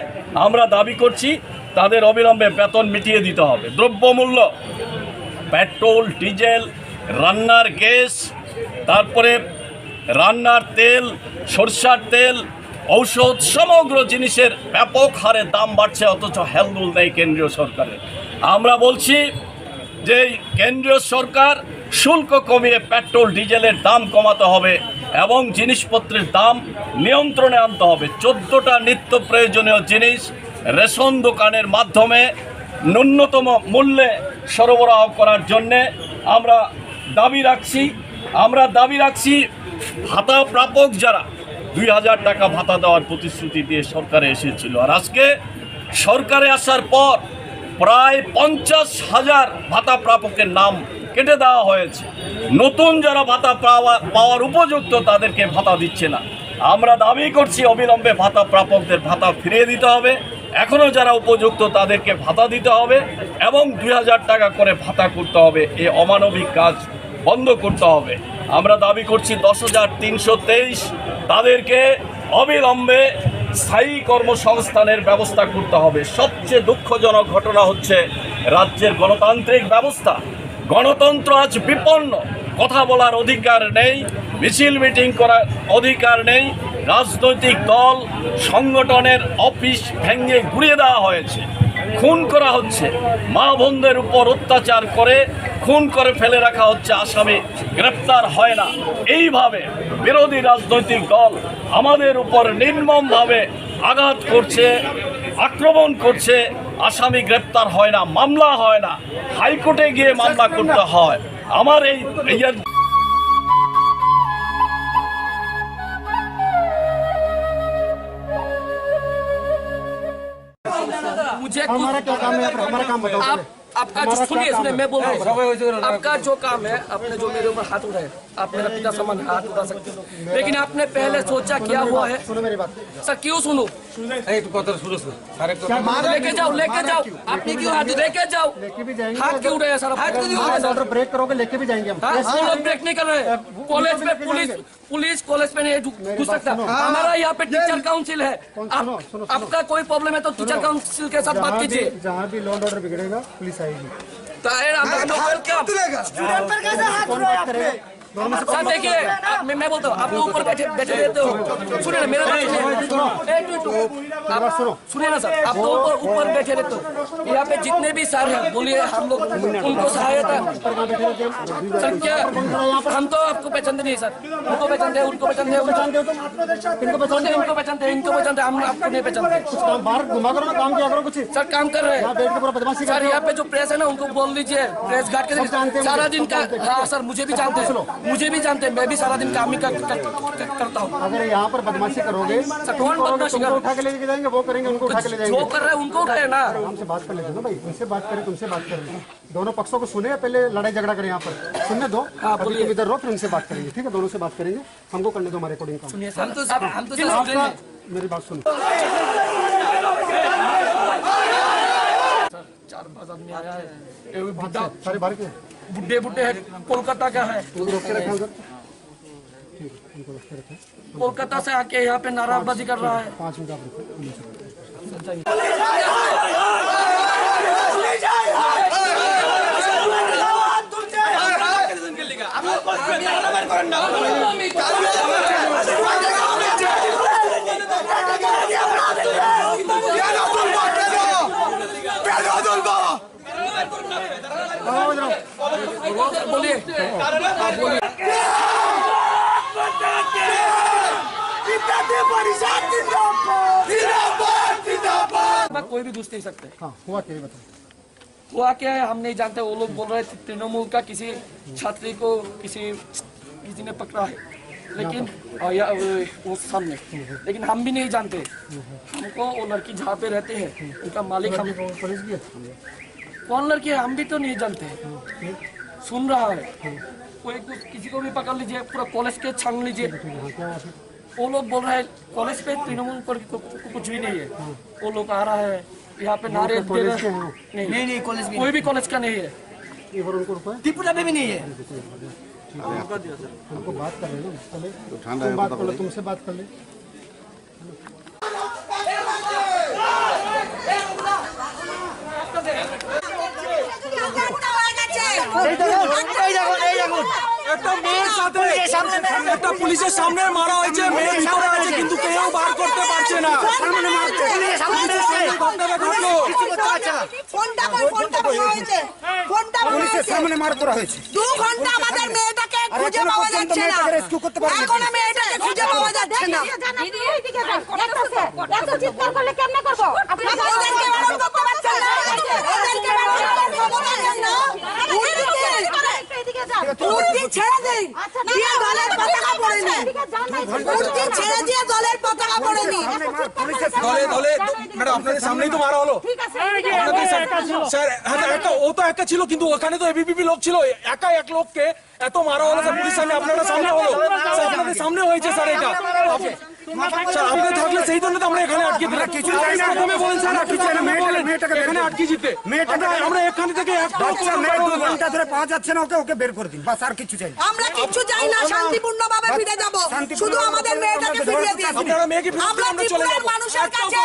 আমরা দাবি করছি তাদের অবিলম্বে বেতন মিটিয়ে দিতে হবে। দ্রব্যমূল্য, পেট্রোল, ডিজেল, রান্নার গ্যাস, তারপরে রান্নার তেল, সরষার তেল, ঔষধ, সমগ্র জিনিসের ব্যাপক হারে দাম বাড়ছে, অথচ হেলদুল নেই কেন্দ্রীয় সরকারের। আমরা বলছি যে কেন্দ্রীয় সরকার শুল্ক কমিয়ে পেট্রোল ডিজেলের দাম কমাতে হবে এবং জিনিসপত্রের দাম নিয়ন্ত্রণে আনতে হবে। 14টা নিত্য প্রয়োজনীয় জিনিস রেশন দোকানের মাধ্যমে ন্যূনতম মূল্যে সরবরাহ করার জন্যে আমরা দাবি রাখছি ভাতা প্রাপক যারা 2000 টাকা ভাতা দেওয়ার প্রতিশ্রুতি দিয়ে সরকারে এসেছিল, আর আজকে সরকারে আসার পর প্রায় 50,000 ভাতা প্রাপকের নাম কেটে দেওয়া হয়েছে। নতুন যারা ভাতা পাওয়ার উপযুক্ত তাদেরকে ভাতা দিচ্ছে না। আমরা দাবি করছি অবিলম্বে ভাতা প্রাপকদের ভাতা ফিরিয়ে দিতে হবে। এখনও যারা উপযুক্ত তাদেরকে ভাতা দিতে হবে এবং 2000 টাকা করে ভাতা করতে হবে। এই অমানবিক কাজ বন্ধ করতে হবে। আমরা দাবি করছি 10,323 তাদেরকে অবিলম্বে স্থায়ী কর্মসংস্থানের ব্যবস্থা করতে হবে। সবচেয়ে দুঃখজনক ঘটনা হচ্ছে রাজ্যের গণতান্ত্রিক ব্যবস্থা, গণতন্ত্র আজ বিপন্ন। কথা বলার অধিকার নেই, মিছিল মিটিং করার অধিকার নেই। রাজনৈতিক দল সংগঠনের অফিস ভেঙে গুড়িয়ে দেওয়া হয়েছে, খুন করা হচ্ছে, মা বোনদের উপর অত্যাচার করে খুন করে ফেলে রাখা হচ্ছে, আসামি গ্রেপ্তার হয় না। এইভাবে বিরোধী রাজনৈতিক দল আমাদের উপর নির্মমভাবে আঘাত করছে, আক্রমণ করছে, আসামি গ্রেপ্তার হয় না, মামলা হয় না, হাইকোর্টে গিয়ে মামলা করতে হয়। আমার এই मुझे हमारा क्या काम है? हमारा काम बताओ। आपका जो सुनिए मैं बोल रहा हूँ, आपका जो काम है, आपने जो मेरे ऊपर हाथ उठाए, आप मेरा पिता समान हाथ उठा सकते हो, लेकिन आपने पहले सोचा क्या हुआ है? सुनो मेरी बात सर, क्यों सुनो? लेके जाओ आपने क्यों हाथ लेके जाओ? हाथ क्यों उठाया सर? ऑर्डर ब्रेक करोगे, लेके भी जाएंगे हम। वो लोग ब्रेक नहीं कर रहे। कॉलेज में पुलिस कॉलेज में नहीं घुस सकता। हमारा यहाँ पे टीचर काउंसिल है। आपका कोई प्रॉब्लम है तो टीचर काउंसिल के साथ बात कीजिए। जहाँ भी लॉ एंड ऑर्डर बिगड़ेगा पुलिस आएगी। सर देखिए, मैं बोलता हूँ, आप लोग ऊपर बैठे रहते हो। सुनिए ना मेरा सुनिए ना सर, आप लोग ऊपर बैठे रहते हो। यहाँ पे जितने भी सर हैं बोलिए, हम लोग उनको सहायता। सर क्या हम तो आपको पहचानते नहीं सर, उनको पहचानते हैं, उनको पहचानते हैं, इनको पहचानते हैं, हम आपको नहीं पहचानते। बाहर घुमा करो ना, काम किया करो कुछ। सर काम कर रहे हैं सर। यहाँ पे जो प्रेस है ना उनको बोल दीजिए, प्रेस गार्ड के सारा दिन का। हाँ सर, मुझे भी जानते हैं, मैं भी सारा दिन काम ही करता हूँ। अगर यहाँ पर बदमाशी करोगे सर, कौन बदमाशी उठा के लेके जाएंगे, वो करेंगे, उनको उठा के ले जाएंगे। जो कर रहे हैं उनको उठाए ना। हमसे बात कर लेते ना भाई, उनसे बात करें, तुमसे बात करें। दोनों पक्षों को सुने, पहले लड़ाई झगड़ा करें। यहाँ पर सुनने दो, तुम इधर रहो, फिर उनसे बात करेंगे। ठीक है, दोनों से बात करेंगे, हमको करने दो हमारे अकॉर्डिंग काम। सुनिए सर, हम तो मेरी बात सुनो। 4-5 आदमी आया है, सारे बाहर के बुढ़े है, कोलकाता का है। कोलकाता से आके यहाँ पे नाराबाजी कर रहा है। 5 मिनट आप बोलिए। कोई भी घुस नहीं सकते। हाँ, हुआ क्या बताओ? हुआ क्या है हम नहीं जानते। वो लोग बोल रहे थे तृणमूल का किसी छात्री को किसी ने पकड़ा है, लेकिन वो सामने, लेकिन हम भी नहीं जानते। हमको वो लड़की जहाँ पे रहते हैं उनका मालिक हम कौन लड़की है हम भी तो नहीं जानते। सुन रहा है कोई किसी को भी पकड़ लीजिए, पूरा कॉलेज के छान लीजिए। वो लोग बोल रहे हैं कॉलेज पे तृणमूल कुछ भी नहीं है। वो लोग आ रहा है यहाँ पे नारे दे रहे हैं। नहीं कॉलेज कोई भी कॉलेज का नहीं है, त्रिपुरा में भी नहीं है। हमको बात कर ले, तुम बात कर लो, तुमसे बात कर ले। একটা পুলিশের সামনে মারা হয়েছে, মেয়ে ভিতরে আছে কিন্তু কেউ বার করতে পারছে না। পুলিশের সামনে মার করা হয়েছে। 2 ঘন্টা আমাদের মেয়েটাকে খুঁজে পাওয়া যাচ্ছে না। এখন মেয়েটাকে খুঁজে পাওয়া যাচ্ছে না। দিদি এইদিকে যান, এত চিৎকার করলে কেমনে করব? আপনারা ওদেরকে বারণ করতে পারছেন না, ওদেরকে বারণ করতে পারছেন না। মূর্তি ছেড়ে দিন, দিয়ে দলের পতাকা পরে নিন। মূর্তি ছেড়ে দিয়ে দলের পতাকা করেনি দলে দলে ম্যাডাম আপনাদের সামনেই তো মারা হলো স্যার। একটা ও তো একটা ছিল, কিন্তু ওখানে তো এবিপিপি লোক ছিল, একা এক লোককে এত মারা হলো স্যার পুলিশ সামনে, আপনাদের সামনে হলো স্যার, আপনাদের সামনে হয়েছে স্যার এটা। স্যার আপনি থাকলে সেই জন্য তো আমরা এখানে আটকে দিলাম। কিছু চাই না প্রথমে বলেন স্যার, আপনি চাই না মেয়েটাকে এখানে আটকে দিতে, আমরা এখান থেকে ঘন্টা ধরে পাওয়া যাচ্ছে না, ওকে বের করে দিন, বাস আর কিছু চাই না। আমরা কিছু চাই না, শান্তিপূর্ণভাবে ফিরে যাব, শুধু আমাদের মেয়েটাকে ফিরিয়ে দিন। আপনারা মেয়েকে ফিরিয়ে দিন, আমরা চলে যাব, মানুষের কাছে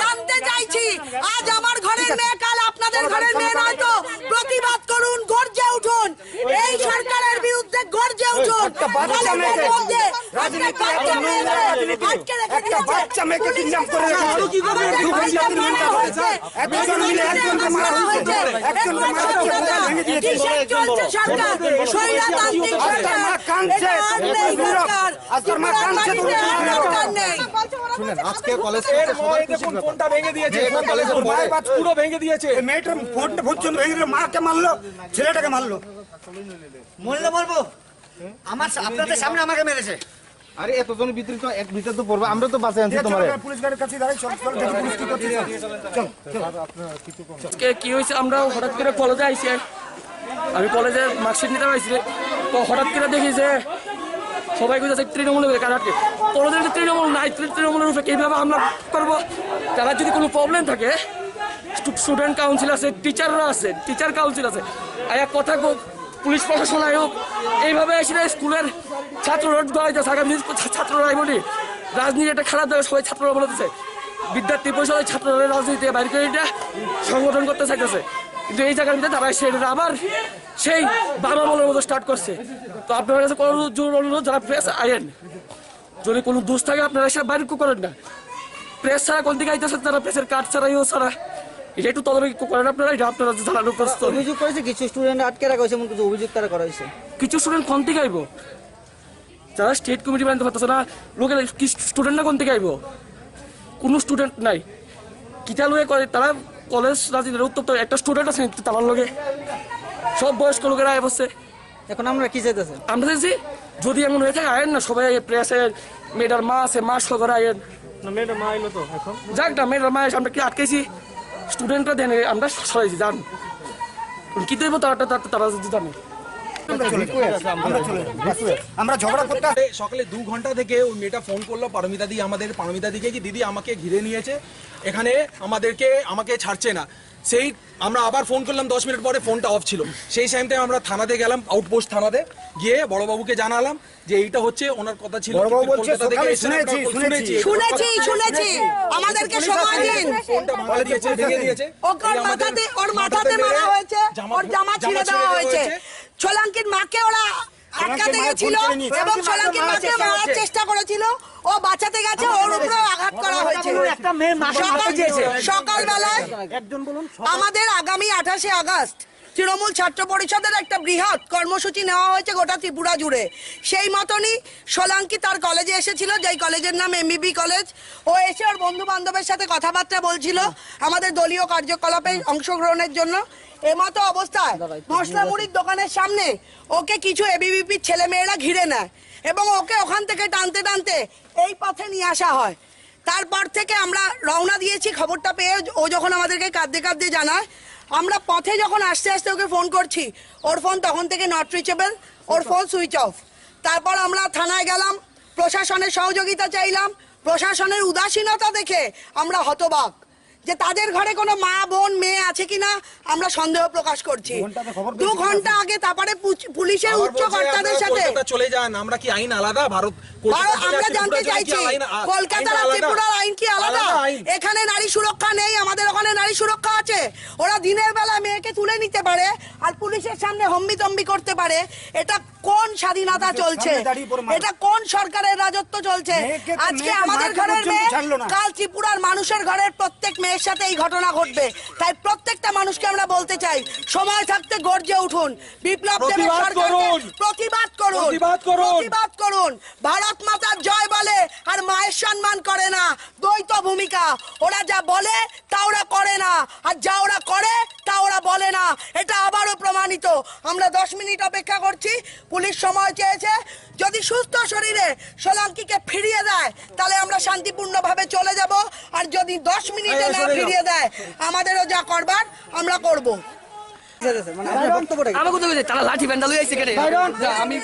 জানতে চাইছি, আজ আমার ঘরের মেয়ে কাল আপনাদের ঘরের মেয়ে নয় তো, প্রতিবাদ করুন, গর্জে উঠুন, এই সরকারের বিরুদ্ধে গর্জে উঠুন। বাচ্চা মেয়েকে কিডন্যাপ করে কি করবে? একজন মিলে একজনকে মারা হয়েছে, একজনকে মারা আজকে কলেজ ফোনটা ভেঙে দিয়েছে, পুরো ভেঙে দিয়েছে, মেয়েটার ফোনটা পর্যন্ত ভেঙে দিল, মাকে মারলো, ছেলেটাকে মারলো। বললে বলবো আমার আপনাদের সামনে আমাকে মেরেছে। আরে এতজন ভিতরে তো এক ভিতরে তো পড়বে, আমরা তো বাঁচে আনছি তোমারে। পুলিশ গাড়ির কাছে দাঁড়াই, চল চল দেখি পুলিশ কি করছে। চল চল কি হয়েছে, আমরা হঠাৎ করে কলেজে আইছি, আমি কলেজে মার্কশিট নিতে পারছি, তো হঠাৎ করে দেখি যে সবাই কইছে তৃণমূলের কারাটে, কলেজের যে তৃণমূল নাই, তৃণমূলের উপরে কীভাবে হামলা করবো? তারা যদি কোনো প্রবলেম থাকে, স্টুডেন্ট কাউন্সিল আছে, টিচাররা আছে, টিচার কাউন্সিল আছে, আর এক কথা পুলিশ প্রশাসন আয়োগ এইভাবে এসে স্কুলের ছাত্ররা গড়াইতেছে, আগামী ছাত্ররাই বলি রাজনীতি একটা খারাপ জায়গায় সবাই ছাত্ররা বলতেছে, বিদ্যার্থী পরিষদের ছাত্ররা রাজনীতি বাইরে করে এটা সংগঠন করতে চাইতেছে, কিন্তু এই জায়গার ভিতরে তারা সেটা আবার সেই বাবা বলার মতো স্টার্ট করছে। তো আপনার কাছে কোনো জোর অনুরোধ, যারা প্রেস আইন যদি কোনো দোষ থাকে আপনারা সেটা বাইরে করেন না, প্রেস ছাড়া কোন দিকে আইতেছে, তারা প্রেসের কার্ড ছাড়াইও ছাড়া এটা একটু তদবির করেন আপনারা, এটা আপনারা জানানোর প্রস্তুত। অভিযোগ করেছে কিছু স্টুডেন্ট আটকে রাখা হয়েছে, এমন কিছু অভিযোগ তারা করা হয়েছে। কিছু স্টুডেন্ট কোন থেকে আইব, যারা স্টেট কমিটি বানাতে পারতেছে না, লোকের কি স্টুডেন্টরা কোন থেকে আইব? কোনো স্টুডেন্ট নাই, কিটা লোকে করে তারা কলেজ রাজনীতির উত্তপ্ত, একটা স্টুডেন্ট আছে তার লোকে সব বয়স্ক লোকেরা আয় বসছে। এখন আমরা কি চাইতেছি? আমরা চাইছি যদি এমন হয়ে থাকে আয়েন না, সবাই প্রেসের মেয়েটার মা আছে, মা সহকারে আয়েন, মেয়েটার মা এলো তো এখন, যাক না মেয়েটার মা এসে আমরা কি আটকেছি, স্টুডেন্টরা দেন আমরা সরাইছি, জান কি দেবো তারা যদি জানে। আমরা ঝগড়া করতে সকালে 2 ঘন্টা থেকে ওই মেয়েটা ফোন করলো পারমিতা দি, আমাদের পারমিতা দিকে, কি দিদি আমাকে ঘিরে নিয়েছে, এখানে আমাকে ছাড়ছে না। সেই আমরা আবার ফোন করলাম, 10 মিনিট পরে ফোনটা অফ ছিল। সেই টাইমতে আমরা থানাতে গেলাম, আউটপোস্ট থানাতে গিয়ে বড়বাবুকে জানালাম যে এইটা হচ্ছে, ওনার কথা ছিল কলকাতা থেকে শুনেছি, আমাদেরকে সময় দিন। ফোনটা ভাঙা দিয়েছে, ভেঙে দিয়েছে, ওর মাথাতে মারা হয়েছে, ওর জামা ছিঁড়ে দেওয়া হয়েছে, সোলাঙ্কির মাকে ওরা আটকাতে গেছিল এবং সোলাঙ্কির মাকে মারার চেষ্টা করেছিল, ও বাঁচাতে গেছে, ওর উপরে আঘাত করা হয়েছে। সকালবেলায় আমাদের আগামী 28শে আগস্ট তৃণমূল ছাত্র পরিষদের একটা বৃহৎ কর্মসূচি নেওয়া হয়েছে গোটা ত্রিপুরা জুড়ে। সেই মতনই সোলাঙ্কি তার কলেজে এসেছিল, যেই কলেজের নাম এমবিবি কলেজ। ও এসে ওর বন্ধু বান্ধবের সাথে কথাবার্তা বলছিল আমাদের দলীয় কার্যকলাপে অংশগ্রহণের জন্য। এমতো অবস্থায় মশলা মুড়ির দোকানের সামনে ওকে কিছু এবিভিপির ছেলেমেয়েরা ঘিরে নেয় এবং ওকে ওখান থেকে টানতে টানতে এই পথে নিয়ে আসা হয়। তারপর থেকে আমরা রওনা দিয়েছি, খবরটা পেয়ে ও যখন আমাদেরকে কাঁদতে কাঁদতে জানায়, আমরা পথে যখন আস্তে আস্তে ওকে ফোন করছি, ওর ফোন তখন থেকে not reachable, or phone switch off. তারপর আমরা থানায় গেলাম, প্রশাসনের সহযোগিতা চাইলাম। প্রশাসনের উদাসীনতা দেখে আমরা হতবাক যে তাদের ঘরে কোনো মা বোন মেয়ে আছে কিনা আমরা সন্দেহ প্রকাশ করছি। 2 ঘন্টা আগে তারপরে পুলিশের উচ্চ কর্তাদের সাথে চলে যান, আমরা কি আইন আলাদা? ভারত আমরা জানতে চাইছি কলকাতার আর ত্রিপুরার আইন কি আলাদা? এখানে নারী সুরক্ষা নেই, আমাদের ওখানে নারী সুরক্ষা আছে। ওরা দিনের বেলা মেয়েকে তুলে নিতে পারে আর পুলিশের সামনে হম্বিতম্বি করতে পারে। এটা কোন স্বাধীনতা চলছে? এটা কোন সরকারের রাজত্ব চলছে? আজকে আমাদের ঘরের মেয়ে, কাল ত্রিপুরার মানুষের ঘরের প্রত্যেক মেয়ের সাথে এই ঘটনা ঘটবে। তাই প্রত্যেকটা মানুষকে আমরা বলতে চাই, সময় থাকতে গর্জে উঠুন, বিপ্লব দেবের সরকারকে প্রতিবাদ করুন, প্রতিবাদ করুন। ভারত মাতার জয় বলে আর মায়ের সম্মান করে না, দ্বৈত ভূমিকা। ওরা যা বলে তা ওরা করে না, আর যা ওরা করে তা ওরা বলে না। এটা আবারও প্রমাণিত। আমরা 10 মিনিট অপেক্ষা করছি, পুলিশ সময় চেয়েছে। যদি সুস্থ শরীরে সোলাঙ্কিকে ফিরিয়ে দেয় তাহলে আমরা শান্তিপূর্ণভাবে চলে যাব আর যদি 10 মিনিটে না ফিরিয়ে দেয় আমাদেরও যা করবার আমরা করব আমাকে তো তারা লাঠি ব্যান্ডা লই আইছে কেটে আমি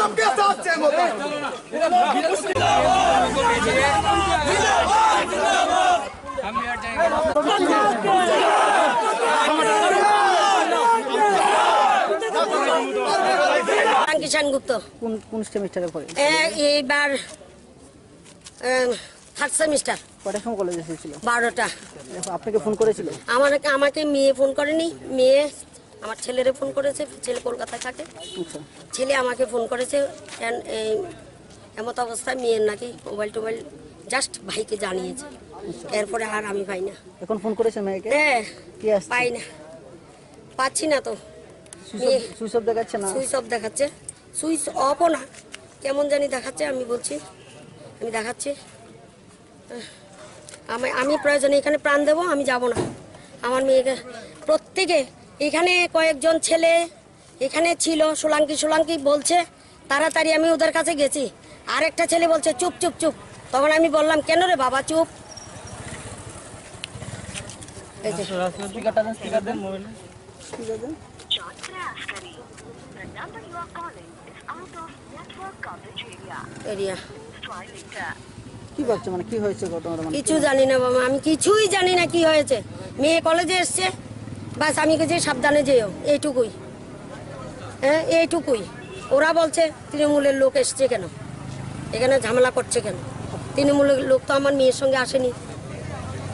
सबके साथ सेम होता है কিষান গুপ্ত কোন সেমিস্টারে পড়ে? এইবার থার্ড সেমিস্টার। কটার সময় কলেজে এসেছিল? 12টা। আপনাকে ফোন করেছিল? আমাকে মেয়ে ফোন করেনি, মেয়ে আমার ছেলেরে ফোন করেছে, ছেলে কলকাতায় থাকে। ছেলে আমাকে ফোন করেছে এই এমত অবস্থায় মেয়ের নাকি মোবাইল টোবাইল জাস্ট ভাইকে জানিয়েছে, এরপরে আর আমি পাই না। এখন ফোন করেছে মেয়েকে? হ্যাঁ পাই না, পাচ্ছি না তো। সুইচ অফ দেখাচ্ছে না? সুইচ অফ দেখাচ্ছে, সুইচ অফও না, কেমন জানি দেখাচ্ছে। আমি বলছি আমি দেখাচ্ছি, আমি প্রয়োজনে এখানে প্রাণ দেবো, আমি যাব না। আমার মেয়েকে প্রত্যেকে এখানে কয়েকজন ছেলে এখানে ছিল, সোলাঙ্কি বলছে তাড়াতাড়ি, আমি ওদের কাছে গেছি। আরেকটা ছেলে বলছে চুপ চুপ চুপ, তখন আমি বললাম কেন রে বাবা চুপ। কি ভাবছো, মানে কি হয়েছে ঘটনাটা? কিছু জানি না বাবা, আমি কিছুই জানি না কি হয়েছে। মেয়ে কলেজে এসছে, বাস আমি যে সাবধানে যেও, এইটুকুই। হ্যাঁ এইটুকুই। ওরা বলছে তৃণমূলের লোক এসছে কেন, এখানে ঝামেলা করছে কেন? তৃণমূলের লোক তো আমার মেয়ের সঙ্গে আসেনি,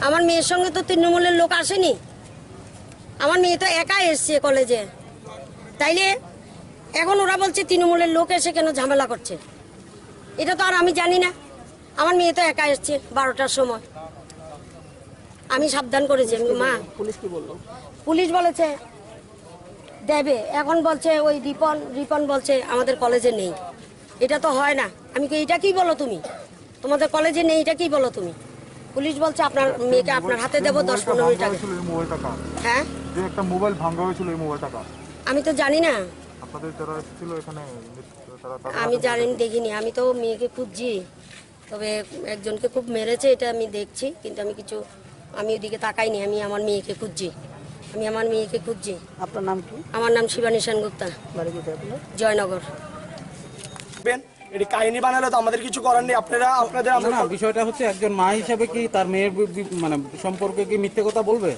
আমার মেয়ের সঙ্গে তো তৃণমূলের লোক আসেনি। আমার মেয়ে তো একাই এসছে কলেজে, তাইলে এখন ওরা বলছে তৃণমূলের লোক এসে কেন ঝামেলা করছে, এটা তো আর আমি জানি না। আমার মেয়ে তো একা এসছে 12টার সময়, আমি সাবধান করেছি। মা পুলিশ কি বললো? পুলিশ বলেছে দেবে, এখন বলছে ওই রিপন বলছে আমাদের কলেজে নেই। এটা তো হয় না। আমি কি এটা কি বলো তুমি, তোমাদের কলেজে নেই এটা কি বলো তুমি? পুলিশ বলছে আপনার মেয়েকে আপনার হাতে দেবো 10-15 মিনিট আগে। হ্যাঁ যে একটা মোবাইল ভাঙা হয়েছিল, এই মোবাইলটা কার? আমি তো জানি না, আপনাদের যারা ছিল এখানে আমি জানিনি, দেখিনি। আমি তো মেয়েকে খুঁজছি, তবে একজনকে খুব মেরেছে এটা আমি দেখছি, কিন্তু আমি ওদিকে তাকাইনি। আমি আমার মেয়েকে খুঁজছি, আপনার নাম কি? আমার নাম শিবানী সেনগুপ্তা, জয়নগর। এটি কাহিনী বানালে তো আমাদের কিছু করার নেই। আপনাদের বিষয়টা হচ্ছে একজন মা হিসাবে কি তার মেয়ের মানে সম্পর্কে কি মিথ্যে কথা বলবে?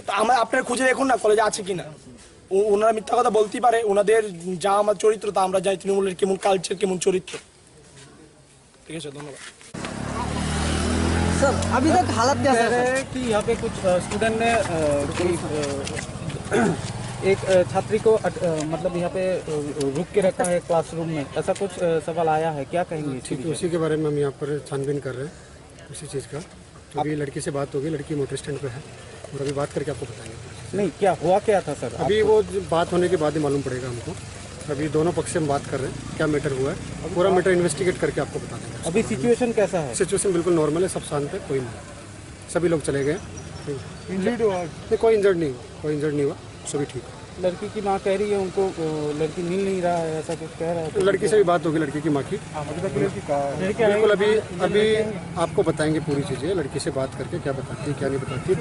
আপনারা খুঁজে দেখুন না কলেজে আছে কিনা। ওনারা মিথ্যা কথা বলতেই পারে, ওনাদের যা আমার চরিত্র তা আমরা জানি, তৃণমূলের কেমন কালচার, কেমন চরিত্র। ঠিক আছে, ধন্যবাদ। सर अभी तक हालत क्या है कि यहाँ पे कुछ स्टूडेंट ने एक छात्री को मतलब यहाँ पे रुक के रखा है क्लासरूम में, ऐसा कुछ सवाल आया है, क्या कहेंगे? ठीक, उसी के बारे में हम यहाँ पर छानबीन कर रहे हैं, उसी चीज़ का। अभी लड़की से बात होगी, लड़की मोटर स्टैंड पे है और अभी बात करके आपको बताएंगे। नहीं, क्या हुआ क्या था सर? अभी वो बात होने के बाद ही मालूम पड़ेगा हमको। अभी दोनों पक्ष से हम बात कर रहे हैं, क्या मैटर हुआ है, पूरा मैटर इन्वेस्टिगेट करके आपको बता देंगे। अभी सिचुएशन कैसा है? सिचुएशन बिल्कुल नॉर्मल है, सब शांत है, कोई नहीं, सभी लोग चले गए। इंजर्ड हुआ? कोई इंजर्ड नहीं हुआ, सभी ठीक है। लड़की की माँ कह रही है उनको लड़की मिल नहीं रहा है, ऐसा कुछ कह रहा है? लड़की से भी बात होगी, लड़की की माँ की। बिल्कुल अभी आपको बताएंगे पूरी चीज़ें, लड़की से बात करके क्या बताती है क्या नहीं बताती है।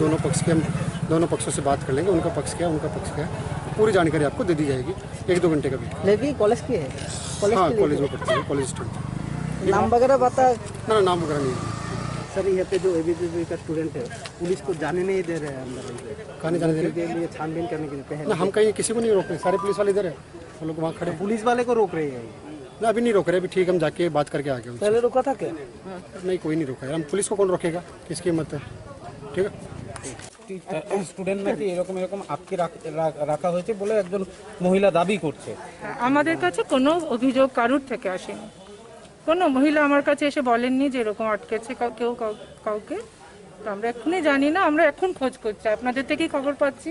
हम दोनों पक्षों से बात कर लेंगे, उनका पक्ष क्या है उनका पक्ष क्या है, पूरी जानकारी आपको दे दी जाएगी। 1-2 घंटे का भी। लड़की कॉलेज की है? हाँ, कॉलेज में पढ़ती है, कॉलेज स्टूडेंट। नाम वगैरह बता? ना, नाम वगैरह नहीं है। सर यहाँ पे जो एबीवीपी का स्टूडेंट है, पुलिस को जाने नहीं दे रहे हैं अंदर, कहाँ जाने दे रहे हैं? छानबीन करने के लिए ना, हम कहीं किसी को नहीं रोक रहे, सारे पुलिस वाले इधर है, वो लोग वहाँ खड़े। पुलिस वाले को रोक रहे हैं? ना अभी नहीं रोक रहे, अभी ठीक हम जाके बात करके आ गए उनसे। पहले रुका था क्या? नहीं कोई नहीं रोका है, हम पुलिस को कौन रोकेगा, किसकी हिम्मत है, ठीक है। স্টুডেন্ট নাকি এরকম এরকম আটকে রাখা হয়েছে বলে একজন মহিলা দাবি করছে। আমাদের কাছে কোনো অভিযোগ কারুর থেকে আসেনি, কোনো মহিলা আমার কাছে এসে বলেননি যে এরকম আটকেছে কেউ কাউকে। তো আমরা এখনই জানি না, আমরা এখন খোঁজ করছি, আপনাদের থেকেই খবর পাচ্ছি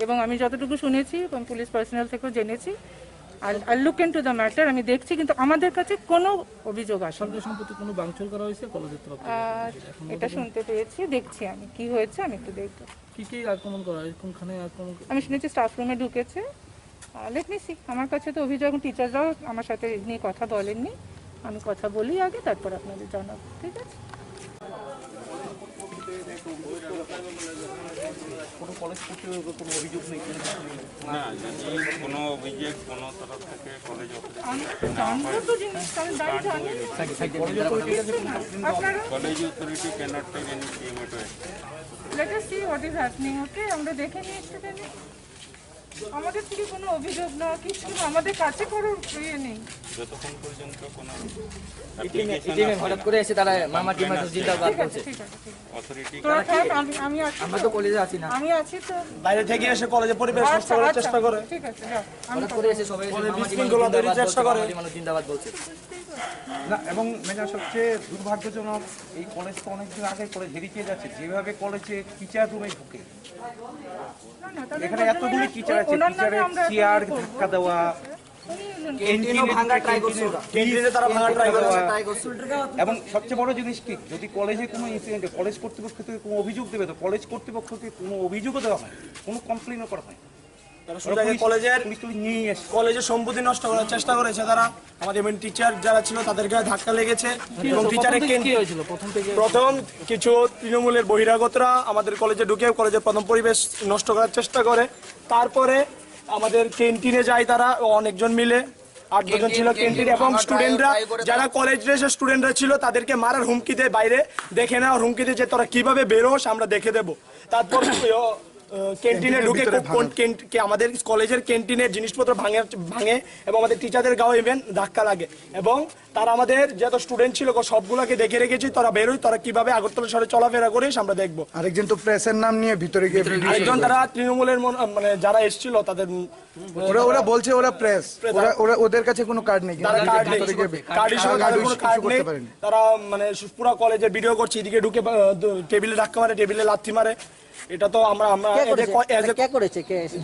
এবং আমি যতটুকু শুনেছি এবং পুলিশ পার্সোনাল থেকেও জেনেছি। আর লুক ইনটু দ্য ম্যাটার, আমি দেখছি, কিন্তু আমাদের কাছে কোনো অভিযোগ আসেনি। সম্প্রতি কোনো ভাঙচুর করা হয়েছে কলেজের তরফ থেকে? এটা শুনতে পেয়েছি, দেখছি আমি কি হয়েছে, আমি একটু দেখব। কি আক্রমণ করা হয়, কোনখানে আক্রমণ? আমি শুনেছি স্টাফ রুমে ঢুকেছে। লেট মি সি, আমার কাছে তো অভিযোগ, টিচাররাও আমার সাথে নিয়ে কথা বলেননি, আমি কথা বলি আগে, তারপর আপনাদের জানাবো, ঠিক আছে? কোনো কলেজ কর্তৃপক্ষের কোনো অভিযোগ নেই? না, কোনো অভিযোগ কোনো তরফ থেকে college college authority cannot take any immediate. Let us see what is happening, okay? আমরা দেখে নিই স্টুডেন্ট, আমাদের থেকে কোনো অভিযোগ না, কিছু আমাদের কাছে কোনো ইয়ে নেই। যতক্ষণ পর্যন্ত কোনো হঠাৎ করে এসে তারা মামা টিমা জিন্দাবাদ বলছে। অথরিটি আমি আছি, আমরা তো কলেজে আছি না, আমি আছি তো। বাইরে থেকে এসে কলেজে পরিবেশ নষ্ট করার চেষ্টা করে। ঠিক আছে, হঠাৎ করে এসে সবাই বিশৃঙ্খলা তৈরির চেষ্টা করে, জিন্দাবাদ বলছে। না, এবং মেজা সবচেয়ে দুর্ভাগ্যজনক, এই কলেজ তো অনেকদিন আগে কলেজ হেরিয়ে যাচ্ছে, যেভাবে কলেজে টিচার রুমে ঢুকে, এখানে এতগুলি টিচার আছে, টিচারের চেয়ার ধাক্কা দেওয়া, এবং সবচেয়ে বড় জিনিস কি, যদি কলেজে কোনো ইনসিডেন্টে কলেজ কর্তৃপক্ষ থেকে কোনো অভিযোগ দেবে, তো কলেজ কর্তৃপক্ষকে কোনো অভিযোগও দেওয়া হয়, কোনো কমপ্লেনও করা হয়। কলেজের সম্পত্তি নষ্ট করার চেষ্টা করেছে তারা, আমাদের টিচার যারা ছিল তাদের গায়ে ধাক্কা লেগেছে এবং টিচারের প্রথম কিছু তৃণমূলের বহিরাগতরা আমাদের কলেজে ঢুকে কলেজের প্রথম পরিবেশ নষ্ট করার চেষ্টা করে। তারপরে আমাদের ক্যান্টিনে যায় তারা অনেকজন মিলে, 8 জন ছিল ক্যান্টিনে, এবং স্টুডেন্টরা যারা কলেজ ড্রেসের স্টুডেন্টরা ছিল তাদেরকে মারার হুমকি দেয়, বাইরে দেখে নেওয়ার হুমকি দেয় যে তোরা কিভাবে বেরোস আমরা দেখে দেবো। তারপর ক্যান্টিনে ঢুকে আমাদের কলেজের ক্যান্টিনের জিনিসপত্র ভাঙে এবং আমাদের টিচারদের গাও ইভেন ধাক্কা লাগে, এবং তারা আমাদের যত স্টুডেন্ট ছিল সবগুলোকে দেখে রেখেছি, তোরা বেরোই, তোরা কিভাবে আগরতলা শহরে চলাফেরা করিস আমরা দেখবো। আরেকজন তো প্রেসের নাম নিয়ে ভিতরে গিয়ে আরেকজন, তারা তৃণমূলের মানে যারা এসেছিল তাদের, ওরা বলছে ওরা প্রেস, ওদের কাছে কোনো কার্ড নেই, তারা মানে পুরো কলেজের ভিডিও করছে, এদিকে ঢুকে টেবিলে ধাক্কা মারে, টেবিলে লাথি মারে। এটা তো আমরা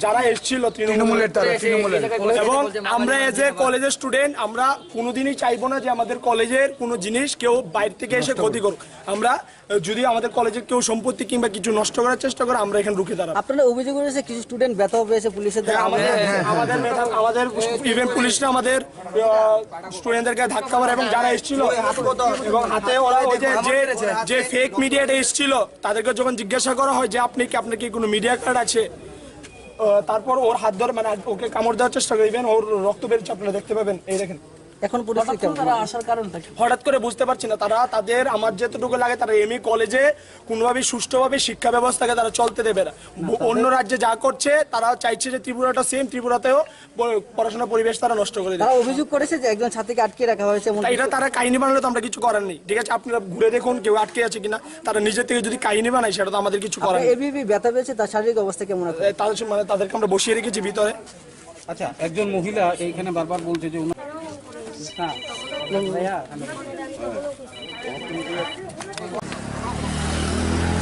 যারা এসেছিল তৃণমূলের, এবং আমরা এজ এ কলেজের স্টুডেন্ট আমরা কোনোদিনই চাইবো না যে আমাদের কলেজের কোনো জিনিস কেউ বাইরে থেকে এসে ক্ষতি করুক। আমরা যদি আমাদের কলেজের কেউ সম্পত্তি কিংবা কিছু নষ্ট করার চেষ্টা করে আমরা এখানে রুখে দাঁড়াবো। আপনারা অভিযোগ করেছে কিছু স্টুডেন্ট ব্যথা পেয়েছে পুলিশের দ্বারা? আমাদের ইভেন পুলিশরা আমাদের স্টুডেন্টদেরকে ধাক্কা মারে, এবং যারা এসেছিল এবং হাতে ওরা যে ফেক মিডিয়াটা এসেছিল তাদেরকে যখন জিজ্ঞাসা করা হয় যে আপনার কি কোনো মিডিয়া কার্ড আছে, তারপর ওর হাত ধরে মানে ওকে কামড় দেওয়ার চেষ্টা করে, ইভেন ওর রক্ত বেরোচ্ছে, আপনারা দেখতে পাবেন। এই দেখেন এখন আসার কারণটা হঠাৎ করে বুঝতে পারছি না। তারা তাদের আমার যেটুকু লাগে তারা এমই কলেজে কোনোভাবে সুষ্ঠুভাবে শিক্ষা ব্যবস্থাকে তারা চলতে দেবে না। অন্য রাজ্যে যা করছে তারা চাইছে যে ত্রিপুরাটা সেম, ত্রিপুরাতেও পড়াশোনার পরিবেশ তারা নষ্ট করে দেয়। তারা অভিযোগ করেছে যে একজন ছাত্রীকে আটকে রাখা হয়েছে, এটা তারা কাহিনী বানালে তো আমরা কিছু করার নেই, ঠিক আছে? আপনারা ঘুরে দেখুন কেউ আটকে আছে কিনা, তারা নিজের থেকে যদি কাহিনী বানায় সেটা তো আমাদের কিছু করার নেই। এবিপি ব্যথা পেয়েছে, তার শারীরিক অবস্থা কেমন আছে? তাদেরকে আমরা বসিয়ে রেখেছি ভিতরে। আচ্ছা, একজন মহিলা এইখানে বারবার বলছে যে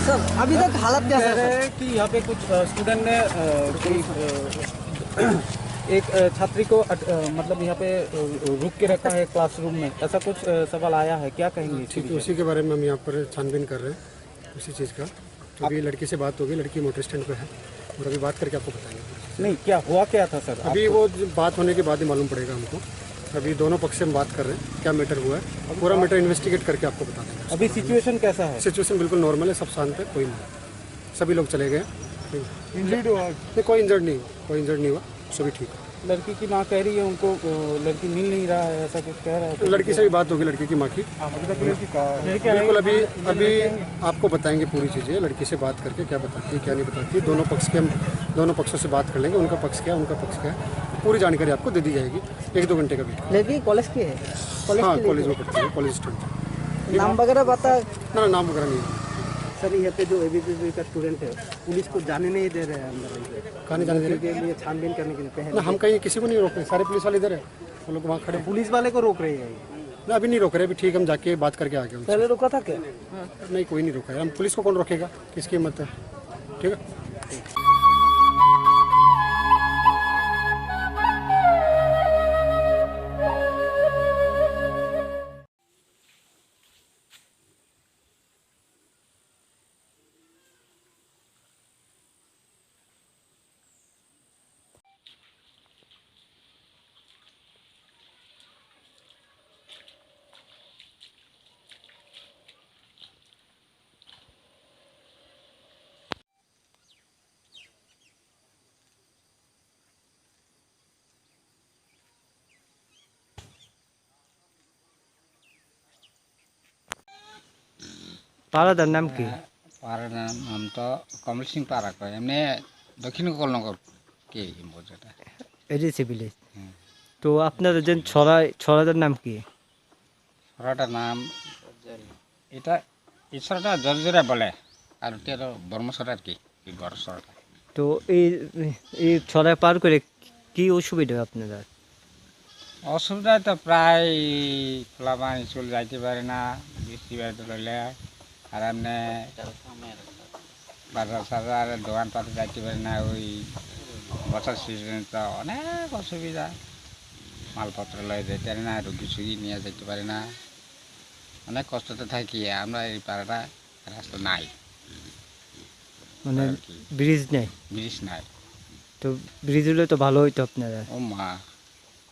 सर अभी तक हालत क्या है कि यहाँ पे कुछ स्टूडेंट ने एक छात्री को मतलब यहाँ पे रुक के रखा है क्लासरूम में, ऐसा कुछ सवाल आया है, क्या कहेंगे? ठीक, उसी के बारे में हम यहाँ पर छानबीन कर रहे हैं, उसी चीज़ का। तो अभी लड़की से बात होगी, लड़की मोटर स्टैंड पे है और अभी बात करके आपको बताएंगे। नहीं, क्या हुआ क्या था सर? अभी वो बात होने के बाद ही मालूम पड़ेगा हमको। अभी दोनों पक्ष से हम बात कर रहे हैं, क्या मैटर हुआ है, पूरा मैटर इन्वेस्टिगेट करके आपको बता देंगे। अभी सिचुएशन कैसा है? सिचुएशन बिल्कुल नॉर्मल है, सब शांत है, कोई नहीं, सभी लोग चले गए। इंजर्ड हुआ? कोई इंजर्ड नहीं हुआ, सभी ठीक है। लड़की की माँ कह रही है उनको लड़की मिल नहीं रहा है, ऐसा कुछ कह रहा है? लड़की से भी बात होगी, लड़की की माँ की, बिल्कुल अभी आपको बताएंगे पूरी चीज़ें, लड़की से बात करके क्या बताती है क्या नहीं बताती है। दोनों पक्षों से बात कर लेंगे, उनका पक्ष क्या है उनका पक्ष क्या है। पूरी जानकारी आपको दे दी जाएगी 1-2 घंटे का वेट। लेकिन कॉलेज की है हाँ कॉलेज में पढ़ते हैं, कॉलेज स्टूडेंट। नाम वगैरह बता? ना नाम वगैरह नहीं है सर। यहाँ पे जो ABPB का स्टूडेंट है पुलिस को जाने नहीं दे रहे हैं अंदर, कहाँ जाने दे रहे के लिए छानबीन करने के लिए पहले। ना हम कहीं किसी को नहीं रोक रहे, सारे पुलिस वाले इधर है, वो लोग वहाँ खड़े। पुलिस वाले को रोक रही है? ना अभी नहीं रोक रहे, अभी ठीक हम जाके बात करके आ गए। पहले रोका था क्या? नहीं कोई नहीं रोका है, हम पुलिस को कौन रोकेगा, किसकी हिम्मत है। ठीक है। পাড়াটার নাম কি? পাড়ার নাম তো কমল সিং পাড়া কয়, এমনি দক্ষিণ গোপালনগর কি বোঝাটা এডিসি ভিলেজ। তো আপনাদের যে ছড়াটার নাম কি? ছড়াটার নাম এটা এই ছড়াটা জর্জরা বলে, আর ওটা হলো বর্মছড়া আর কি, এই বড় ছড়াটা। তো এই ছড়া পার করে কি অসুবিধা আপনাদের? অসুবিধা তো প্রায় খোলা পানি চলে যাইতে পারে না বৃষ্টি বাড়িতে রইলে, আর এমনি বাজার সাজার দোকানপাতে যাইতে পারে না। ওই বছর সিজনে তো অনেক অসুবিধা, মালপত্র লয়ে যেতে পারে না, রুগী সুগী নিয়ে যেতে পারে না, অনেক কষ্টতে থাকি আমরা। এই পাড়াটা রাস্তা নাই, মানে ব্রিজ নেই? ব্রিজ নাই। তো ব্রিজ হলে তো ভালো হইতো আপনারা। ও মা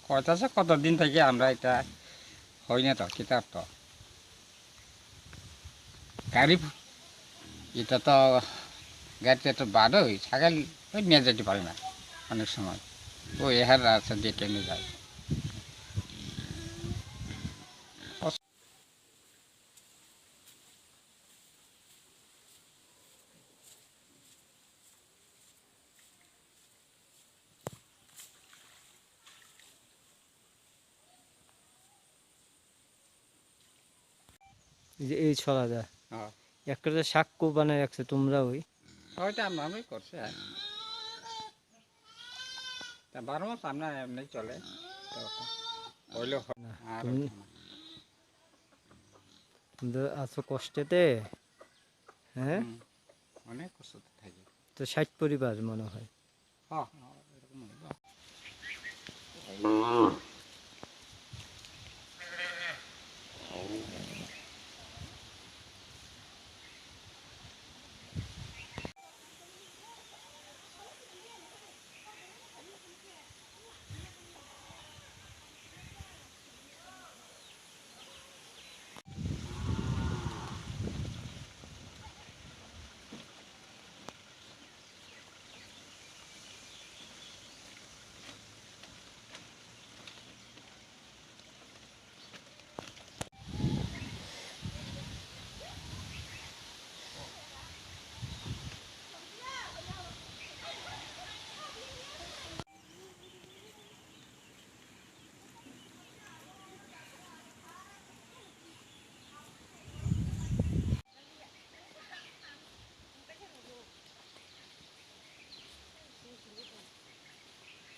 কয়টাছে কতদিন থেকে আমরা এটা হয় না তো কিতাব তো গাড়ি, এটা তো গাড়িতে তো বাদই ছাগল নিয়ে যেতে পারে না অনেক সময়, ও এহার রাস্তা দিয়ে কেমনি যায়। এই ছড়াটা একটা সাক্ষ্য বানায় রাখছে তোমরা? ওইটা আমরাই করছি, আর তা 12 মাস আমরা এমনি চলে আছো কষ্টেতে। হ্যাঁ অনেক কষ্টতে থাকি তো 60 পরিবার মনে হয়। হ্যাঁ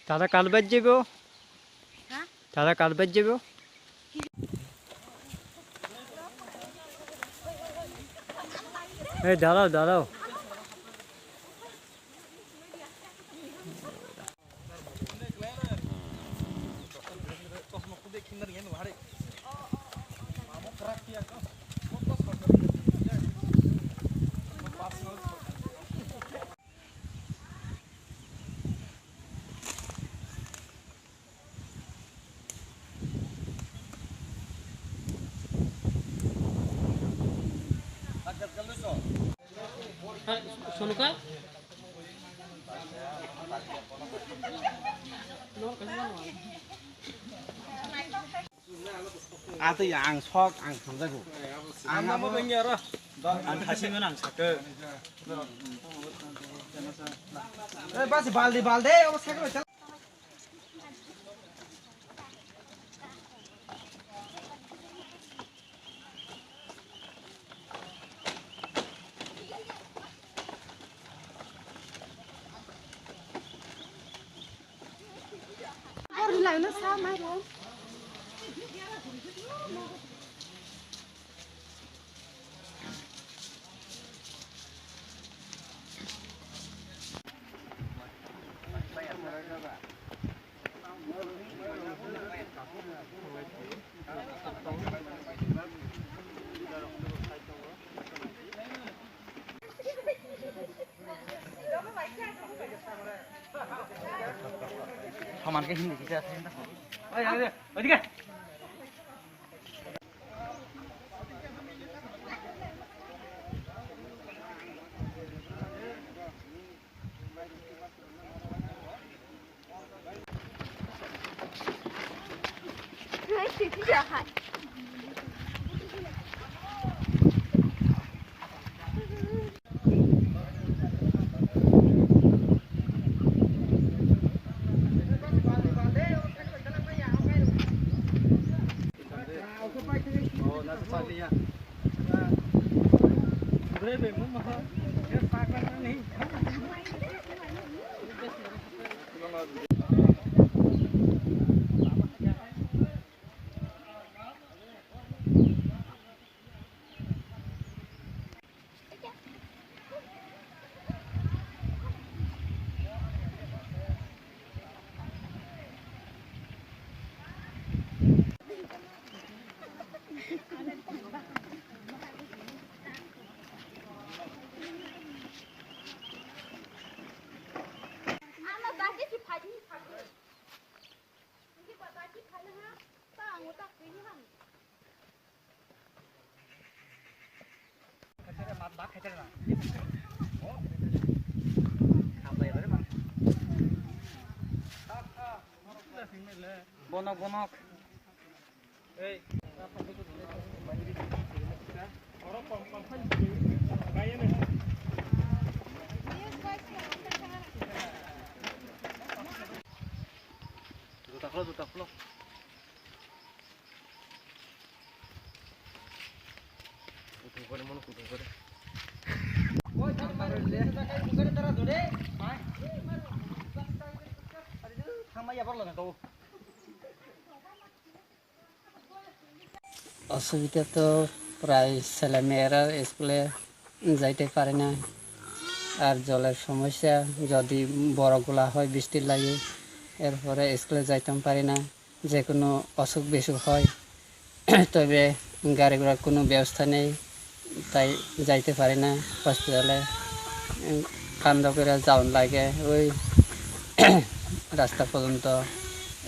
তারা কাল বাদ যাবে? তারা কাল বাদ যাবে? এই দাঁড়াও দাঁড়াও, Sunuka? Ati ang sok ang samjago. Ang namu bengi ro. Ang khasimen ang sake. Eh basi balde balde, o sake chal. lại nó sao mai rồi. সমানকে Hindi কিছু আছে ওইদিকে বনক বনক এই দুটা খোলো উঠে করে মনে উঠে করে অসুবিধা তো প্রায় ছেলেমেয়েরা স্কুলে যাইতে পারে না, আর জলের সমস্যা যদি বড়গুলা হয় বৃষ্টির লাগে, এরপরে স্কুলে যাইতে পারি না, যে কোনো অসুখ বিসুখ হয় তবে গাড়ি ঘোড়ার কোনো ব্যবস্থা নেই, তাই যাইতে পারি না হসপিটালে, কান্দ করে যাওয়ান লাগে ওই রাস্তা পর্যন্ত।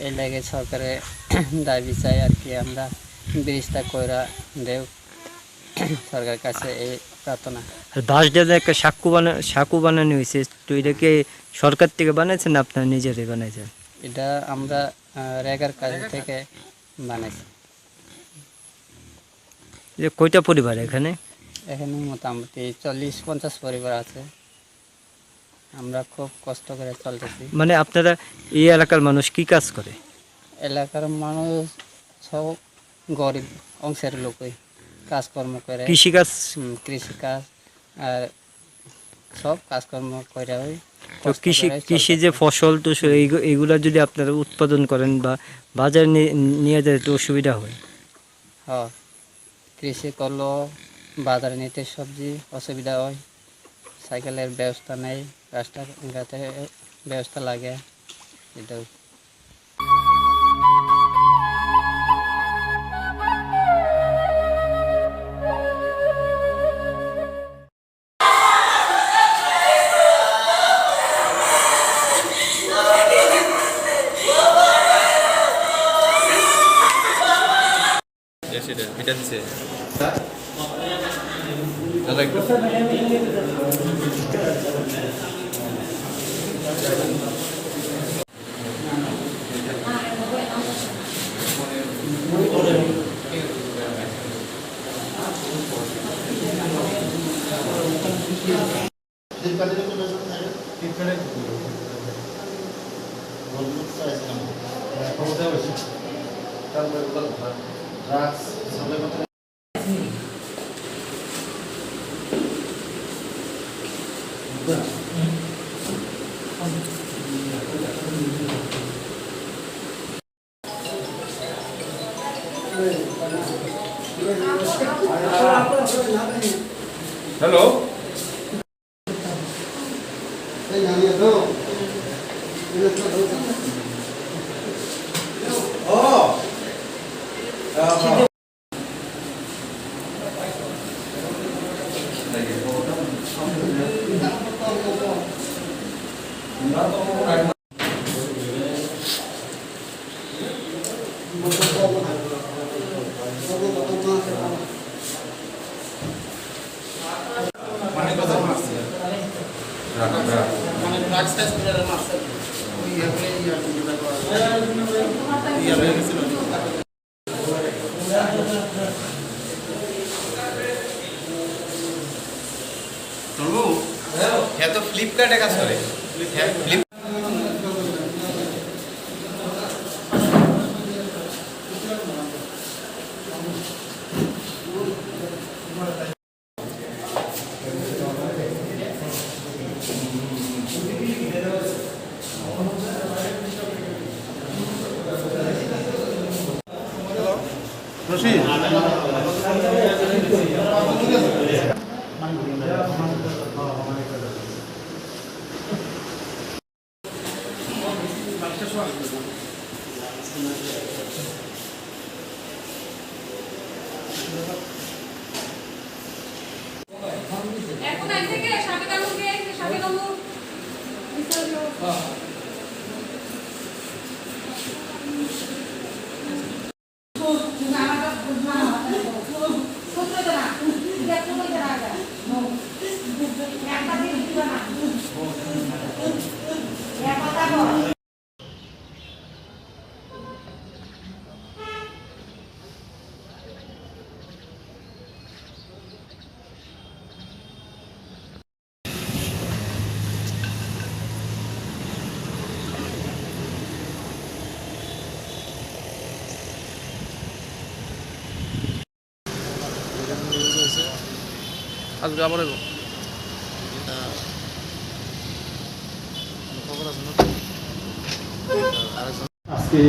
এই লাগে সরকারে দাবি চাই আর কি, আমরা ব্রিজটা কইরা দেও সরকারের কাছে এই প্রার্থনা। আর বাঁশটা যে একটা সাঁকু বানানো হয়েছে, তো এটাকে সরকার থেকে বানাইছেন না আপনার নিজেরাই বানাইছেন? এটা আমরা রেগার কাজ থেকে বানাইছি। যে কয়টা পরিবার এখানে? এখানে মোটামুটি 40-50 পরিবার আছে, আমরা খুব কষ্ট করে চলতেছি। মানে আপনারা এই এলাকার মানুষ কি কাজ করে? এলাকার মানুষ সব গরিব অংশের লোকই কাজকর্ম করে, কৃষিকাজ আর সব কাজকর্ম করে। ওই তো কৃষি যে ফসল তো এইগুলা যদি আপনারা উৎপাদন করেন বা বাজারে নিয়ে যায় তো অসুবিধা হয়। হ্যাঁ, কৃষি করলেও বাজারে নিতে সবজি অসুবিধা হয়, সাইকেলের ব্যবস্থা নেই, রাস্তাঘাটে ব্যবস্থা লাগে, এটাও। এটা দিচ্ছে हेलो तो फ्लिपकार्टे काज करे আজকে আবার আজকে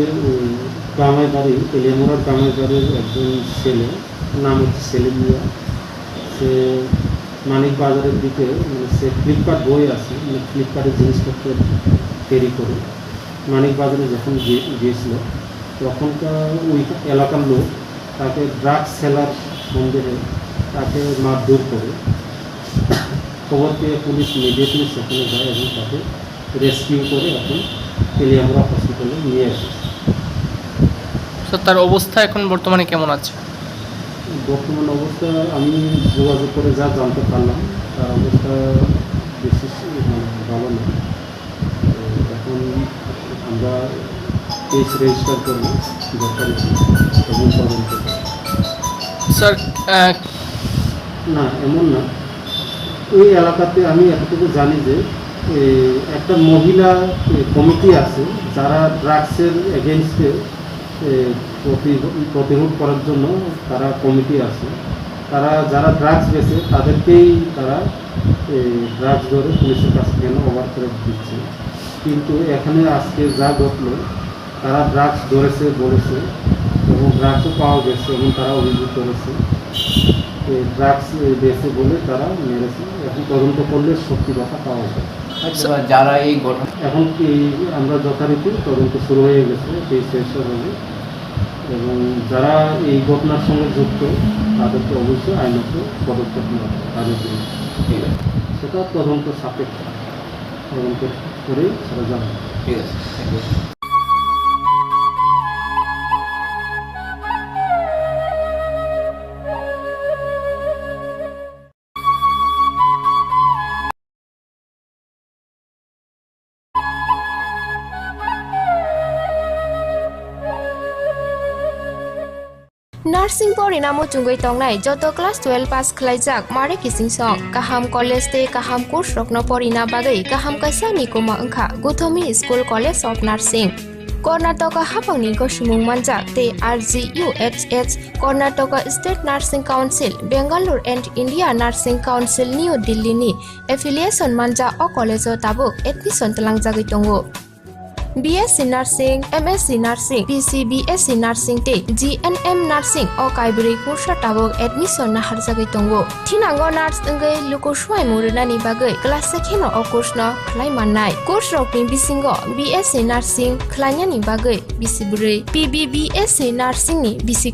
গ্রামের বাড়ি তেলিয়ামুড়ার গ্রামের বাড়ির একজন ছেলে, নাম হচ্ছে সেলিম মিয়া। সে মানিক বাজারের দিকে মানে সে ফ্লিপকার্ট বই আছে, মানে ফ্লিপকার্টের জিনিসপত্র ক্যারি করে মানিক বাজারে যখন গিয়েছিল তখনকার ওই এলাকার লোক তাকে ড্রাগস সেলার সন্দেহে তাকে মারধর করে। খবর পেয়ে পুলিশ ইমিডিয়েটলি সেখানে যায় এবং তাকে রেস্কিউ করে এখন তেলিয়ামুড়া হসপিটালে নিয়ে আসে। স্যার তার অবস্থা এখন বর্তমানে কেমন আছে? বর্তমান অবস্থা আমি যোগাযোগ করে যা জানতে পারলাম তার অবস্থা বেশি ভালো না। এখন আমরা কেস রেজিস্টার করবো যথারীতি এবং তদন্ত। স্যার না এমন না, ওই এলাকাতে আমি এতটুকু জানি যে একটা মহিলা কমিটি আছে যারা ড্রাগসের এগেনস্টে প্রতিরোধ করার জন্য তারা কমিটি আছে। তারা যারা ড্রাগস বেচে তাদেরকেই তারা ড্রাগস ধরে পুলিশের কাছে কেন ওভার করে দিচ্ছে। কিন্তু এখানে আজকে যা ঘটলো তারা ড্রাগস ধরেছে বলেছে এবং ড্রাগসও পাওয়া গেছে এবং তারা অভিযোগ করেছে ড্রাগস বেচে বলে তারা মেরেছে। এখন তদন্ত করলে সত্যি কথা পাওয়া যায়। যারা এই ঘটনা এখন কি আমরা যথারীতি তদন্ত শুরু হয়ে গেছে সেই চেষ্টা হবে এবং যারা এই ঘটনার সঙ্গে যুক্ত তাদেরকে অবশ্যই আইনত পদক্ষেপ নেওয়া হবে তাদের বিরুদ্ধে। ঠিক আছে, সেটা তদন্ত সাপেক্ষ তদন্ত করেই সেটা জানা। ঠিক আছে। नार्सिं परिणामो चुंगै तंगनाय जतो क्लास 12 पास खलाइजाक मारे किसिं सं काहाम कलेज ते काहाम कोर्स रखनो परिना बागै काहाम काisa निकुमा अंखा गुथमी school college of nursing Karnataka हाफांनि गसुमुं मानजाक ते RGUHH Karnataka state nursing council Bengaluru and India nursing council new Delhi नि एफिलिएशन मानजा अ कलेजो ताबुक एडमिशन तलांजागै दंगो। BSc Nursing, MSc Nursing, PCBSc Nursing te GNM Nursing o kaibri kursa tabok admission na harjagai tongo. Thinango nurse engai luko swai murunani bagai class sekhino o course no khlai mannai. Course rokni bisingo BSc Nursing khlainyani bagai bisiburi PBBSc Nursing ni bisi